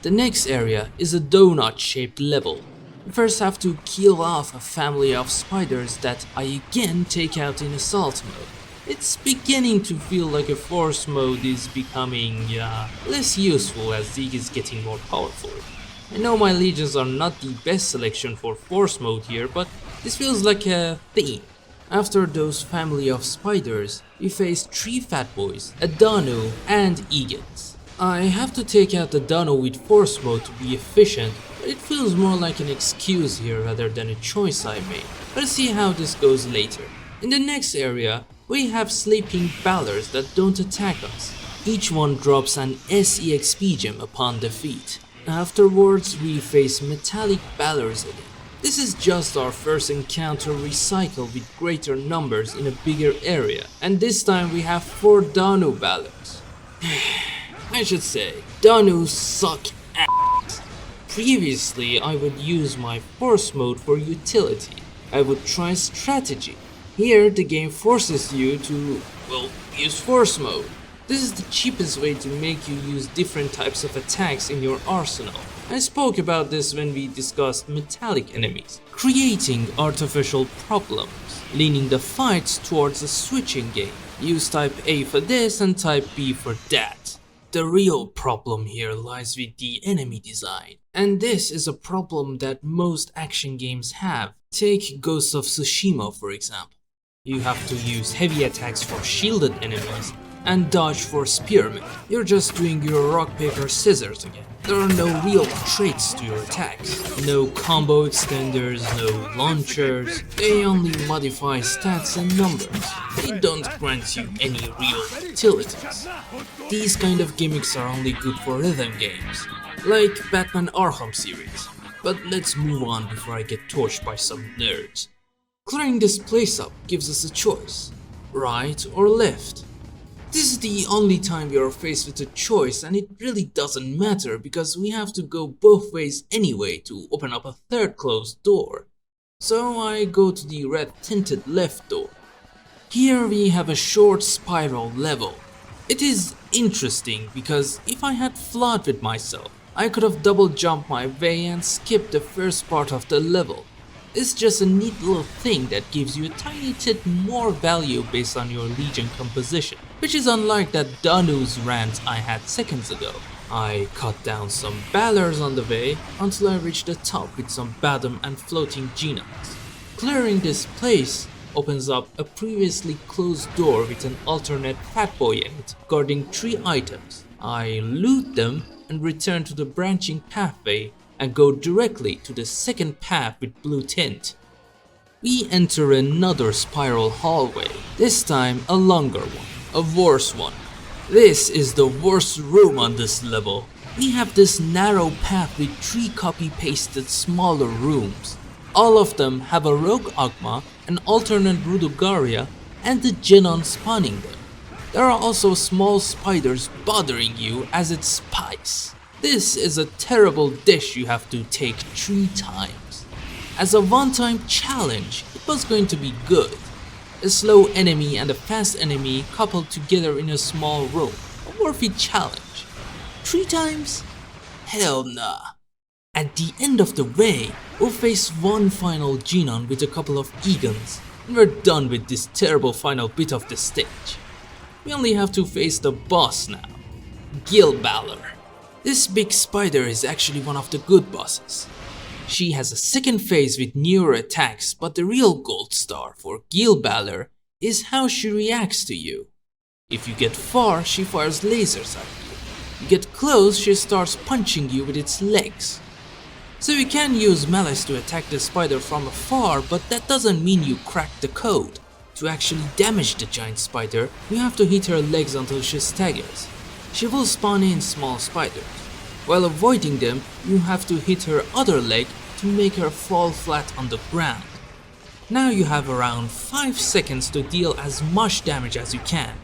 The next area is a donut-shaped level. I first have to kill off a family of spiders that I again take out in assault mode. It's beginning to feel like a force mode is becoming less useful as Zeke is getting more powerful. I know my legions are not the best selection for force mode here, but this feels like a theme. After those family of spiders, we face 3 fat boys, a Danu, and Egans. I have to take out the Danu with force mode to be efficient, but it feels more like an excuse here rather than a choice I made. Let's see how this goes later. In the next area, we have sleeping Balors that don't attack us. Each one drops an SEXP gem upon defeat. Afterwards, we face metallic Balors again. This is just our first encounter recycled with greater numbers in a bigger area, and this time we have 4 Danu Balors. I should say, Danu suck ass. Previously, I would use my force mode for utility. I would try strategy. Here, the game forces you to, use force mode. This is the cheapest way to make you use different types of attacks in your arsenal. I spoke about this when we discussed metallic enemies, creating artificial problems, leaning the fights towards a switching game. Use type A for this and type B for that. The real problem here lies with the enemy design, and this is a problem that most action games have. Take Ghost of Tsushima for example. You have to use heavy attacks for shielded enemies and dodge for spearmen. You're just doing your rock paper scissors again. There are no real traits to your attacks. No combo extenders, no launchers. They only modify stats and numbers. They don't grant you any real utilities. These kind of gimmicks are only good for rhythm games, like Batman Arkham series. But let's move on before I get torched by some nerds. Clearing this place up gives us a choice, right or left. This is the only time we are faced with a choice, and it really doesn't matter because we have to go both ways anyway to open up a third closed door. So I go to the red tinted left door. Here we have a short spiral level. It is interesting because if I had fought with myself, I could have double jumped my way and skipped the first part of the level. It's just a neat little thing that gives you a tiny bit more value based on your legion composition, which is unlike that Danu's rant I had seconds ago. I cut down some ballers on the way until I reached the top with some Badum and floating Genons. Clearing this place opens up a previously closed door with an alternate Fatboy in it, guarding 3 items. I loot them and return to the branching pathway and go directly to the second path with blue tint. We enter another spiral hallway, this time a longer one, a worse one. This is the worst room on this level. We have this narrow path with 3 copy-pasted smaller rooms. All of them have a rogue Agma, an alternate Rudugaria, and the Genon spawning them. There are also small spiders bothering you as it spies. This is a terrible dish you have to take 3 times. As a one-time challenge, it was going to be good. A slow enemy and a fast enemy coupled together in a small room. A worthy challenge. 3 times? Hell nah. At the end of the way, we'll face one final Genon with a couple of Egons, and we're done with this terrible final bit of the stage. We only have to face the boss now, Gilbalor. This big spider is actually one of the good bosses. She has a second phase with newer attacks, but the real gold star for Gilbalor is how she reacts to you. If you get far, she fires lasers at you. You get close, she starts punching you with its legs. So you can use malice to attack the spider from afar, but that doesn't mean you crack the code. To actually damage the giant spider, you have to hit her legs until she staggers. She will spawn in small spiders. While avoiding them, you have to hit her other leg to make her fall flat on the ground. Now you have around 5 seconds to deal as much damage as you can.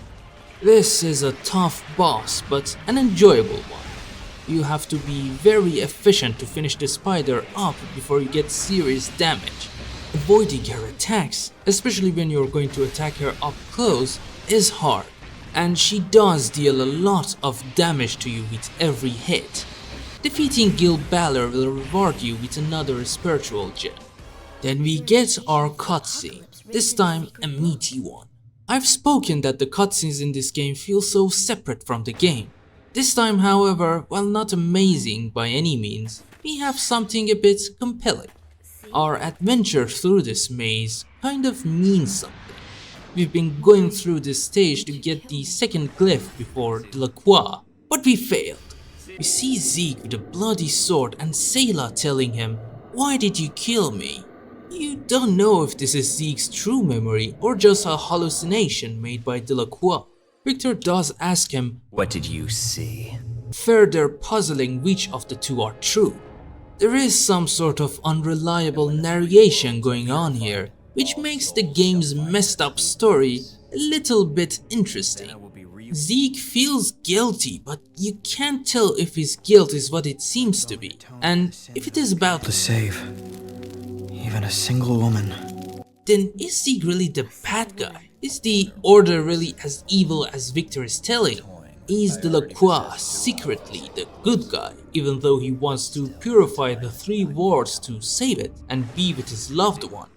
This is a tough boss, but an enjoyable one. You have to be very efficient to finish the spider up before you get serious damage. Avoiding her attacks, especially when you're going to attack her up close, is hard. And she does deal a lot of damage to you with every hit. Defeating Gilbalor will reward you with another spiritual gem. Then we get our cutscene, this time a meaty one. I've spoken that the cutscenes in this game feel so separate from the game. This time, however, while not amazing by any means, we have something a bit compelling. Our adventure through this maze kind of means something. We've been going through this stage to get the second glyph before Delacroix, but we failed. We see Zeke with a bloody sword and Sayla telling him, "Why did you kill me?" You don't know if this is Zeke's true memory or just a hallucination made by Delacroix. Victor does ask him, What did you see? further puzzling which of the two are true. There is some sort of unreliable narration going on here, which makes the game's messed up story a little bit interesting. Zeke feels guilty, but you can't tell if his guilt is what it seems to be, and if it is about To save even a single woman. then is Zeke really the bad guy? Is the Order really as evil as Victor is telling? Is Delacroix secretly the good guy, even though he wants to purify the 3 wards to save it and be with his loved one?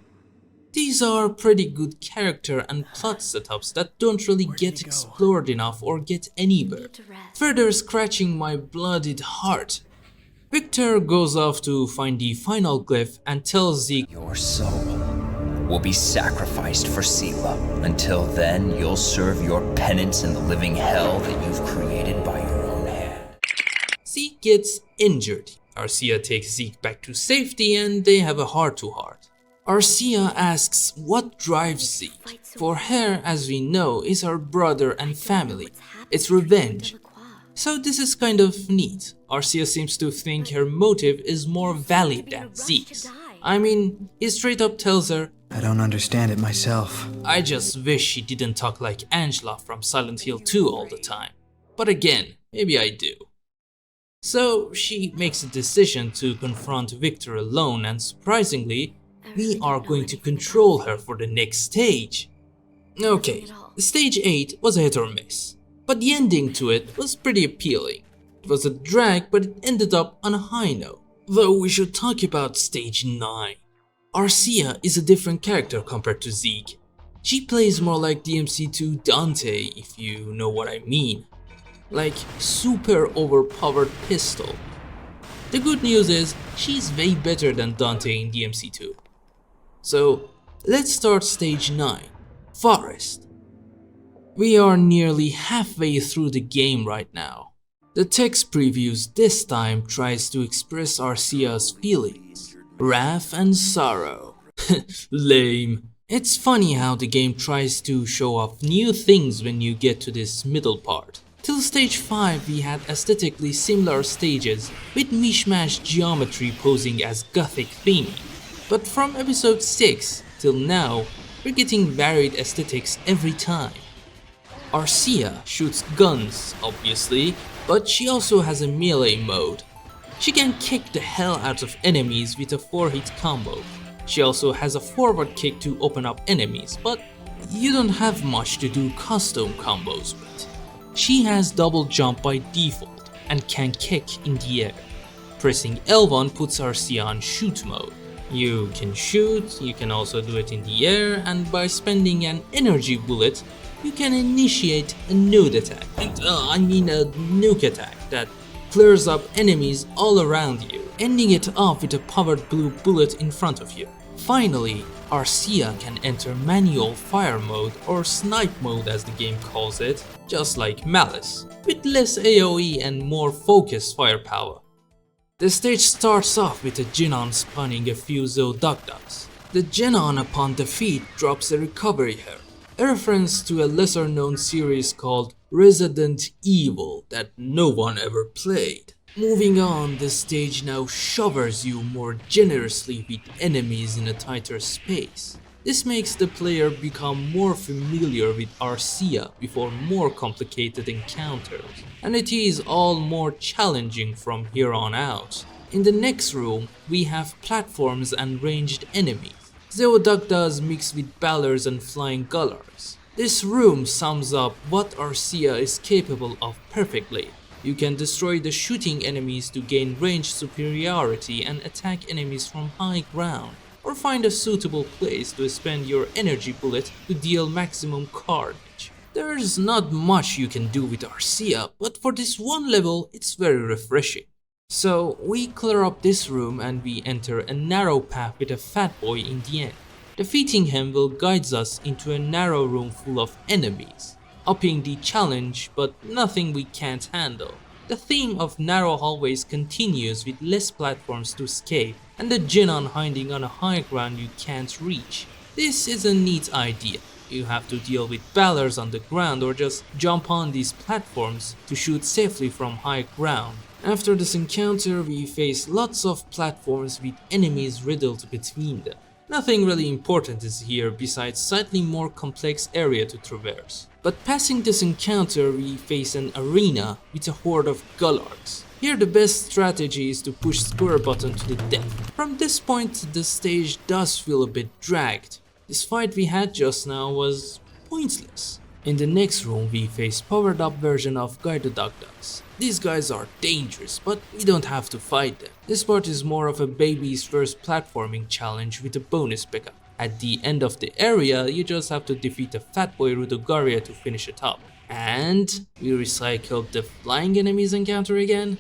These are pretty good character and plot setups that don't really get explored enough or get anywhere, further scratching my blooded heart. Victor goes off to find the final glyph and tells Zeke, Your soul will be sacrificed for Sela. Until then, you'll serve your penance in the living hell that you've created by your own hand. Zeke gets injured. Arcia takes Zeke back to safety and they have a heart-to-heart. Arcia asks what drives Zeke. For her, as we know, is her brother and family. It's revenge. So this is kind of neat. Arcia seems to think her motive is more valid than Zeke's. I mean, he straight up tells her, I don't understand it myself. I just wish she didn't talk like Angela from Silent Hill 2 all the time. But again, maybe I do. So she makes a decision to confront Victor alone, and surprisingly, we are going to control her for the next stage. Okay, stage 8 was a hit or miss, but the ending to it was pretty appealing. It was a drag, but it ended up on a high note. Though we should talk about stage 9. Arcia is a different character compared to Zeke. She plays more like DMC2 Dante, if you know what I mean. Like super overpowered pistol. The good news is, she's way better than Dante in DMC2. So let's start stage 9, Forest. We are nearly halfway through the game right now. The text previews this time tries to express Arcia's feelings, wrath and sorrow. Lame. It's funny how the game tries to show off new things when you get to this middle part. Till stage 5 we had aesthetically similar stages with mishmash geometry posing as gothic theming. But from episode 6 till now, we're getting varied aesthetics every time. Arcia shoots guns, obviously, but she also has a melee mode. She can kick the hell out of enemies with a 4-hit combo. She also has a forward kick to open up enemies, but you don't have much to do custom combos with. She has double jump by default and can kick in the air. Pressing L1 puts Arcia on shoot mode. You can shoot, you can also do it in the air, and by spending an energy bullet, you can initiate a node attack, a nuke attack that clears up enemies all around you, ending it off with a powered blue bullet in front of you. Finally, Arcia can enter manual fire mode, or snipe mode as the game calls it, just like Malice, with less AoE and more focused firepower. The stage starts off with a Genon spawning a few Zoodogdogs. The Genon upon defeat drops a recovery herb, a reference to a lesser known series called Resident Evil that no one ever played. Moving on, the stage now showers you more generously with enemies in a tighter space. This makes the player become more familiar with Arcia before more complicated encounters, and it is all more challenging from here on out. In the next room, we have platforms and ranged enemies. Zoodogdas mixed with Ballers and Flying Gullards. This room sums up what Arcia is capable of perfectly. You can destroy the shooting enemies to gain range superiority and attack enemies from high ground, or find a suitable place to spend your energy bullet to deal maximum carnage. There's not much you can do with Arcia, but for this one level it's very refreshing. So we clear up this room and we enter a narrow path with a fat boy in the end. Defeating him will guide us into a narrow room full of enemies, upping the challenge but nothing we can't handle. The theme of narrow hallways continues with less platforms to escape and the Genon hiding on a high ground you can't reach. This is a neat idea. You have to deal with Ballers on the ground or just jump on these platforms to shoot safely from high ground. After this encounter, we face lots of platforms with enemies riddled between them. Nothing really important is here besides slightly more complex area to traverse. But passing this encounter, we face an arena with a horde of Gullards. Here the best strategy is to push square button to the death. From this point, the stage does feel a bit dragged. This fight we had just now was pointless. In the next room we face powered up version of guided ducks. These guys are dangerous, but we don't have to fight them. This part is more of a baby's first platforming challenge with a bonus pickup. At the end of the area, you just have to defeat a Fatboy Rudogaria to finish it up. And we recycled the flying enemies encounter again.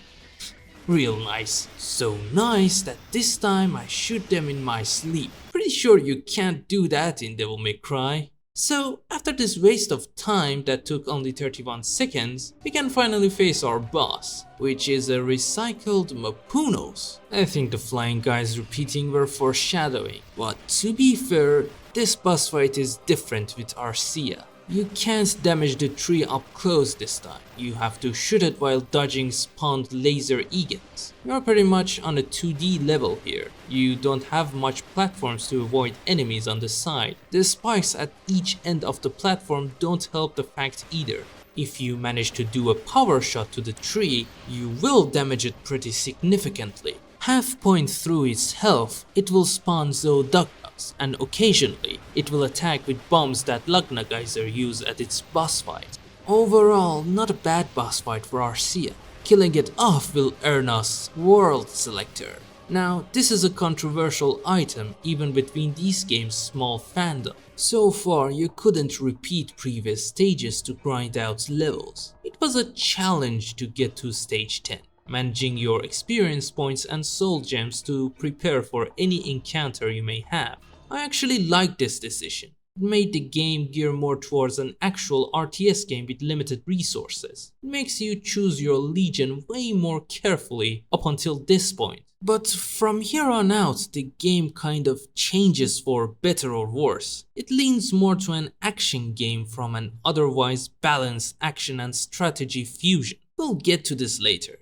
Real nice. So nice that this time I shoot them in my sleep. Pretty sure you can't do that in Devil May Cry. So after this waste of time that took only 31 seconds, we can finally face our boss, which is a recycled Mapunos. I think the flying guys repeating were foreshadowing, but to be fair, this boss fight is different with Arcia. You can't damage the tree up close this time, you have to shoot it while dodging spawned laser Egans. You're pretty much on a 2D level here. You don't have much platforms to avoid enemies on the side. The spikes at each end of the platform don't help the fact either. If you manage to do a power shot to the tree, you will damage it pretty significantly. Half point through its health, it will spawn Zooductus, and occasionally it will attack with bombs that Lagna Geyser use at its boss fight. Overall, not a bad boss fight for Arcia. Killing it off will earn us World Selector. Now, this is a controversial item even between these games' small fandom. So far, you couldn't repeat previous stages to grind out levels. It was a challenge to get to stage 10. Managing your experience points and soul gems to prepare for any encounter you may have. I actually like this decision. It made the game gear more towards an actual RTS game with limited resources. It makes you choose your legion way more carefully up until this point. But from here on out, the game kind of changes for better or worse. It leans more to an action game from an otherwise balanced action and strategy fusion. We'll get to this later.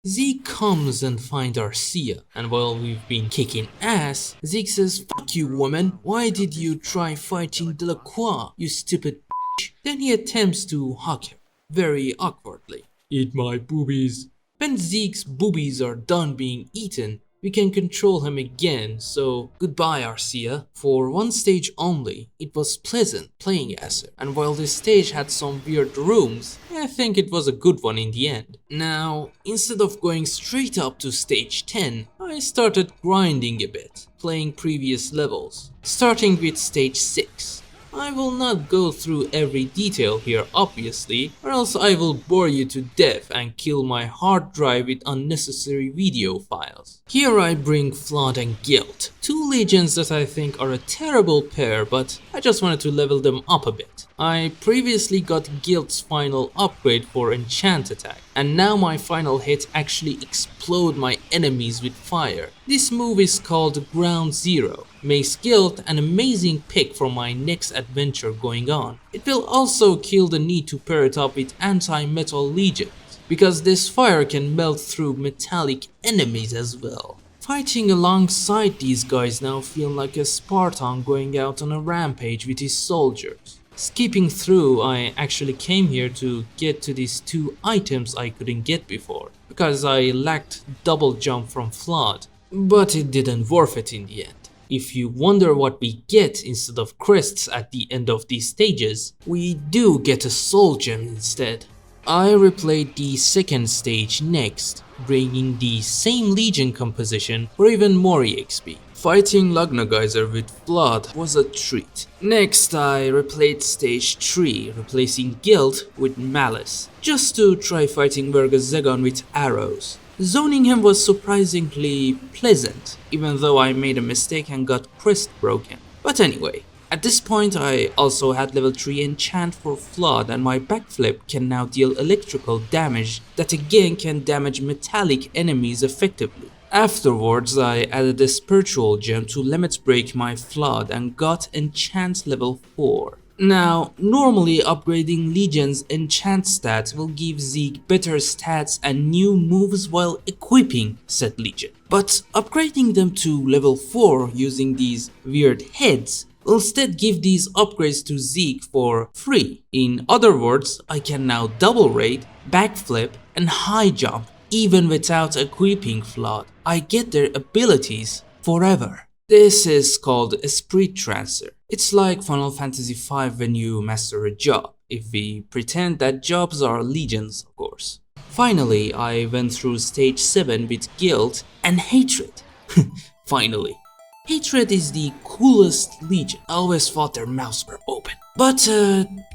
Zeke comes and finds Arcia, and while we've been kicking ass, Zeke says, "Fuck you, woman, why did you try fighting Delacroix, you stupid bitch?" Then he attempts to hug her, very awkwardly. "Eat my boobies." When Zeke's boobies are done being eaten, we can control him again, so goodbye Arcia. For one stage only, it was pleasant playing as her, and while this stage had some weird rooms, I think it was a good one in the end. Now, instead of going straight up to stage 10, I started grinding a bit, playing previous levels, starting with stage 6. I will not go through every detail here obviously, or else I will bore you to death and kill my hard drive with unnecessary video files. Here I bring Flood and Guilt, two legions that I think are a terrible pair, but I just wanted to level them up a bit. I previously got Guilt's final upgrade for enchant attack, and now my final hit actually explode my enemies with fire. This move is called Ground Zero. Makes Guilt an amazing pick for my next adventure going on. It will also kill the need to pair it up with anti-metal legions, because this fire can melt through metallic enemies as well. Fighting alongside these guys now feel like a Spartan going out on a rampage with his soldiers. Skipping through, I actually came here to get to these two items I couldn't get before, because I lacked double jump from Flood, but it didn't worth it in the end. If you wonder what we get instead of crests at the end of these stages, we do get a soul gem instead. I replayed the second stage next, bringing the same legion composition for even more EXP. Fighting Lagna Geyser with Flood was a treat. Next I replayed stage 3, replacing Guilt with Malice, just to try fighting Vergazegon with arrows. Zoning him was surprisingly pleasant, even though I made a mistake and got crest broken. But anyway, at this point I also had level 3 enchant for Flood, and my backflip can now deal electrical damage that again can damage metallic enemies effectively. Afterwards I added a spiritual gem to limit break my Flood and got enchant level 4. Now, normally upgrading Legion's enchant stat will give Zeke better stats and new moves while equipping said Legion. But upgrading them to level 4 using these weird heads will instead give these upgrades to Zeke for free. In other words, I can now double raid, backflip and high jump even without equipping Flood. I get their abilities forever. This is called Esprit Transfer. It's like Final Fantasy V when you master a job, if we pretend that jobs are legions, of course. Finally, I went through stage 7 with guilt and hatred. Finally. Hatred is the coolest legion. I always thought their mouths were open. But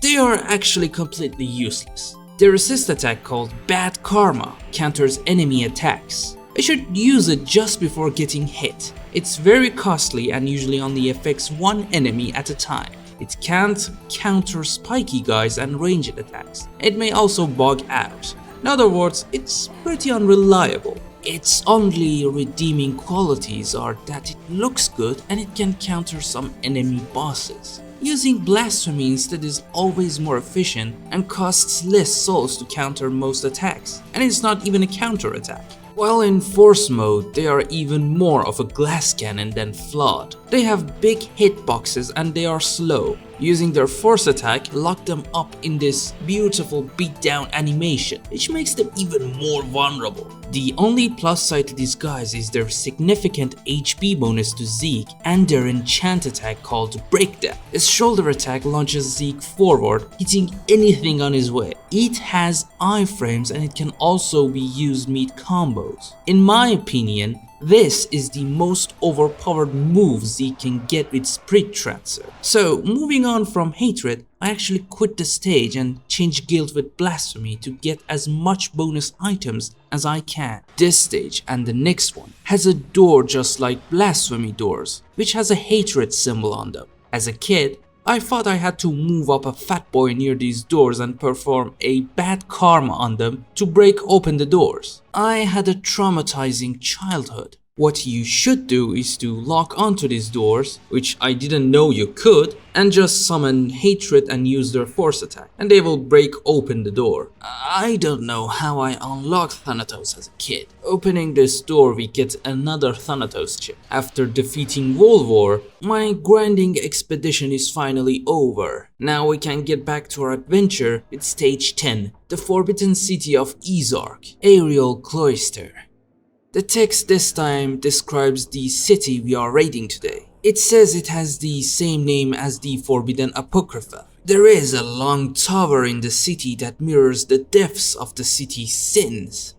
they are actually completely useless. Their assist attack called Bad Karma counters enemy attacks. I should use it just before getting hit. It's very costly and usually only affects one enemy at a time. It can't counter spiky guys and ranged attacks. It may also bug out. In other words, it's pretty unreliable. Its only redeeming qualities are that it looks good and it can counter some enemy bosses. Using Blasphemy instead is always more efficient and costs less souls to counter most attacks, and it's not even a counter attack. While in Force mode, they are even more of a glass cannon than flawed. They have big hitboxes and they are slow. Using their Force attack, lock them up in this beautiful beatdown animation, which makes them even more vulnerable. The only plus side to these guys is their significant HP bonus to Zeke and their enchant attack called Breakdown. His shoulder attack launches Zeke forward, hitting anything on his way. It has iframes and it can also be used mid combos. In my opinion, this is the most overpowered move Zeke can get with Spirit Transfer. So moving on from hatred, I actually quit the stage and changed guild with Blasphemy to get as much bonus items as I can. This stage and the next one has a door just like Blasphemy doors, which has a hatred symbol on them. As a kid, I thought I had to move up a fat boy near these doors and perform a bad karma on them to break open the doors. I had a traumatizing childhood. What you should do is to lock onto these doors, which I didn't know you could, and just summon hatred and use their force attack, and they will break open the door. I don't know how I unlocked Thanatos as a kid. Opening this door, we get another Thanatos chip. After defeating Volvor, my grinding expedition is finally over. Now we can get back to our adventure with stage 10, the Forbidden City of YZARC, Aerial Cloister. The text this time describes the city we are raiding today. It says it has the same name as the Forbidden Apocrypha. There is a long tower in the city that mirrors the depths of the city's sins.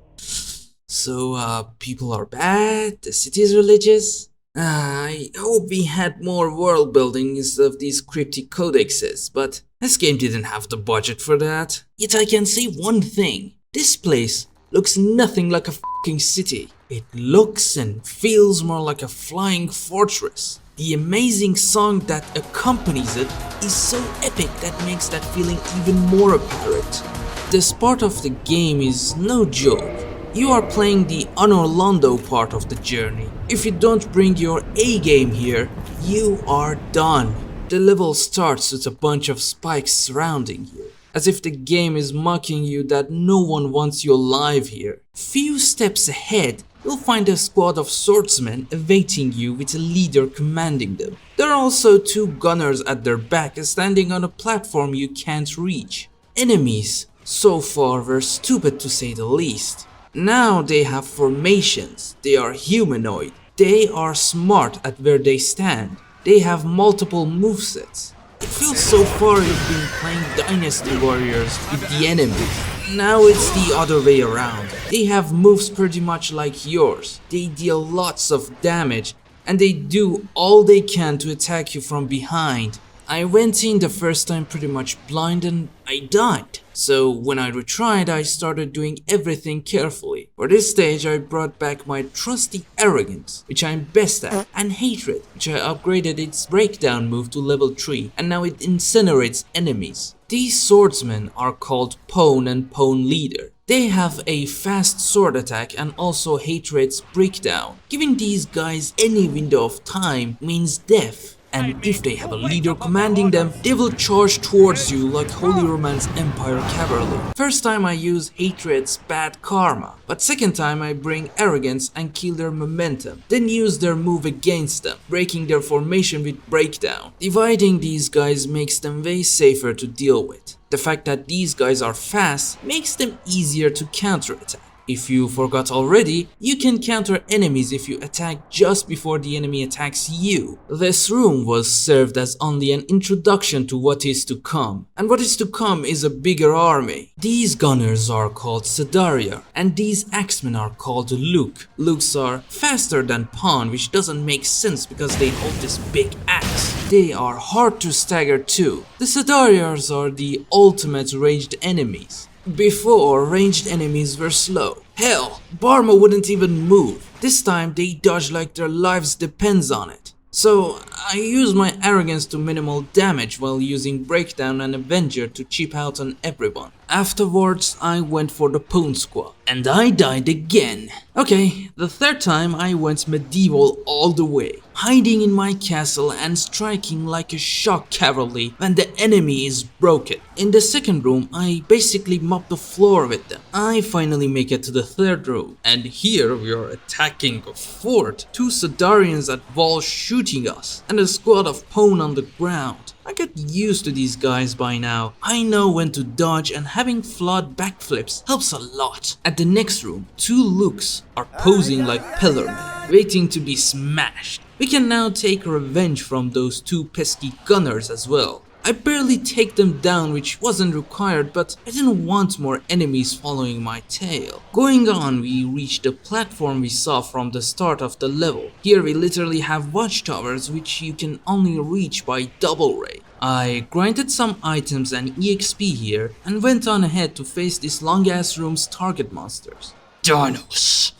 So, people are bad, the city is religious? I hope we had more world building instead of these cryptic codexes, but this game didn't have the budget for that. Yet I can say one thing. This place looks nothing like a fucking city. It looks and feels more like a flying fortress. The amazing song that accompanies it is so epic that makes that feeling even more apparent. This part of the game is no joke. You are playing the Unorlando part of the journey. If you don't bring your A game here, you are done. The level starts with a bunch of spikes surrounding you, as if the game is mocking you that no one wants you alive here. Few steps ahead, you'll find a squad of swordsmen awaiting you with a leader commanding them. There are also 2 gunners at their back standing on a platform you can't reach. Enemies, so far, were stupid to say the least. Now they have formations, they are humanoid, they are smart at where they stand, they have multiple movesets. It feels so far you've been playing Dynasty Warriors with the enemies. Now it's the other way around. They have moves pretty much like yours. They deal lots of damage and they do all they can to attack you from behind. I went in the first time pretty much blind and I died. So when I retried, I started doing everything carefully. For this stage, I brought back my trusty arrogance, which I'm best at, and hatred, which I upgraded its breakdown move to level 3, and now it incinerates enemies. These swordsmen are called Pwn and Pwn Leader. They have a fast sword attack and also hatred's breakdown. Giving these guys any window of time means death. And if they have a leader commanding them, they will charge towards you like Holy Roman's Empire cavalry. First time I use hatred's bad karma, but second time I bring arrogance and kill their momentum, then use their move against them, breaking their formation with breakdown. Dividing these guys makes them way safer to deal with. The fact that these guys are fast makes them easier to counterattack. If you forgot already, you can counter enemies if you attack just before the enemy attacks you. This room was served as only an introduction to what is to come, and what is to come is a bigger army. These gunners are called Sadaria, and these axemen are called Luke. Lukes are faster than Pawn, which doesn't make sense because they hold this big axe. They are hard to stagger too. The Sadarias are the ultimate ranged enemies. Before, ranged enemies were slow. Hell, Barma wouldn't even move. This time they dodge like their lives depends on it. So I use my arrogance to minimal damage while using Breakdown and Avenger to cheap out on everyone. Afterwards, I went for the Pwn Squad, and I died again. Okay, the third time I went medieval all the way, hiding in my castle and striking like a shock cavalry when the enemy is broken. In the second room, I basically mop the floor with them. I finally make it to the third room, and here we are attacking a fort, 2 Sadarians at wall shooting us, and a squad of Pwn on the ground. I got used to these guys by now. I know when to dodge, and having flawed backflips helps a lot. At the next room, 2 Lukes are posing like pillarmen, waiting to be smashed. We can now take revenge from those 2 pesky gunners as well. I barely take them down, which wasn't required, but I didn't want more enemies following my tail. Going on, we reached the platform we saw from the start of the level. Here we literally have watchtowers which you can only reach by double ray. I grinded some items and EXP here and went on ahead to face this long ass room's target monsters. Darnos.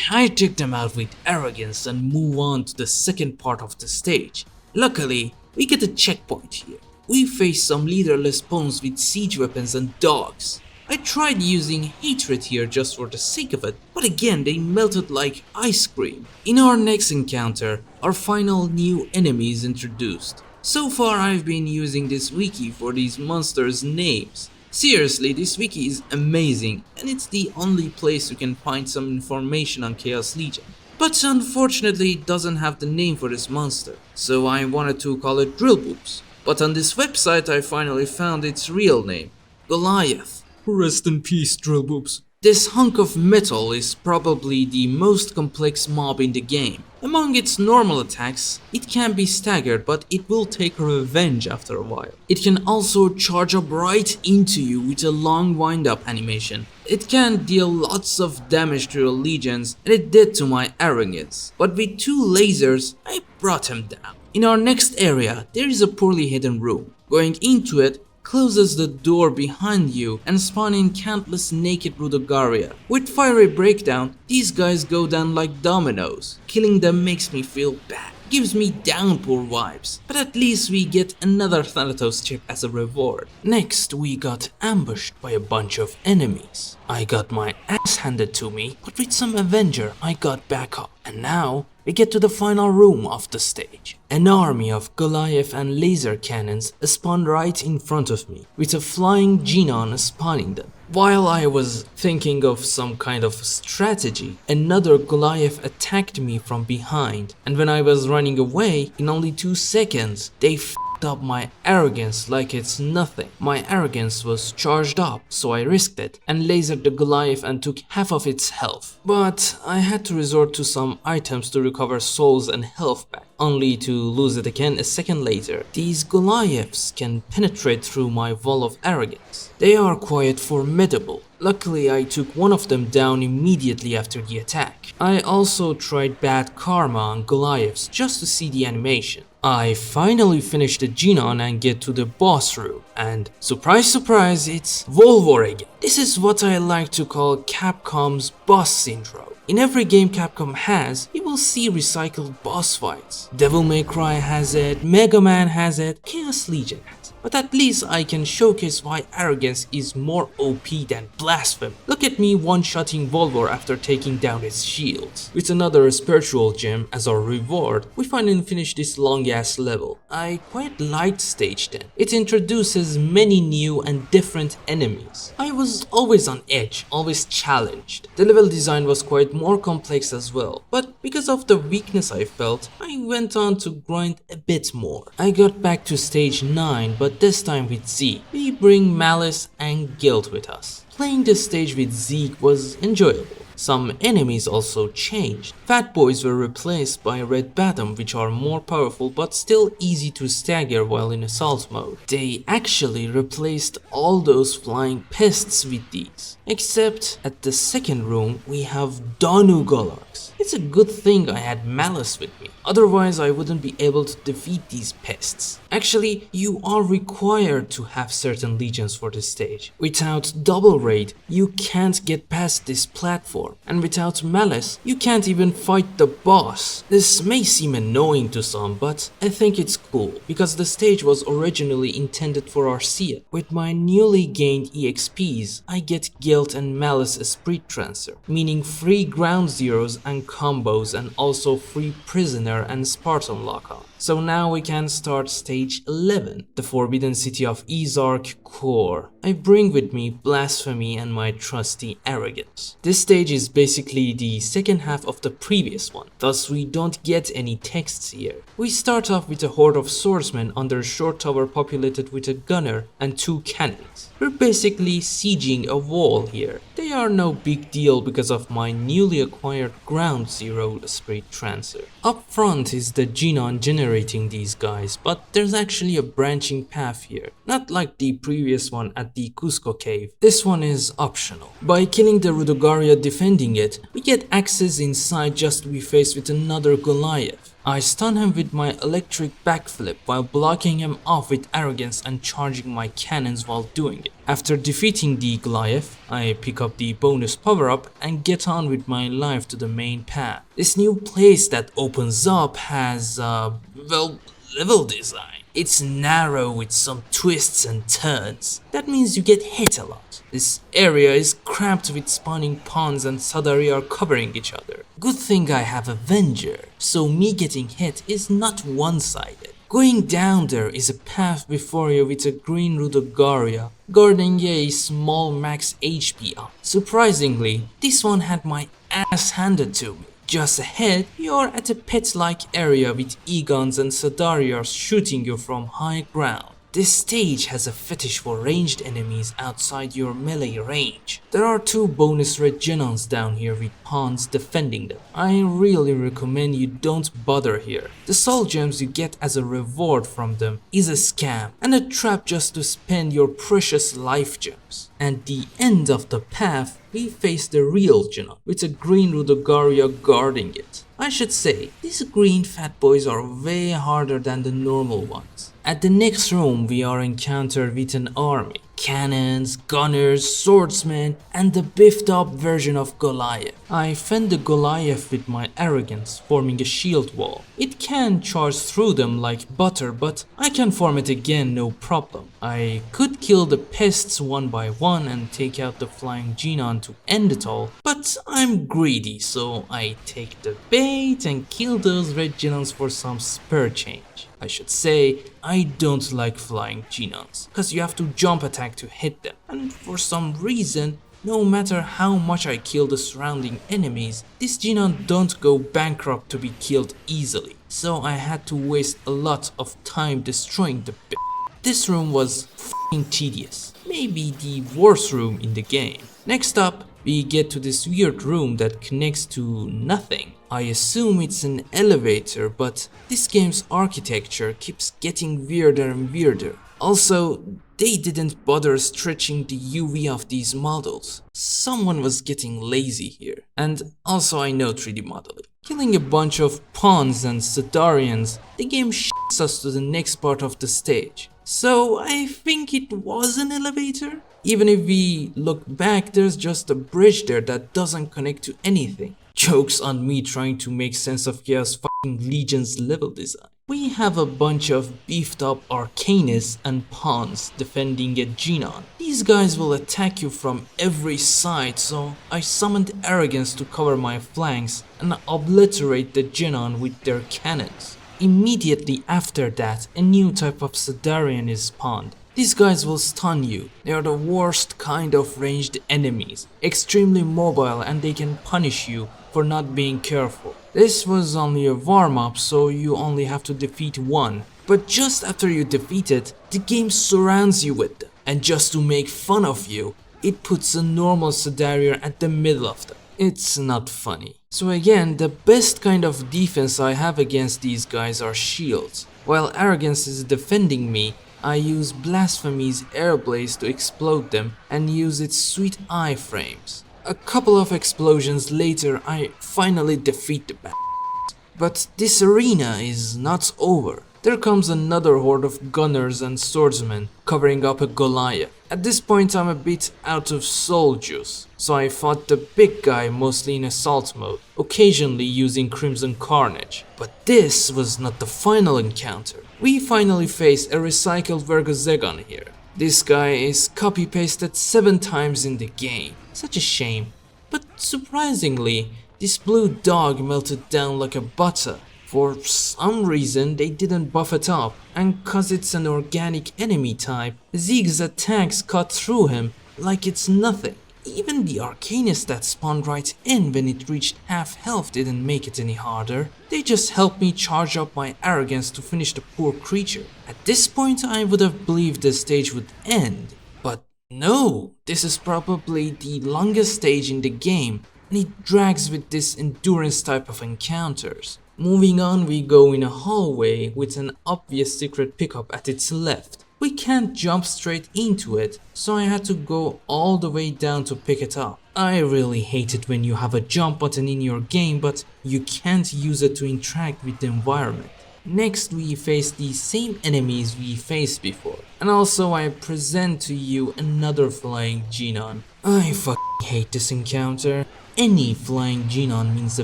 I took them out with arrogance and move on to the second part of the stage. Luckily, we get a checkpoint here. We face some leaderless pawns with siege weapons and dogs. I tried using hatred here just for the sake of it, but again they melted like ice cream. In our next encounter, our final new enemy is introduced. So far I've been using this wiki for these monsters' names. Seriously, this wiki is amazing, and it's the only place you can find some information on Chaos Legion. But unfortunately it doesn't have the name for this monster, so I wanted to call it Drill Boobs. But on this website I finally found its real name, Goliath. Rest in peace, Drill Boobs. This hunk of metal is probably the most complex mob in the game. Among its normal attacks, it can be staggered, but it will take revenge after a while. It can also charge up right into you with a long wind-up animation. It can deal lots of damage to your legions, and it did to my arrogance. But with 2 lasers, I brought him down. In our next area, there is a poorly hidden room. Going into it closes the door behind you and spawning countless naked Rudogaria. With fiery breakdown, these guys go down like dominoes. Killing them makes me feel bad. Gives me downpour vibes, but at least we get another Thanatos chip as a reward. Next, we got ambushed by a bunch of enemies. I got my ass handed to me, but with some Avenger, I got back up. And now, we get to the final room of the stage. An army of Goliath and laser cannons spawned right in front of me, with a flying Genon spawning them. While I was thinking of some kind of strategy, another Goliath attacked me from behind, and when I was running away, in only 2 seconds, they f***ed up my arrogance like it's nothing. My arrogance was charged up, so I risked it, and lasered the Goliath and took half of its health. But I had to resort to some items to recover souls and health back, only to lose it again a second later. These Goliaths can penetrate through my wall of arrogance. They are quite formidable. Luckily, I took one of them down immediately after the attack. I also tried Bad Karma on Goliaths just to see the animation. I finally finished the Genon and get to the boss room, and surprise surprise, it's Volvor again. This is what I like to call Capcom's boss syndrome. In every game Capcom has, you will see recycled boss fights. Devil May Cry has it, Mega Man has it, Chaos Legion has it. But at least I can showcase why arrogance is more OP than blasphemy. Look at me one-shotting Volvor after taking down his shields. With another spiritual gem as our reward, we finally finish this long-ass level. I quite liked stage 10. It introduces many new and different enemies. I was always on edge, always challenged. The level design was quite more complex as well, but because of the weakness I felt, I went on to grind a bit more. I got back to stage stage 9, but this time with Zeke. We bring malice and guilt with us. Playing this stage with Zeke was enjoyable. Some enemies also changed. Fat boys were replaced by Red Bottom, which are more powerful but still easy to stagger while in assault mode. They actually replaced all those flying pests with these. Except at the second room we have Danu Golarks. It's a good thing I had Malice with me, otherwise I wouldn't be able to defeat these pests. Actually, you are required to have certain legions for this stage. Without Double Raid, you can't get past this platform, and without Malice, you can't even fight the boss. This may seem annoying to some, but I think it's cool, because the stage was originally intended for Arcia. With my newly gained EXPs, I get Guilt and Malice Esprit Transfer, meaning free ground zeros and combos, and also free Prisoner and Spartan Lockout. So now we can start stage 11, the Forbidden City of YZARC core. I bring with me Blasphemy and my trusty Arrogance. This stage is basically the second half of the previous one, thus we don't get any texts here. We start off with a horde of swordsmen under a short tower populated with a gunner and 2 cannons. We're basically sieging a wall here. They are no big deal because of my newly acquired Ground Zero Esprit Transfer. Up front is the Genon generating these guys, but there's actually a branching path here. Not like the previous one at the KUZCA cave. This one is optional. By killing the Rudogaria defending it, we get access inside just to be faced with another Goliath. I stun him with my electric backflip while blocking him off with Arrogance and charging my cannons while doing it. After defeating the Goliath, I pick up the bonus power up and get on with my life to the main path. This new place that opens up has, well, level design. It's narrow with some twists and turns. That means you get hit a lot. This area is cramped with spawning pawns and Sadari are covering each other. Good thing I have Avenger, so me getting hit is not one-sided. Going down there is a path before you with a green Rudogaria guarding a small max HP up. Surprisingly, this one had my ass handed to me. Just ahead, you're at a pet-like area with Egons and Sadariars shooting you from high ground. This stage has a fetish for ranged enemies outside your melee range. There are 2 bonus red Genons down here with pawns defending them. I really recommend you don't bother here. The soul gems you get as a reward from them is a scam and a trap just to spend your precious life gems. At the end of the path, we face the real Genon with a green Rudogaria guarding it. I should say, these green fat boys are way harder than the normal ones. At the next room we are encountered with an army. Cannons, gunners, swordsmen, and the beefed up version of Goliath. I fend the Goliath with my Arrogance, forming a shield wall. It can charge through them like butter, but I can form it again no problem. I could kill the pests one by one and take out the flying Genon to end it all, but I'm greedy, so I take the bait and kill those red Genons for some spare change. I should say, I don't like flying Genons, cause you have to jump attack to hit them, and for some reason, no matter how much I kill the surrounding enemies, this Genon don't go bankrupt to be killed easily, so I had to waste a lot of time destroying the bitch. This room was f***ing tedious, maybe the worst room in the game. Next up, we get to this weird room that connects to nothing. I assume it's an elevator, but this game's architecture keeps getting weirder and weirder. Also, they didn't bother stretching the UV of these models. Someone was getting lazy here. And also I know 3D modeling. Killing a bunch of pawns and Sadarians, the game shits us to the next part of the stage. So I think it was an elevator? Even if we look back, there's just a bridge there that doesn't connect to anything. Jokes on me trying to make sense of Chaos fucking Legion's level design. We have a bunch of beefed up Arcanists and pawns defending a Genon. These guys will attack you from every side, so I summoned Arrogance to cover my flanks and obliterate the Genon with their cannons. Immediately after that, a new type of Sadarian is spawned. These guys will stun you. They are the worst kind of ranged enemies, extremely mobile, and they can punish you for not being careful. This was only a warm-up, so you only have to defeat one. But just after you defeat it, the game surrounds you with them, and just to make fun of you, it puts a normal Sedarrior at the middle of them. It's not funny. So again, the best kind of defense I have against these guys are shields. While Arrogance is defending me, I use Blasphemy's air blaze to explode them and use its sweet iframes. A couple of explosions later, I finally defeat the bastards. But this arena is not over. There comes another horde of gunners and swordsmen covering up a Goliath. At this point I'm a bit out of soul juice, so I fought the big guy mostly in assault mode, occasionally using Crimson Carnage. But this was not the final encounter. We finally face a recycled Vergozegon here. This guy is copy-pasted 7 times in the game. Such a shame. But surprisingly, this blue dog melted down like a butter. For some reason they didn't buff it up, and cause it's an organic enemy type, Zeke's attacks cut through him like it's nothing. Even the Arcanist that spawned right in when it reached half health didn't make it any harder. They just helped me charge up my arrogance to finish the poor creature. At this point I would have believed the stage would end, but no, this is probably the longest stage in the game, and it drags with this endurance type of encounters. Moving on, we go in a hallway with an obvious secret pickup at its left. We can't jump straight into it, so I had to go all the way down to pick it up. I really hate it when you have a jump button in your game but you can't use it to interact with the environment. Next we face the same enemies we faced before, and also I present to you another flying Genon. I fucking hate this encounter. Any flying Genon means a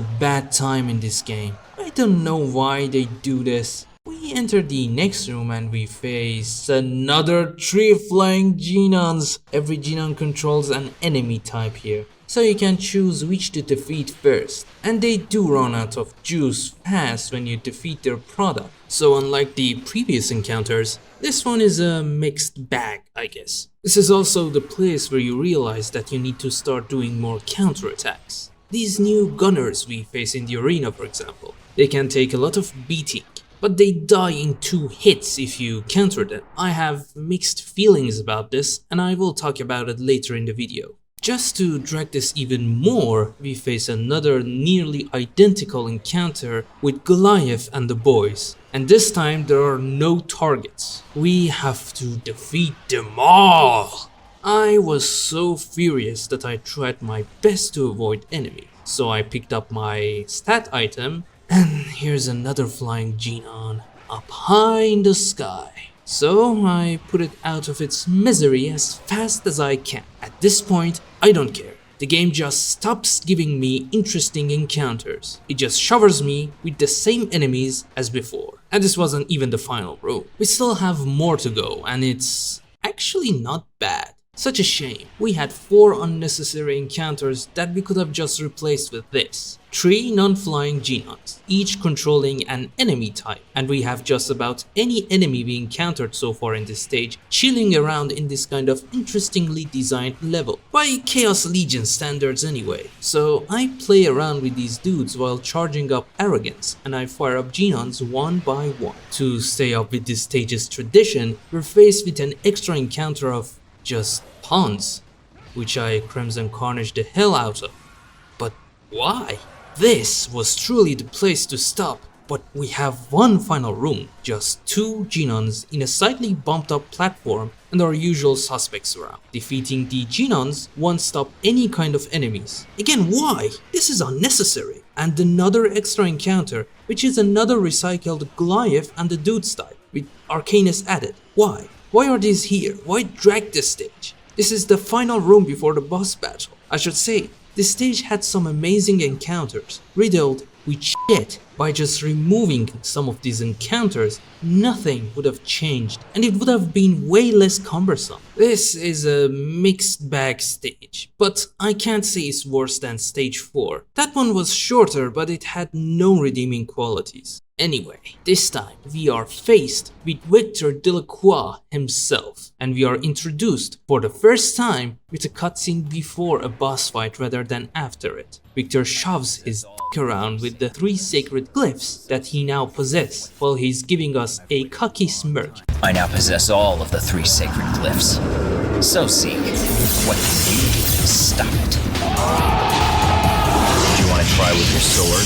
bad time in this game. I don't know why they do this. We enter the next room and we face another 3 flying Genons. Every Genon controls an enemy type here, so you can choose which to defeat first. And they do run out of juice fast when you defeat their product. So unlike the previous encounters, this one is a mixed bag, I guess. This is also the place where you realize that you need to start doing more counterattacks. These new gunners we face in the arena, for example, they can take a lot of beating, but they die in 2 hits if you counter them. I have mixed feelings about this, and I will talk about it later in the video. Just to drag this even more, we face another nearly identical encounter with Goliath and the boys. And this time there are no targets. We have to defeat them all. I was so furious that I tried my best to avoid enemies. So I picked up my stat item, and here's another flying Genon up high in the sky. So I put it out of its misery as fast as I can. At this point, I don't care. The game just stops giving me interesting encounters. It just showers me with the same enemies as before. And this wasn't even the final room. We still have more to go, and it's actually not bad. Such a shame. We had 4 unnecessary encounters that we could have just replaced with this. 3 non-flying Genons, each controlling an enemy type, and we have just about any enemy we encountered so far in this stage chilling around in this kind of interestingly designed level, by Chaos Legion standards anyway. So I play around with these dudes while charging up arrogance, and I fire up Genons one by one. To stay up with this stage's tradition, we're faced with an extra encounter of just pawns, which I Crimson Carnage the hell out of. But why? This was truly the place to stop, but we have one final room, just 2 Genons in a slightly bumped up platform and our usual suspects around. Defeating the Genons won't stop any kind of enemies. Again, why? This is unnecessary. And another extra encounter, which is another recycled Goliath and the Dudes type, with Arcanist added. Why? Why are these here? Why drag this stage? This is the final room before the boss battle. I should say, this stage had some amazing encounters, riddled with shit. By just removing some of these encounters, nothing would have changed, and it would have been way less cumbersome. This is a mixed bag stage, but I can't say it's worse than stage 4. That one was shorter, but it had no redeeming qualities. Anyway, this time we are faced with Victor Delacroix himself, and we are introduced for the first time with a cutscene before a boss fight rather than after it. Victor shoves his dick around with the 3 sacred glyphs that he now possesses, while he's giving us a cocky smirk. I now possess all of the 3 sacred glyphs. So, Zeke, what can you do to stop it? Do you want to try with your sword?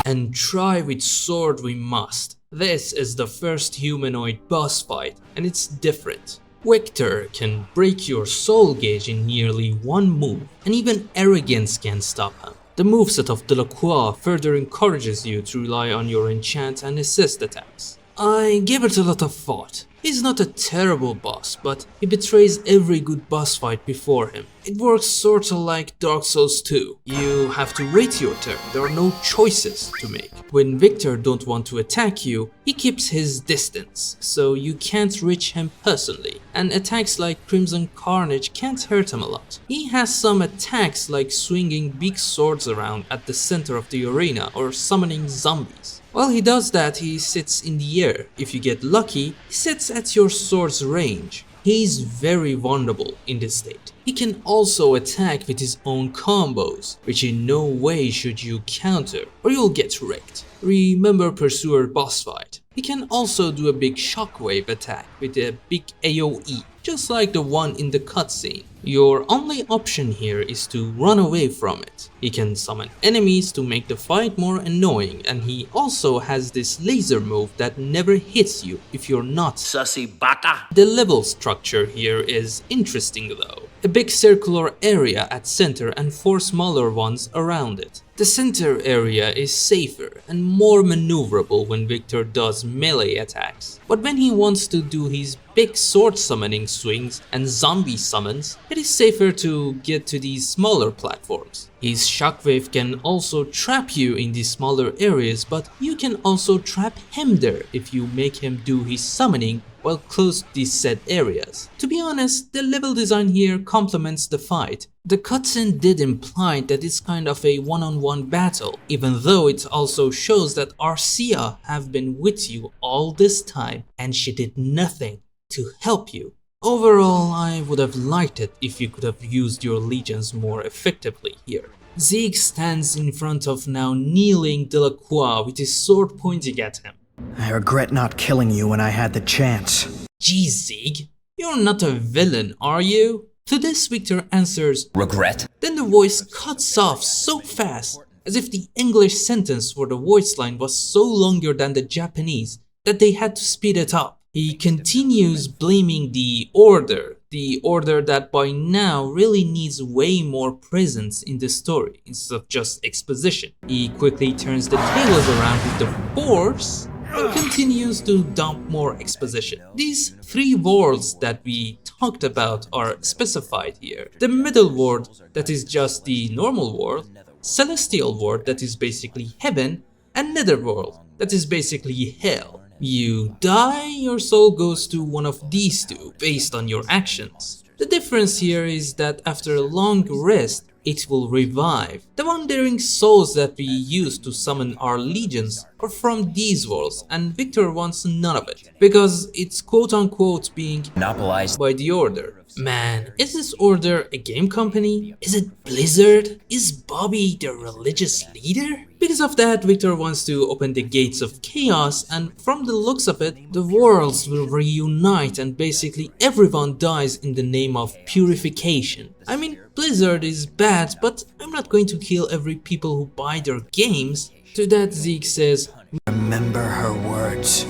And try with sword we must. This is the first humanoid boss fight, and it's different. Victor can break your soul gauge in nearly one move, and even arrogance can stop him. The moveset of Delacroix further encourages you to rely on your enchant and assist attacks. I gave it a lot of thought. He's not a terrible boss, but he betrays every good boss fight before him. It works sorta like Dark Souls 2. You have to wait your turn, there are no choices to make. When Victor don't want to attack you, he keeps his distance, so you can't reach him personally. And attacks like Crimson Carnage can't hurt him a lot. He has some attacks like swinging big swords around at the center of the arena or summoning zombies. While he does that, he sits in the air. If you get lucky, he sits at your sword's range. He's very vulnerable in this state. He can also attack with his own combos, which in no way should you counter, or you'll get wrecked. Remember Pursuer boss fight. He can also do a big shockwave attack with a big AoE, just like the one in the cutscene. Your only option here is to run away from it. He can summon enemies to make the fight more annoying, and he also has this laser move that never hits you if you're not sussy bata. The level structure here is interesting though. A big circular area at center and 4 smaller ones around it. The center area is safer and more maneuverable when Victor does melee attacks, but when he wants to do his big sword summoning swings and zombie summons, it is safer to get to these smaller platforms. His shockwave can also trap you in these smaller areas, but you can also trap him there if you make him do his summoning while close to these said areas. To be honest, the level design here complements the fight. The cutscene did imply that it's kind of a one-on-one battle, even though it also shows that Arcia have been with you all this time and she did nothing to help you. Overall, I would have liked it if you could have used your legions more effectively here. Zeke stands in front of now kneeling Delacroix with his sword pointing at him. I regret not killing you when I had the chance. Geez, Zeke, you're not a villain, are you? To this, Victor answers, Regret? Then the voice cuts off so fast, as if the English sentence for the voice line was so longer than the Japanese that they had to speed it up. He continues blaming the Order that by now really needs way more presence in the story instead of just exposition. He quickly turns the tables around with the Force and continues to dump more exposition. These 3 worlds that we talked about are specified here. The middle world, that is just the normal world, celestial world, that is basically heaven, and netherworld, that is basically hell. You die, your soul goes to one of these 2 based on your actions. The difference here is that after a long rest, it will revive. The wandering souls that we use to summon our legions are from these worlds, and Victor wants none of it, because it's quote-unquote being monopolized by the Order. Man, is this Order a game company? Is it Blizzard? Is Bobby the religious leader? Because of that, Victor wants to open the gates of chaos, and from the looks of it, the worlds will reunite and basically everyone dies in the name of purification. I mean, Blizzard is bad, but I'm not going to kill every people who buy their games. To that, Zeke says, Remember her words.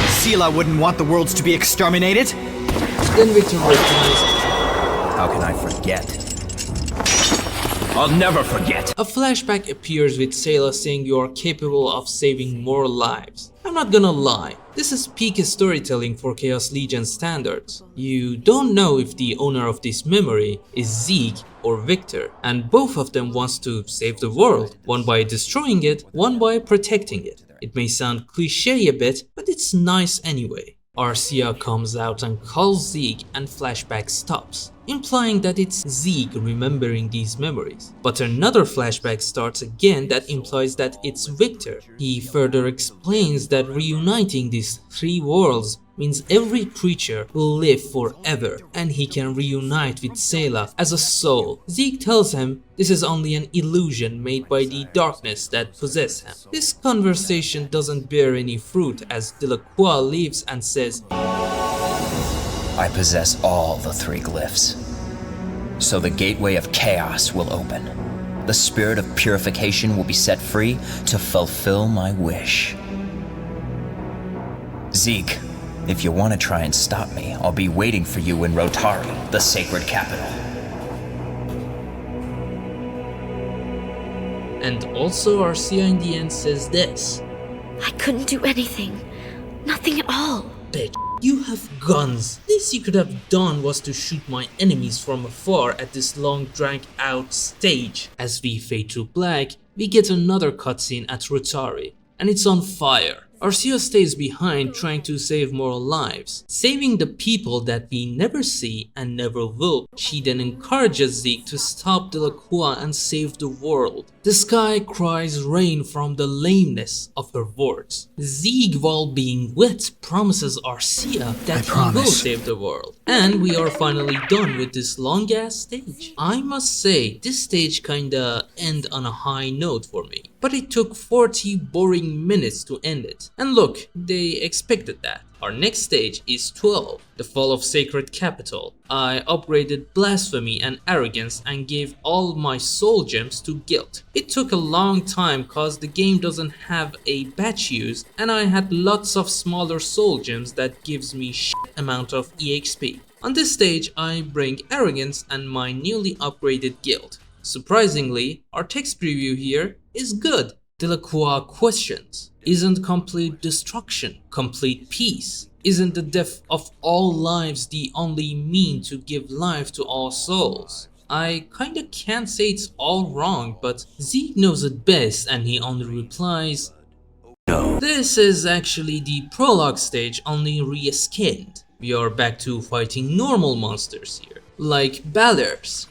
Selah wouldn't want the worlds to be exterminated? Then Victor replies, How can I forget? I'll never forget! A flashback appears with Selah saying you are capable of saving more lives. I'm not gonna lie, this is peak storytelling for Chaos Legion standards. You don't know if the owner of this memory is Zeke or Victor, and both of them wants to save the world, one by destroying it, one by protecting it. It may sound cliche a bit, but it's nice anyway. Arcia comes out and calls Zeke and flashback stops. implying that it's Zeke remembering these memories. But another flashback starts again that implies that it's Victor. He further explains that reuniting these three worlds means every creature will live forever and he can reunite with Sayla as a soul. Zeke tells him this is only an illusion made by the darkness that possesses him. This conversation doesn't bear any fruit as Delacroix leaves and says, I possess all the three glyphs, so the gateway of chaos will open. The spirit of purification will be set free to fulfill my wish. Zeke, if you want to try and stop me, I'll be waiting for you in ROTARL, the sacred capital. and also Arcia in the end says this. I couldn't do anything. Nothing at all. Bitch, you have guns. Least you could have done was to shoot my enemies from afar at this long dragged out stage. As we fade to black, we get another cutscene at ROTARL, and it's on fire. Arcia stays behind trying to save more lives, saving the people that we never see and never will. She then encourages Zeke to stop Delacroix and save the world. The sky cries rain from the lameness of her words. Zeke, while being wet, promises Arcia that he will save the world. And we are finally done with this long ass stage. I must say, this stage kinda end on a high note for me. But it took 40 boring minutes to end it. And look, they expected that. Our next stage is 12, the fall of Sacred Capital. I upgraded Blasphemy and Arrogance and gave all my soul gems to Guilt. It took a long time cause the game doesn't have a batch use and I had lots of smaller soul gems that gives me shit amount of EXP. On this stage I bring Arrogance and my newly upgraded Guilt. Surprisingly, our text preview here is good. Delacroix questions, isn't complete destruction complete peace? Isn't the death of all lives the only mean to give life to all souls? I kinda can't say it's all wrong, but Zeke knows it best and he only replies, no. This is actually the prologue stage, only reskinned. We are back to fighting normal monsters here, like Ballers.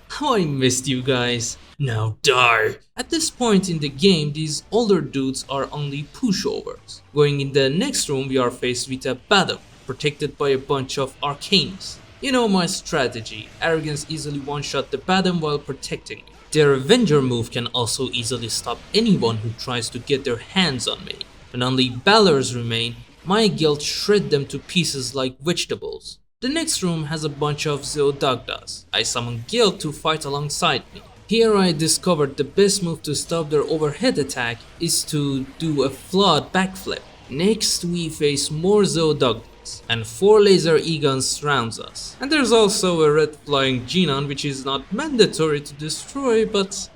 How I missed you guys. Now die! At this point in the game, these older dudes are only pushovers. Going in the next room, we are faced with a Badam, protected by a bunch of Arcanists. You know my strategy, Arrogance easily one-shot the Badam while protecting me. Their Avenger move can also easily stop anyone who tries to get their hands on me. When only Ballers remain, my guild shred them to pieces like vegetables. The next room has a bunch of Zeodagdas. I summon Guild to fight alongside me. Here I discovered the best move to stop their overhead attack is to do a flawed backflip. Next we face more Zeodagdas and 4 laser E-guns surrounds us. And there's also a red flying Genon which is not mandatory to destroy, but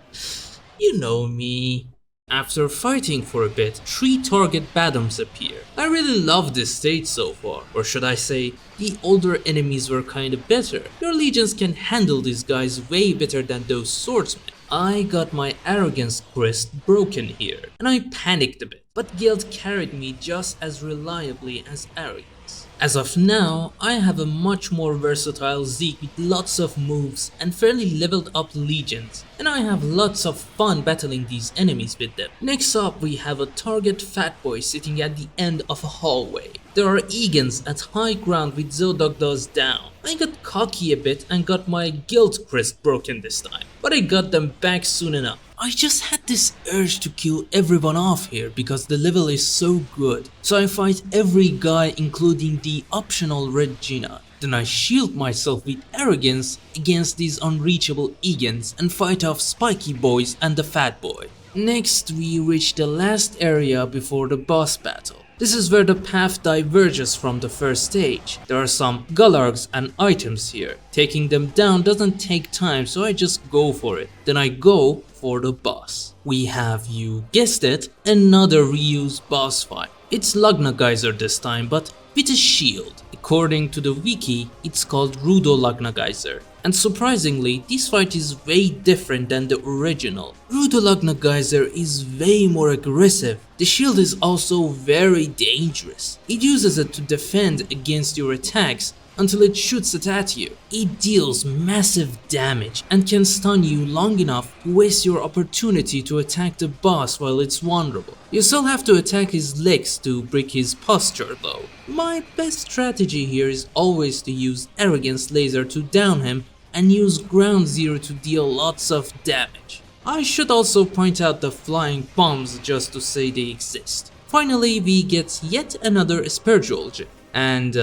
you know me. After fighting for a bit, 3 target Badams appear. I really love this stage so far, or should I say, the older enemies were kinda better. Your legions can handle these guys way better than those swordsmen. I got my Arrogance crest broken here, and I panicked a bit, but Guild carried me just as reliably as Arrogance. As of now, I have a much more versatile Zeke with lots of moves and fairly leveled up legions, and I have lots of fun battling these enemies with them. Next up we have a target fat boy sitting at the end of a hallway. There are E-guns at high ground with Zeodagdas down. I got cocky a bit and got my guild crest broken this time, but I got them back soon enough. I just had this urge to kill everyone off here because the level is so good. So I fight every guy including the optional red Genon. Then I shield myself with Arrogance against these unreachable E-guns and fight off Spiky Boys and the Fat Boy. Next we reach the last area before the boss battle. This is where the path diverges from the first stage. There are some Galargs and items here. Taking them down doesn't take time, so I just go for it. Then I go for the boss. We have, you guessed it, another reused boss fight. It's Lagna Geyser this time, but with a shield. According to the wiki, it's called Rudo Lagna Geyser. And surprisingly, this fight is way different than the original. Rudo Lagna Geyser is way more aggressive. The shield is also very dangerous. It uses it to defend against your attacks, until it shoots it at you. It deals massive damage and can stun you long enough to waste your opportunity to attack the boss while it's vulnerable. You still have to attack his legs to break his posture though. My best strategy here is always to use Arrogance Laser to down him and use Ground Zero to deal lots of damage. I should also point out the flying bombs just to say they exist. Finally, we get yet another spiritual gem. And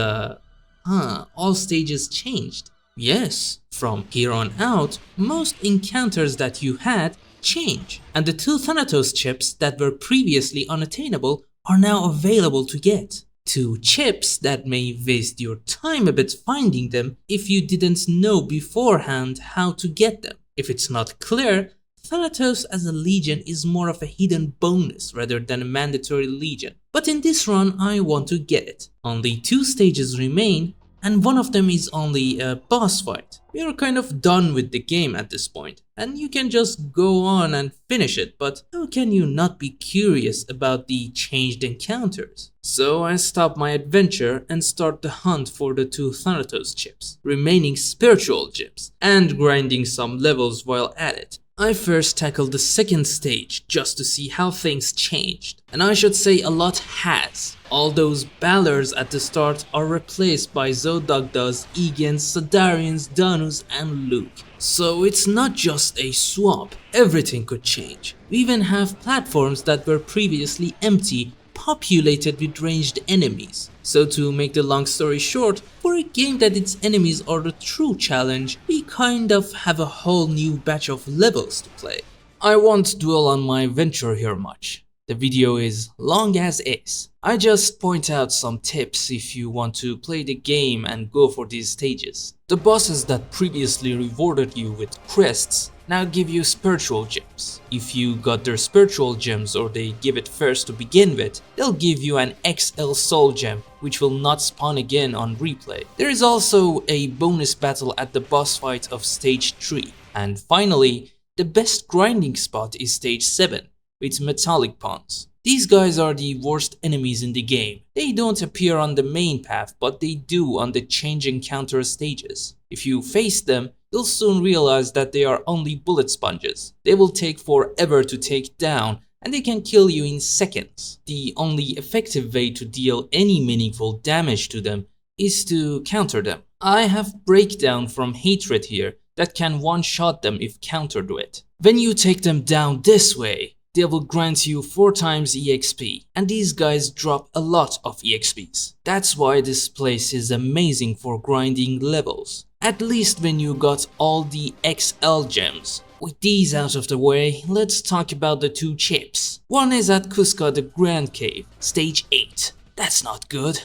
all stages changed. Yes, from here on out, most encounters that you had change. And the 2 Thanatos chips that were previously unattainable are now available to get. 2 chips that may waste your time a bit finding them if you didn't know beforehand how to get them. If it's not clear, Thanatos as a legion is more of a hidden bonus rather than a mandatory legion. But in this run I want to get it. Only 2 stages remain and one of them is only a boss fight. We are kind of done with the game at this point and you can just go on and finish it, but how can you not be curious about the changed encounters? So I stop my adventure and start the hunt for the 2 Thanatos chips, remaining spiritual gems, and grinding some levels while at it. I first tackled the second stage just to see how things changed, and I should say a lot has. All those Balors at the start are replaced by Zodagdas, Egans, Sadarians, Danus and Luke. So it's not just a swap, everything could change. We even have platforms that were previously empty populated with ranged enemies. So to make the long story short, for a game that its enemies are the true challenge, we kind of have a whole new batch of levels to play. I won't dwell on my venture here much. The video is long as is. I just point out some tips if you want to play the game and go for these stages. The bosses that previously rewarded you with crests now give you spiritual gems. If you got their spiritual gems or they give it first to begin with, they'll give you an XL soul gem which will not spawn again on replay. There is also a bonus battle at the boss fight of stage 3. And finally, the best grinding spot is stage 7 with metallic pawns. These guys are the worst enemies in the game. They don't appear on the main path, but they do on the change encounter stages. If you face them, you'll soon realize that they are only bullet sponges. They will take forever to take down and they can kill you in seconds. The only effective way to deal any meaningful damage to them is to counter them. I have Breakdown from Hatred here that can one-shot them if countered with. When you take them down this way, they will grant you 4 times EXP, and these guys drop a lot of EXPs. That's why this place is amazing for grinding levels, at least when you got all the XL gems. With these out of the way, let's talk about the 2 chips. One is at KUZCA the Grand Cave, stage 8. That's not good.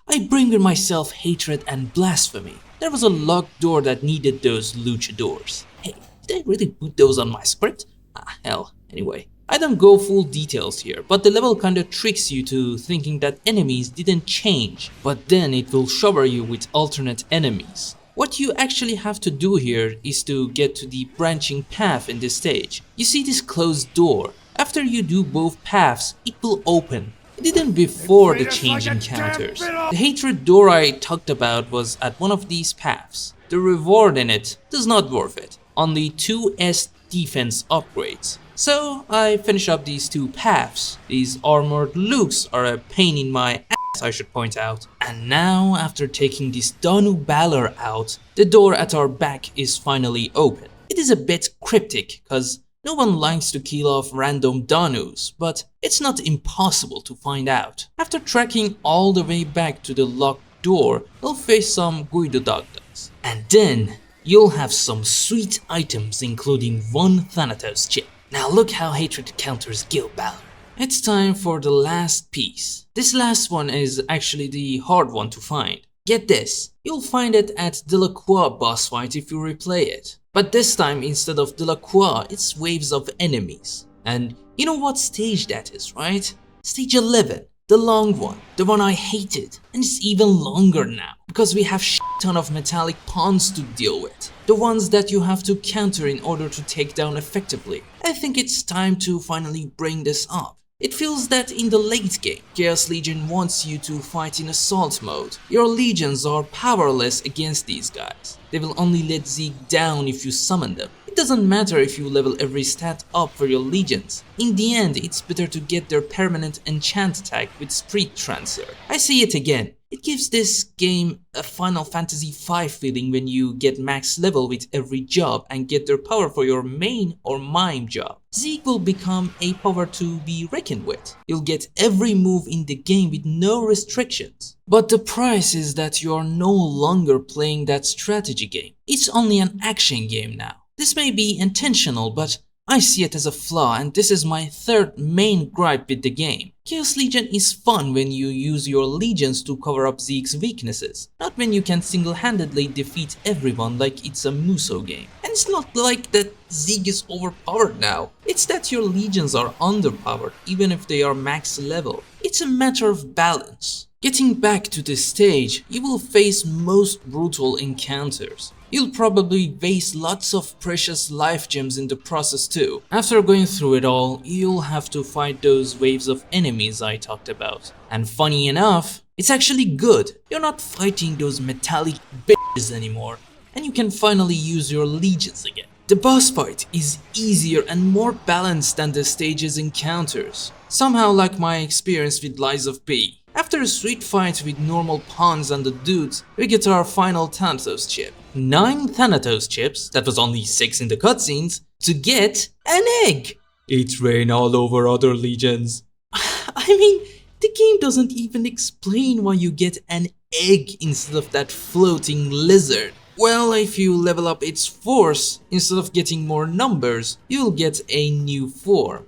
I bring with myself hatred and blasphemy. There was a locked door that needed those luchadors. Hey, did I really put those on my script? Ah, hell. Anyway, I don't go full details here, but the level kinda tricks you to thinking that enemies didn't change, but then it will shower you with alternate enemies. What you actually have to do here is to get to the branching path in this stage. You see this closed door. After you do both paths, it will open. It didn't before the change encounters. The hatred door I talked about was at one of these paths. The reward in it does not worth it. Only 2S defense upgrades. So I finish up these 2 paths. These armored Lukes are a pain in my ass, I should point out. And now, after taking this Danu Balor out, the door at our back is finally open. It is a bit cryptic, cause no one likes to kill off random Danus, but it's not impossible to find out. After tracking all the way back to the locked door, you'll face some Guidodogdas. And then, you'll have some sweet items including 1 Thanatos chip. Now look how hatred counters Gil Balor. It's time for the last piece. This last one is actually the hard one to find. Get this, you'll find it at Delacroix boss fight if you replay it. But this time instead of Delacroix, it's waves of enemies. And you know what stage that is, right? Stage 11. The long one, the one I hated, and it's even longer now, because we have shit ton of metallic pawns to deal with. The ones that you have to counter in order to take down effectively. I think it's time to finally bring this up. It feels that in the late game, Chaos Legion wants you to fight in assault mode. Your legions are powerless against these guys. They will only let Zeke down if you summon them. It doesn't matter if you level every stat up for your legions. In the end, it's better to get their permanent enchant attack with Spirit Transfer. I say it again. It gives this game a Final Fantasy V feeling when you get max level with every job and get their power for your main or mime job. Zeke will become a power to be reckoned with. You'll get every move in the game with no restrictions. But the price is that you are no longer playing that strategy game. It's only an action game now. This may be intentional, but I see it as a flaw, and this is my third main gripe with the game. Chaos Legion is fun when you use your legions to cover up Zeke's weaknesses, not when you can single-handedly defeat everyone like it's a Muso game. And it's not like that Zeke is overpowered now, it's that your legions are underpowered even if they are max level. It's a matter of balance. Getting back to this stage, you will face most brutal encounters. You'll probably waste lots of precious life gems in the process too. After going through it all, you'll have to fight those waves of enemies I talked about. And funny enough, it's actually good. You're not fighting those metallic bitches anymore, and you can finally use your legions again. The boss fight is easier and more balanced than the stage's encounters. Somehow like my experience with Lies of P. After a sweet fight with normal pawns and the dudes, we get our final Thanatos chip. 9 Thanatos chips, that was only 6 in the cutscenes, to get an egg! It rained all over other legions. I mean, the game doesn't even explain why you get an egg instead of that floating lizard. Well, if you level up its force, instead of getting more numbers, you'll get a new form.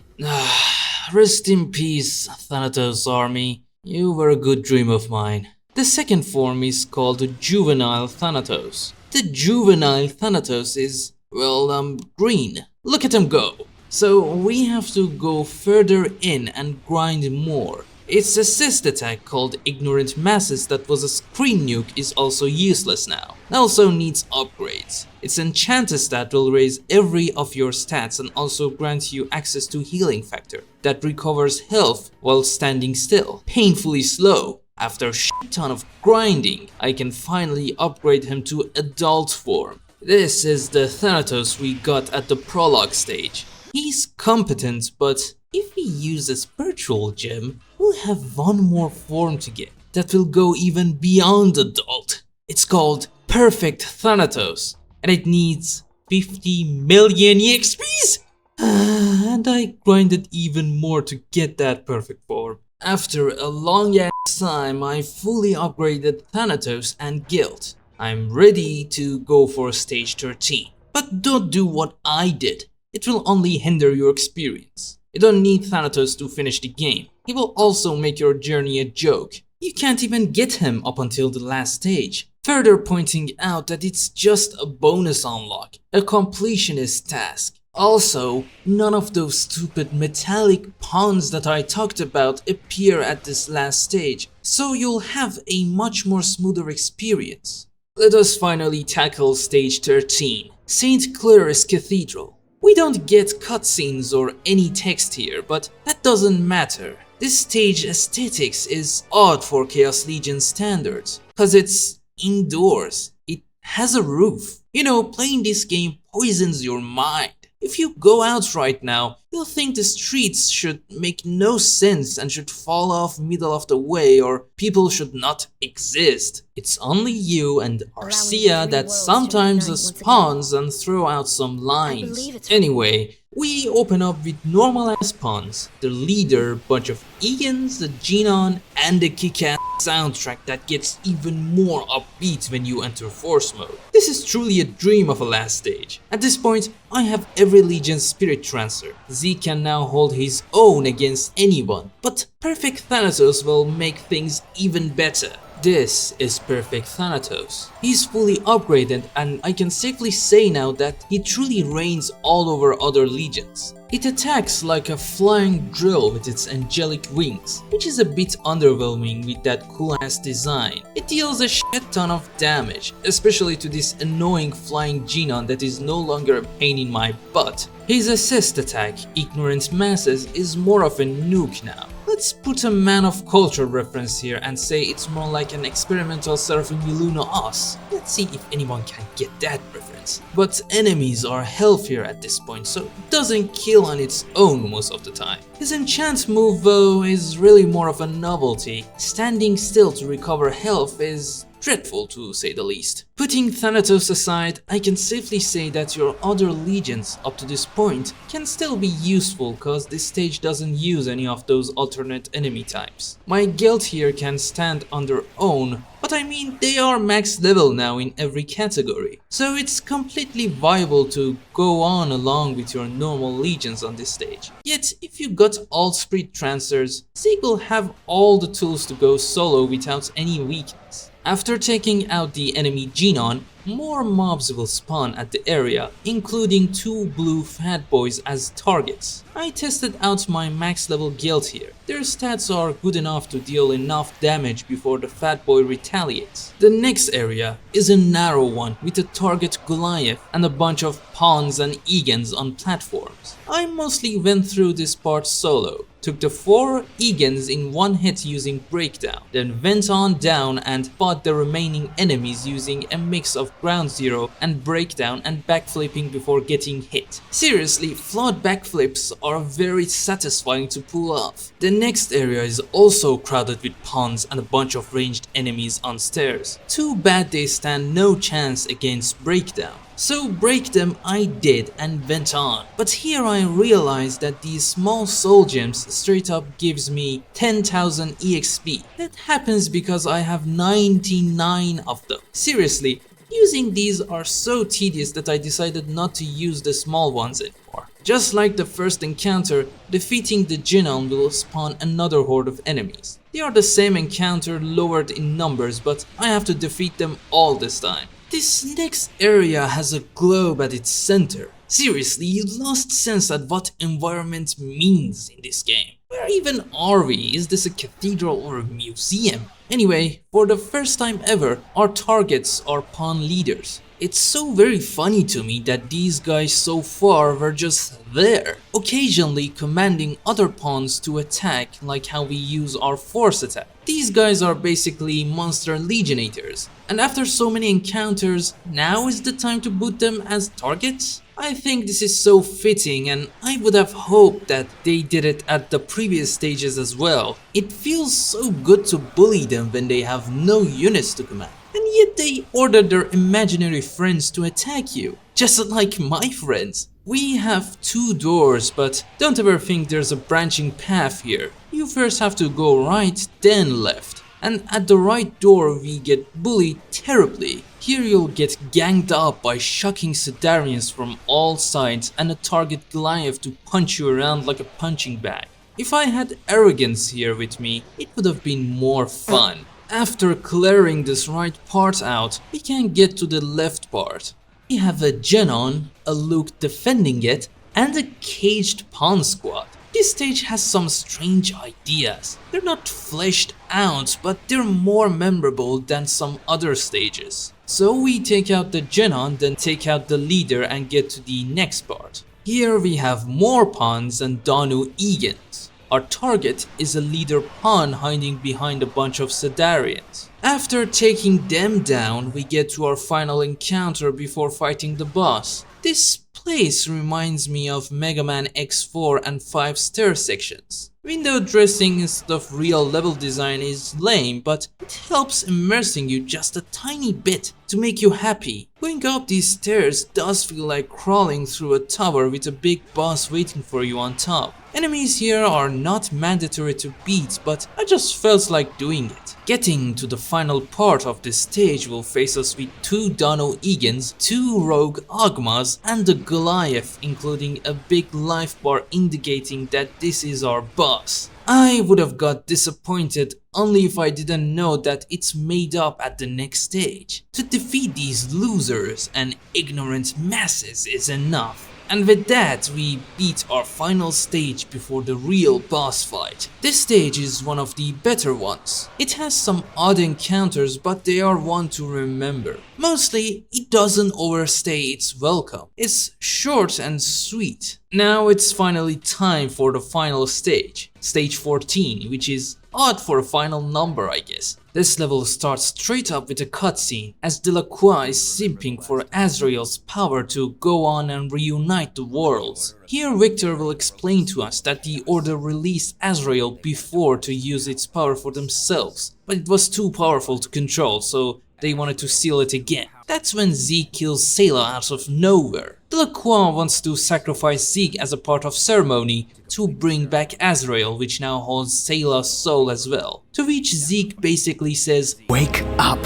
Rest in peace, Thanatos army. You were a good dream of mine. The second form is called Juvenile Thanatos. The Juvenile Thanatos is, well, green. Look at him go. So we have to go further in and grind more. Its assist attack called Ignorant Masses that was a screen nuke is also useless now. It also needs upgrades. Its Enchanter stat will raise every of your stats and also grant you access to Healing Factor that recovers health while standing still. Painfully slow. After a shit ton of grinding, I can finally upgrade him to Adult form. This is the Thanatos we got at the prologue stage. He's competent, but if he uses Virtual Gem, we'll have one more form to get that will go even beyond Adult. It's called Perfect Thanatos, and it needs 50 million EXPs! And I grinded even more to get that perfect form. After a long ass time, I fully upgraded Thanatos and Guild. I'm ready to go for stage 13. But don't do what I did. It will only hinder your experience. You don't need Thanatos to finish the game. He will also make your journey a joke. You can't even get him up until the last stage, further pointing out that it's just a bonus unlock, a completionist task. Also, none of those stupid metallic pawns that I talked about appear at this last stage, so you'll have a much more smoother experience. Let us finally tackle stage 13, St. Clair's Cathedral. We don't get cutscenes or any text here, but that doesn't matter. This stage aesthetics is odd for Chaos Legion standards, cause it's indoors. It has a roof. You know, playing this game poisons your mind. If you go out right now, you'll think the streets should make no sense and should fall off middle of the way, or people should not exist. It's only you and Arcia that sometimes spawns and throw out some lines. Anyway, we open up with normal ass pawns, the leader, bunch of Eagons, the Genon, and the kick-ass soundtrack that gets even more upbeat when you enter Force mode. This is truly a dream of a last stage. At this point, I have every Legion's Spirit Transfer. Zeke can now hold his own against anyone, but Perfect Thanatos will make things even better. This is Perfect Thanatos. He's fully upgraded and I can safely say now that he truly reigns all over other legions. It attacks like a flying drill with its angelic wings, which is a bit underwhelming with that cool ass design. It deals a shit ton of damage, especially to this annoying flying Genon that is no longer a pain in my butt. His assist attack, Ignorant Masses, is more of a nuke now. Let's put a man of culture reference here and say it's more like an experimental Seraphim Luna Os. Let's see if anyone can get that reference. But enemies are healthier at this point, so it doesn't kill on its own most of the time. His enchant move though is really more of a novelty. Standing still to recover health is dreadful to say the least. Putting Thanatos aside, I can safely say that your other legions up to this point can still be useful cause this stage doesn't use any of those alternate enemy types. My guild here can stand on their own, but I mean they are max level now in every category, so it's completely viable to go on along with your normal legions on this stage. Yet if you got all Spirit Trancers, Zeke will have all the tools to go solo without any weakness. After taking out the enemy Genon, more mobs will spawn at the area, including 2 blue fat boys as targets. I tested out my max level guild here. Their stats are good enough to deal enough damage before the fat boy retaliates. The next area is a narrow one with a target Goliath and a bunch of pawns and Egans on platforms. I mostly went through this part solo. Took the 4 Egans in one hit using Breakdown, then went on down and fought the remaining enemies using a mix of Ground Zero and Breakdown and backflipping before getting hit. Seriously, flawed backflips are very satisfying to pull off. The next area is also crowded with pawns and a bunch of ranged enemies on stairs. Too bad they stand no chance against Breakdown. So break them I did and went on. But here I realized that these small soul gems straight up gives me 10,000 EXP. That happens because I have 99 of them. Seriously, using these are so tedious that I decided not to use the small ones anymore. Just like the first encounter, defeating the Genon will spawn another horde of enemies. They are the same encounter lowered in numbers, but I have to defeat them all this time. This next area has a globe at its center. Seriously, you lost sense at what environment means in this game. Where even are we? Is this a cathedral or a museum? Anyway, for the first time ever, our targets are pawn leaders. It's so very funny to me that these guys so far were just there, occasionally commanding other pawns to attack like how we use our force attack. These guys are basically monster legionators, and after so many encounters, now is the time to put them as targets? I think this is so fitting, and I would have hoped that they did it at the previous stages as well. It feels so good to bully them when they have no units to command. And yet they order their imaginary friends to attack you, just like my friends. We have 2 doors, but don't ever think there's a branching path here. You first have to go right, then left. And at the right door we get bullied terribly. Here you'll get ganged up by shocking Sedarians from all sides and a target Goliath to punch you around like a punching bag. If I had arrogance here with me, it would have been more fun. After clearing this right part out, we can get to the left part. We have a Genon, a Luke defending it, and a caged pawn squad. This stage has some strange ideas. They're not fleshed out, but they're more memorable than some other stages. So we take out the Genon, then take out the leader and get to the next part. Here we have more pawns and Danu Egans. Our target is a leader pawn hiding behind a bunch of Sedarians. After taking them down, we get to our final encounter before fighting the boss. This place reminds me of Mega Man X4 and 5 stair sections. Window dressing instead of real level design is lame, but it helps immersing you just a tiny bit to make you happy. Going up these stairs does feel like crawling through a tower with a big boss waiting for you on top. Enemies here are not mandatory to beat, but I just felt like doing it. Getting to the final part of this stage will face us with 2 Dano Egans, 2 Rogue Agmas, and a Goliath, including a big life bar indicating that this is our boss. I would have got disappointed only if I didn't know that it's made up at the next stage. To defeat these losers and ignorant masses is enough. And with that, we beat our final stage before the real boss fight. This stage is one of the better ones. It has some odd encounters, but they are one to remember. Mostly, it doesn't overstay its welcome. It's short and sweet. Now it's finally time for the final stage, stage 14, which is odd for a final number, I guess. This level starts straight up with a cutscene as Delacroix is simping for Azrael's power to go on and reunite the worlds. Here Victor will explain to us that the Order released Azrael before to use its power for themselves, but it was too powerful to control, so they wanted to seal it again. That's when Zeke kills Sayla out of nowhere. Delacroix wants to sacrifice Zeke as a part of ceremony to bring back Azrael, which now holds Sayla's soul as well. To which Zeke basically says, Wake up.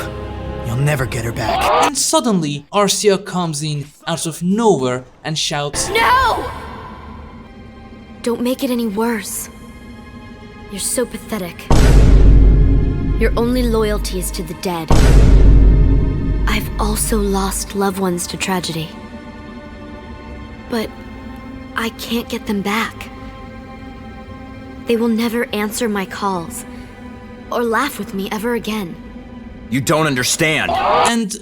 You'll never get her back. And suddenly Arcia comes in out of nowhere and shouts, No! Don't make it any worse. You're so pathetic. Your only loyalty is to the dead. I've also lost loved ones to tragedy. But I can't get them back. They will never answer my calls or laugh with me ever again. You don't understand. And,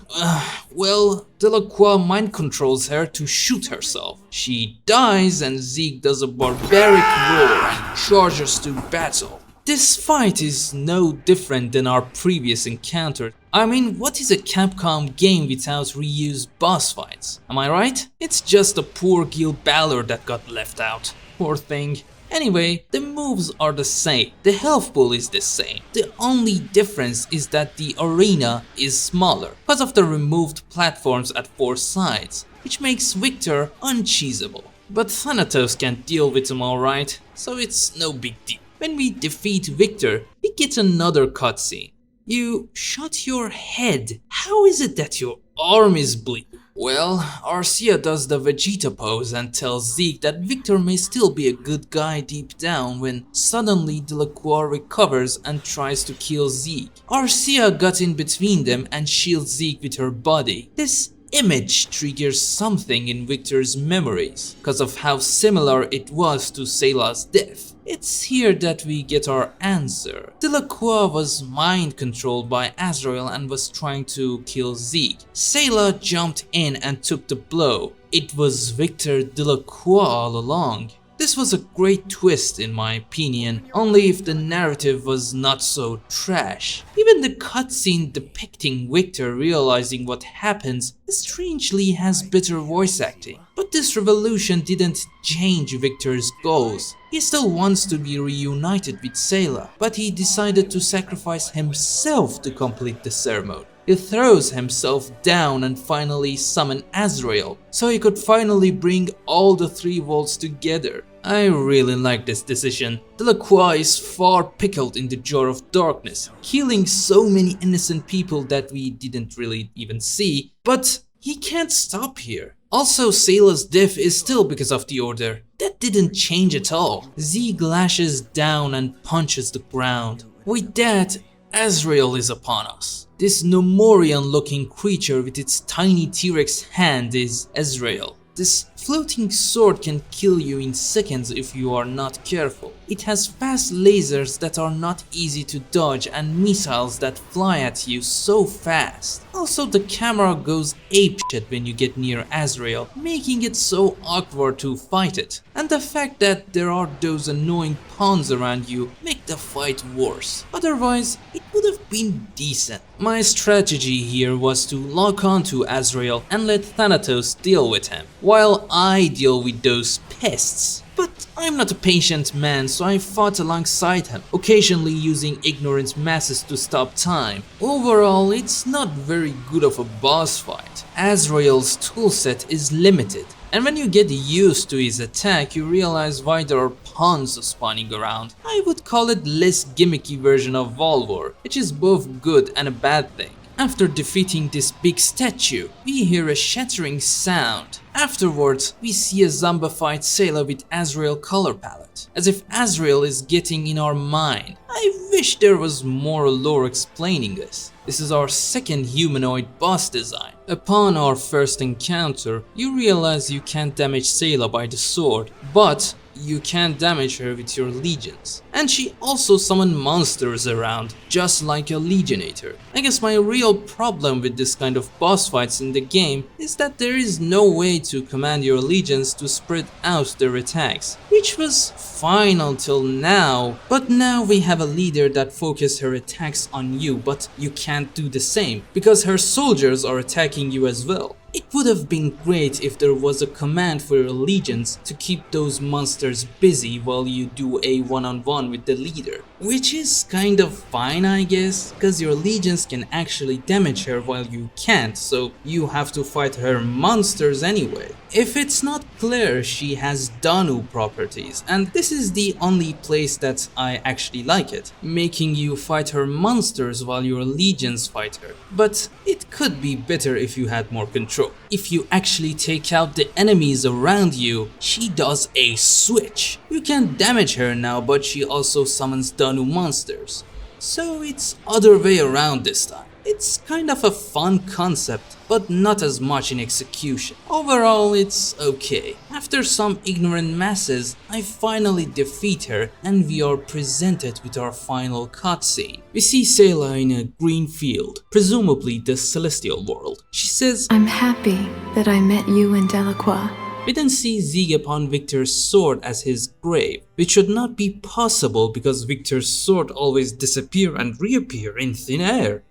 well, Delacroix mind controls her to shoot herself. She dies and Zeke does a barbaric roar and charges to battle. This fight is no different than our previous encounter. I mean, what is a Capcom game without reused boss fights? Am I right? It's just a poor Gil Ballard that got left out. Poor thing. Anyway, the moves are the same, the health pool is the same. The only difference is that the arena is smaller because of the removed platforms at 4 sides, which makes Victor uncheesable. But Thanatos can deal with him alright, so it's no big deal. When we defeat Victor, we get another cutscene. You shot your head. How is it that your arm is bleeding? Well, Arcia does the Vegeta pose and tells Zeke that Victor may still be a good guy deep down when suddenly Delacroix recovers and tries to kill Zeke. Arcia got in between them and shields Zeke with her body. This image triggers something in Victor's memories because of how similar it was to Sayla's death. It's here that we get our answer. Delacroix was mind controlled by Azrael and was trying to kill Zeke. Sayla jumped in and took the blow. It was Victor Delacroix all along. This was a great twist in my opinion, only if the narrative was not so trash. Even the cutscene depicting Victor realizing what happens strangely has better voice acting. But this revolution didn't change Victor's goals. He still wants to be reunited with Sayla, but he decided to sacrifice himself to complete the ceremony. He throws himself down and finally summon Azrael, so he could finally bring all the 3 worlds together. I really like this decision. Delacroix is far pickled in the jar of darkness, killing so many innocent people that we didn't really even see, but he can't stop here. Also, Sayla's death is still because of the Order. That didn't change at all. Zeke lashes down and punches the ground. With that, Azrael is upon us. This Nomorian looking creature with its tiny T-Rex hand is Azrael. This floating sword can kill you in seconds if you are not careful. It has fast lasers that are not easy to dodge and missiles that fly at you so fast. Also, the camera goes apeshit when you get near Azrael, making it so awkward to fight it. And the fact that there are those annoying pawns around you make the fight worse. Otherwise, it would have been decent. My strategy here was to lock onto Azrael and let Thanatos deal with him, while I deal with those pests. But I'm not a patient man, so I fought alongside him, occasionally using ignorant masses to stop time. Overall, it's not very good of a boss fight. Azrael's toolset is limited, and when you get used to his attack, you realize why there are pawns spawning around. I would call it less gimmicky version of Volvor, which is both good and a bad thing. After defeating this big statue, we hear a shattering sound. Afterwards, we see a zombified Sayla with Azrael color palette, as if Azrael is getting in our mind. I wish there was more lore explaining this. This is our second humanoid boss design. Upon our first encounter, you realize you can't damage Sayla by the sword, but you can damage her with your legions. And she also summoned monsters around, just like a legionator. I guess my real problem with this kind of boss fights in the game is that there is no way to command your legions to spread out their attacks, which was fine until now. But now we have a leader that focuses her attacks on you, but you can't do the same, because her soldiers are attacking you as well. It would have been great if there was a command for your legions to keep those monsters busy while you do a one-on-one with the leader. Which is kind of fine, I guess, because your legions can actually damage her while you can't, so you have to fight her monsters anyway. If it's not clear, she has Danu properties, and this is the only place that I actually like it, making you fight her monsters while your legions fight her. But it could be better if you had more control. If you actually take out the enemies around you, she does a switch. You can damage her now, but she also summons Danu monsters. So it's other way around this time. It's kind of a fun concept, but not as much in execution. Overall, it's okay. After some ignorant masses, I finally defeat her and we are presented with our final cutscene. We see Sayla in a green field, presumably the celestial world. She says, I'm happy that I met you in Delacroix. We then see Zeke upon Victor's sword as his grave, which should not be possible because Victor's sword always disappear and reappear in thin air.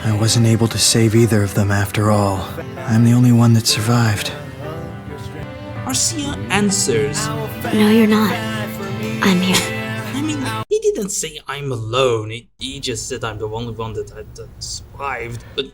I wasn't able to save either of them after all. I'm the only one that survived. Arcia answers, No, you're not. I'm here. I mean, he didn't say I'm alone, he just said I'm the only one that survived. But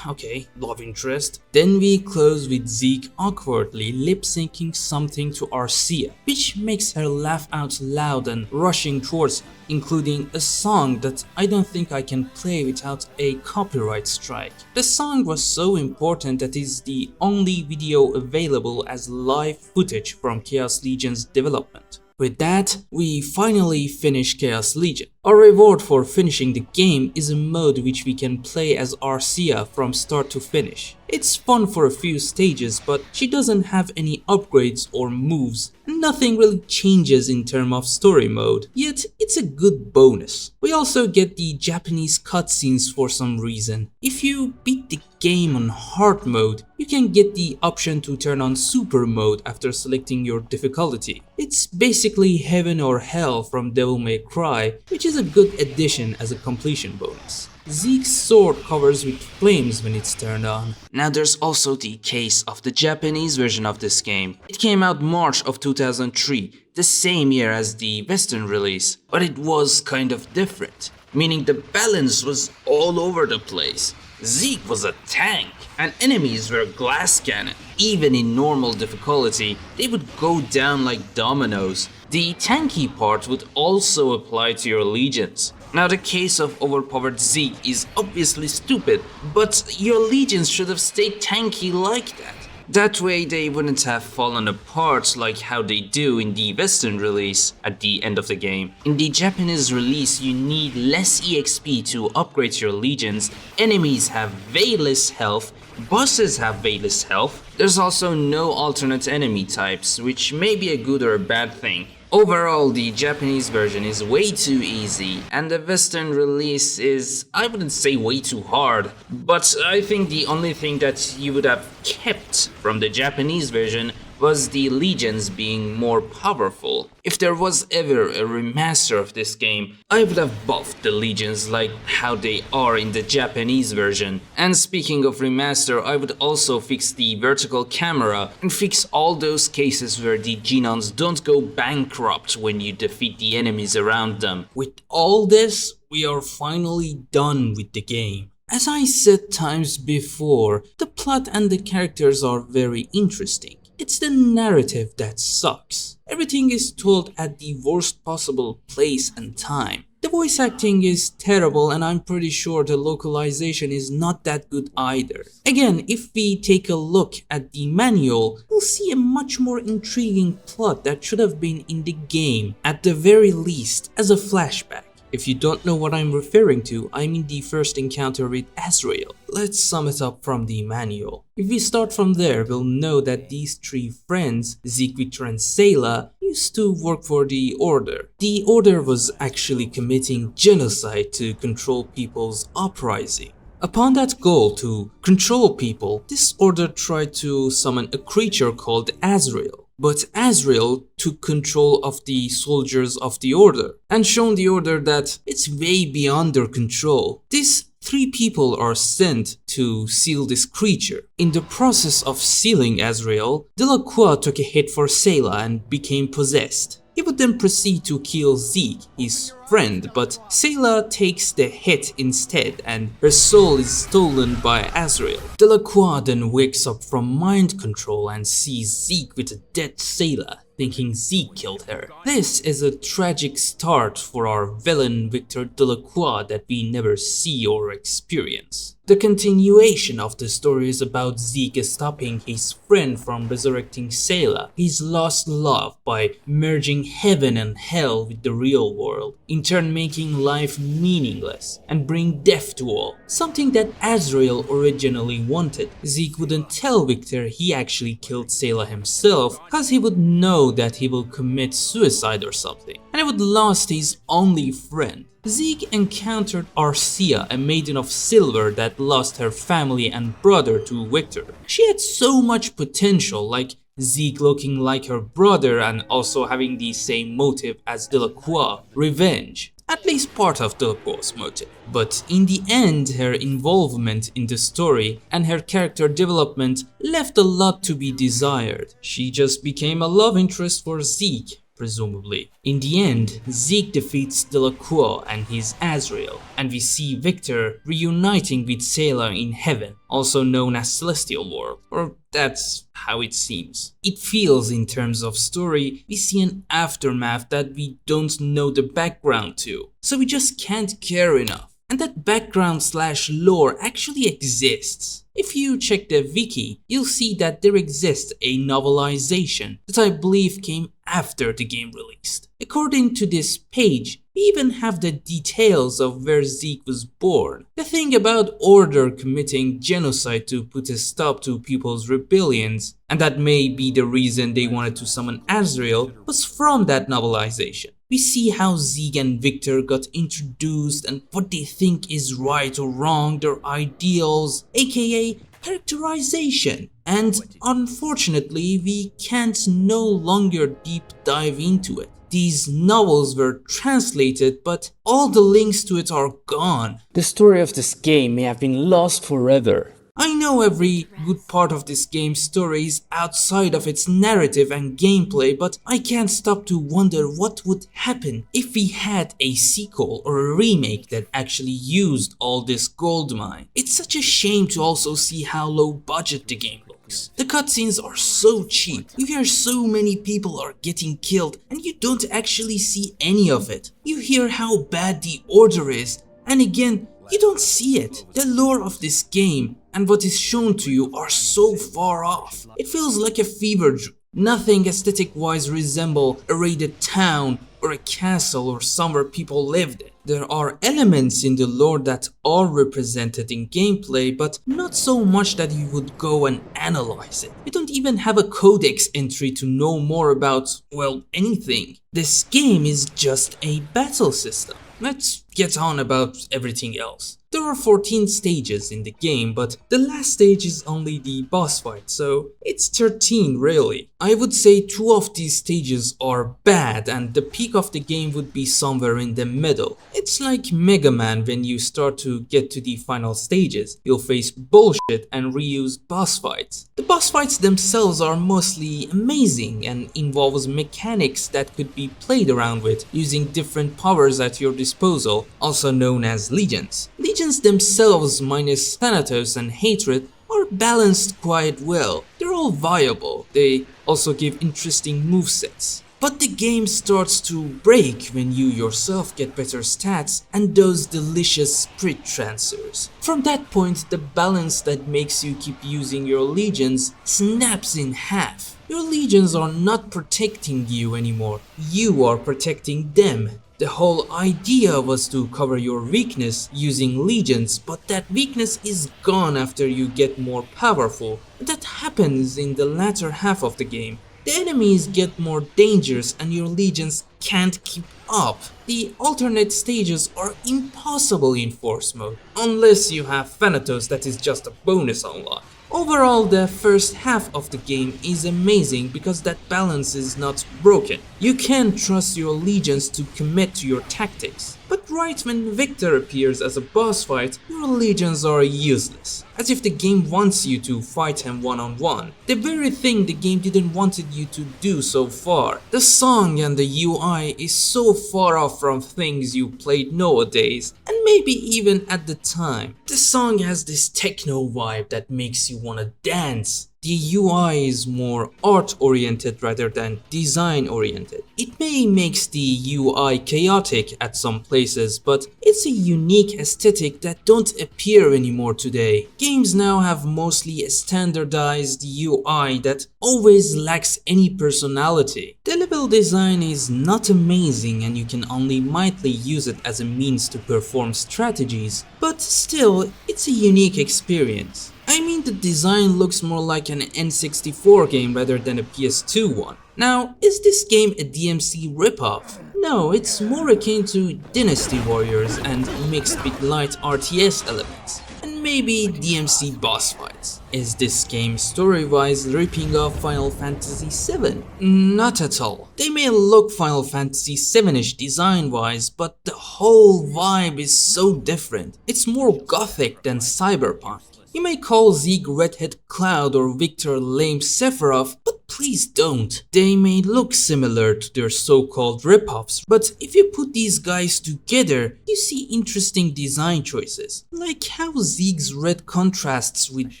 okay, love interest. Then we close with Zeke awkwardly lip-syncing something to Arcia, which makes her laugh out loud and rushing towards him, including a song that I don't think I can play without a copyright strike. The song was so important that it is the only video available as live footage from Chaos Legion's development. With that, we finally finish Chaos Legion. Our reward for finishing the game is a mode which we can play as Arcia from start to finish. It's fun for a few stages, but she doesn't have any upgrades or moves, and nothing really changes in terms of story mode, yet it's a good bonus. We also get the Japanese cutscenes for some reason. If you beat the game on hard mode, you can get the option to turn on super mode after selecting your difficulty. It's basically heaven or hell from Devil May Cry, which is a good addition as a completion bonus. Zeke's sword covers with flames when it's turned on. Now there's also the case of the Japanese version of this game. It came out March of 2003, the same year as the Western release, but it was kind of different, meaning the balance was all over the place. Zeke was a tank, and enemies were glass cannon. Even in normal difficulty, they would go down like dominoes. The tanky part would also apply to your legions. Now the case of overpowered Zeke is obviously stupid, but your legions should have stayed tanky like that. That way they wouldn't have fallen apart like how they do in the Western release at the end of the game. In the Japanese release, you need less EXP to upgrade your legions, enemies have way less health, bosses have way less health. There's also no alternate enemy types, which may be a good or a bad thing. Overall, the Japanese version is way too easy, and the Western release is, I wouldn't say way too hard, but I think the only thing that you would have kept from the Japanese version was the legions being more powerful. If there was ever a remaster of this game, I would have buffed the legions like how they are in the Japanese version. And speaking of remaster, I would also fix the vertical camera and fix all those cases where the Genons don't go bankrupt when you defeat the enemies around them. With all this, we are finally done with the game. As I said times before, the plot and the characters are very interesting. It's the narrative that sucks. Everything is told at the worst possible place and time. The voice acting is terrible, and I'm pretty sure the localization is not that good either. Again, if we take a look at the manual, we'll see a much more intriguing plot that should have been in the game, at the very least, as a flashback. If you don't know what I'm referring to, I mean the first encounter with Azrael. Let's sum it up from the manual. If we start from there, we'll know that these three friends, Zeke, Victor and Sayla, used to work for the Order. The Order was actually committing genocide to control people's uprising. Upon that goal to control people, this Order tried to summon a creature called Azrael. But Azrael took control of the soldiers of the Order and shown the Order that it's way beyond their control. These three people are sent to seal this creature. In the process of sealing Azrael, Delacroix took a hit for Sayla and became possessed. He would then proceed to kill Zeke, his friend, but Sayla takes the hit instead and her soul is stolen by Azrael. Delacroix then wakes up from mind control and sees Zeke with a dead Sayla, thinking Zeke killed her. This is a tragic start for our villain Victor Delacroix that we never see or experience. The continuation of the story is about Zeke stopping his friend from resurrecting Sayla, his lost love, by merging heaven and hell with the real world, in turn making life meaningless and bring death to all, something that Azrael originally wanted. Zeke wouldn't tell Victor he actually killed Sayla himself, cause he would know that he will commit suicide or something, and he would lost his only friend. Zeke encountered Arcia, a maiden of silver that lost her family and brother to Victor. She had so much potential, like Zeke looking like her brother and also having the same motive as Delacroix, revenge. At least part of Delacroix's motive. But in the end, her involvement in the story and her character development left a lot to be desired. She just became a love interest for Zeke, presumably. In the end, Zeke defeats Delacroix and his Azrael, and we see Victor reuniting with Sayla in heaven, also known as Celestial World, or that's how it seems. It feels, in terms of story, we see an aftermath that we don't know the background to, so we just can't care enough. And that background / lore actually exists. If you check the wiki, you'll see that there exists a novelization that I believe came after the game released. According to this page, we even have the details of where Zeke was born. The thing about Order committing genocide to put a stop to people's rebellions, and that may be the reason they wanted to summon Azrael, was from that novelization. We see how Zeke and Victor got introduced and what they think is right or wrong, their ideals, aka characterization. And unfortunately, we can't no longer deep dive into it. These novels were translated, but all the links to it are gone. The story of this game may have been lost forever. I know every good part of this game's story is outside of its narrative and gameplay, but I can't stop to wonder what would happen if we had a sequel or a remake that actually used all this goldmine. It's such a shame to also see how low budget the game looks. The cutscenes are so cheap, you hear so many people are getting killed and you don't actually see any of it. You hear how bad the Order is, and again, you don't see it. The lore of this game and what is shown to you are so far off. It feels like a fever dream. Nothing aesthetic-wise resemble a raided town or a castle or somewhere people lived in. There are elements in the lore that are represented in gameplay, but not so much that you would go and analyze it. You don't even have a codex entry to know more about, well, anything. This game is just a battle system. Let's get on about everything else. There are 14 stages in the game, but the last stage is only the boss fight, so it's 13 really. I would say 2 of these stages are bad and the peak of the game would be somewhere in the middle. It's like Mega Man when you start to get to the final stages. You'll face bullshit and reuse boss fights. The boss fights themselves are mostly amazing and involves mechanics that could be played around with using different powers at your disposal, also known as legions. Legions themselves, minus Thanatos and Hatred, are balanced quite well. They're all viable. They also give interesting movesets. But the game starts to break when you yourself get better stats and those delicious spirit transfers. From that point, the balance that makes you keep using your legions snaps in half. Your legions are not protecting you anymore, you are protecting them. The whole idea was to cover your weakness using legions, but that weakness is gone after you get more powerful. That happens in the latter half of the game. The enemies get more dangerous and your legions can't keep up. The alternate stages are impossible in Force mode, unless you have Thanatos, that is just a bonus unlock. Overall, the first half of the game is amazing because that balance is not broken. You can trust your legions to commit to your tactics. But right when Victor appears as a boss fight, your legions are useless. As if the game wants you to fight him one-on-one. The very thing the game didn't wanted you to do so far. The song and the UI is so far off from things you played nowadays, and maybe even at the time. The song has this techno vibe that makes you wanna dance. The UI is more art-oriented rather than design-oriented. It may makes the UI chaotic at some places, but it's a unique aesthetic that don't appear anymore today. Games now have mostly a standardized UI that always lacks any personality. The level design is not amazing and you can only mildly use it as a means to perform strategies, but still, it's a unique experience. I mean, the design looks more like an N64 game rather than a PS2 one. Now, is this game a DMC ripoff? No, it's more akin to Dynasty Warriors and mixed with light RTS elements, and maybe DMC boss fights. Is this game story-wise ripping off Final Fantasy VII? Not at all. They may look Final Fantasy VII-ish design-wise, but the whole vibe is so different. It's more gothic than cyberpunk. You may call Zeke Redhead Cloud or Victor lame Sephiroth, but please don't. They may look similar to their so-called ripoffs, but if you put these guys together, you see interesting design choices. Like how Zeke's red contrasts with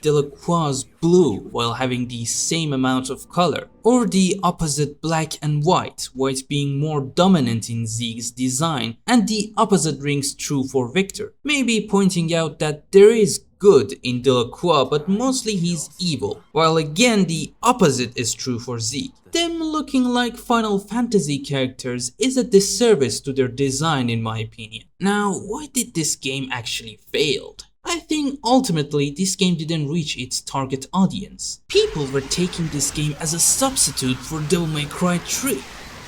Delacroix's blue while having the same amount of color. Or the opposite black and white being more dominant in Zeke's design, and the opposite rings true for Victor. Maybe pointing out that there is good in Delacroix, but mostly he's evil, while again the opposite is true for Zeke. Them looking like Final Fantasy characters is a disservice to their design in my opinion. Now, why did this game actually fail? I think ultimately this game didn't reach its target audience. People were taking this game as a substitute for Devil May Cry 3.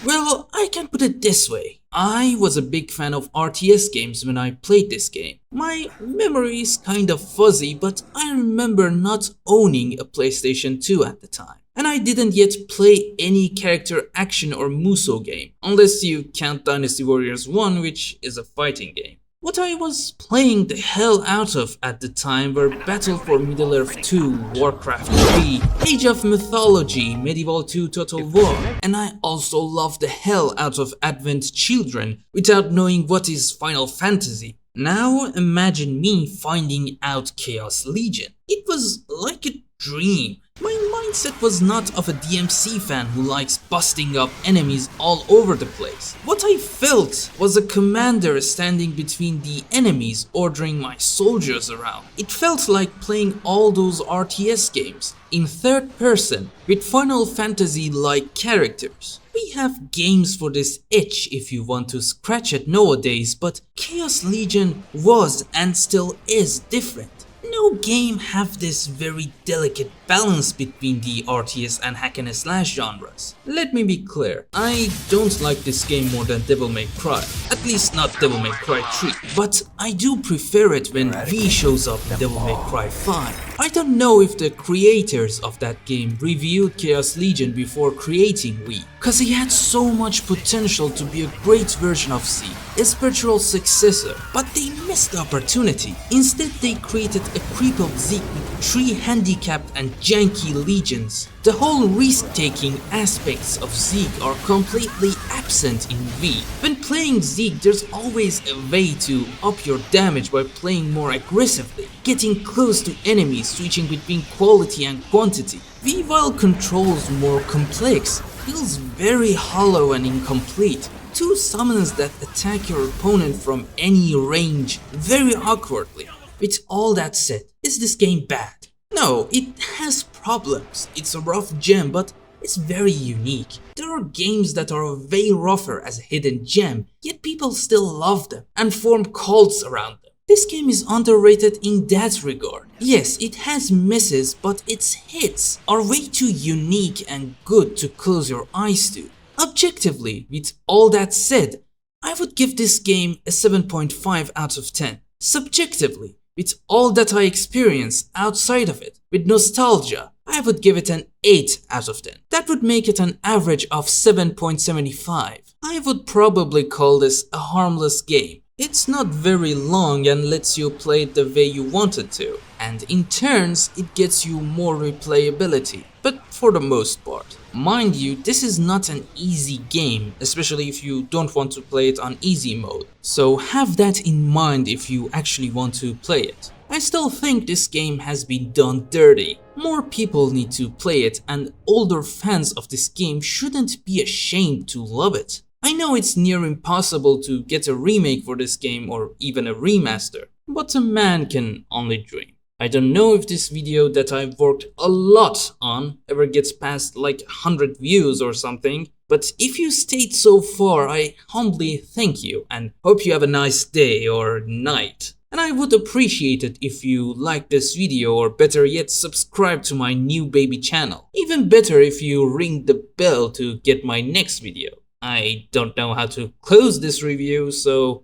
Well, I can put it this way. I was a big fan of RTS games when I played this game. My memory is kind of fuzzy, but I remember not owning a PlayStation 2 at the time. And I didn't yet play any character action or Musou game, unless you count Dynasty Warriors 1, which is a fighting game. What I was playing the hell out of at the time were Battle for Middle-earth 2, Warcraft 3, Age of Mythology, Medieval 2 Total War, and I also loved the hell out of Advent Children without knowing what is Final Fantasy. Now imagine me finding out Chaos Legion. It was like a dream. My mindset was not of a DMC fan who likes busting up enemies all over the place. What I felt was a commander standing between the enemies ordering my soldiers around. It felt like playing all those RTS games in third person with Final Fantasy-like characters. We have games for this itch if you want to scratch it nowadays, but Chaos Legion was and still is different. No game have this very delicate balance between the RTS and hack and slash genres. Let me be clear, I don't like this game more than Devil May Cry, at least not Devil May Cry 3, but I do prefer it when V shows up in Devil May Cry 5. I don't know if the creators of that game reviewed Chaos Legion before creating V, cause he had so much potential to be a great version of Z, a spiritual successor, but they missed the opportunity. Instead they created a crippled Zeke with 3 handicapped and janky legions. The whole risk-taking aspects of Zeke are completely absent in V. When playing Zeke, there's always a way to up your damage by playing more aggressively, getting close to enemies, switching between quality and quantity. V, while controls more complex, feels very hollow and incomplete. Two summons that attack your opponent from any range very awkwardly. With all that said, is this game bad? No, it has problems. It's a rough gem, but it's very unique. There are games that are way rougher as a hidden gem, yet people still love them and form cults around them. This game is underrated in that regard. Yes, it has misses, but its hits are way too unique and good to close your eyes to. Objectively, with all that said, I would give this game a 7.5 out of 10. Subjectively, with all that I experience outside of it, with nostalgia, I would give it an 8 out of 10. That would make it an average of 7.75. I would probably call this a harmless game. It's not very long and lets you play it the way you want it to, and in turns it gets you more replayability, but for the most part. Mind you, this is not an easy game, especially if you don't want to play it on easy mode, so have that in mind if you actually want to play it. I still think this game has been done dirty. More people need to play it, and older fans of this game shouldn't be ashamed to love it. I know it's near impossible to get a remake for this game or even a remaster, but a man can only dream. I don't know if this video that I've worked a lot on ever gets past like 100 views or something, but if you stayed so far, I humbly thank you and hope you have a nice day or night. And I would appreciate it if you like this video, or better yet, subscribe to my new baby channel. Even better if you ring the bell to get my next video. I don't know how to close this review, so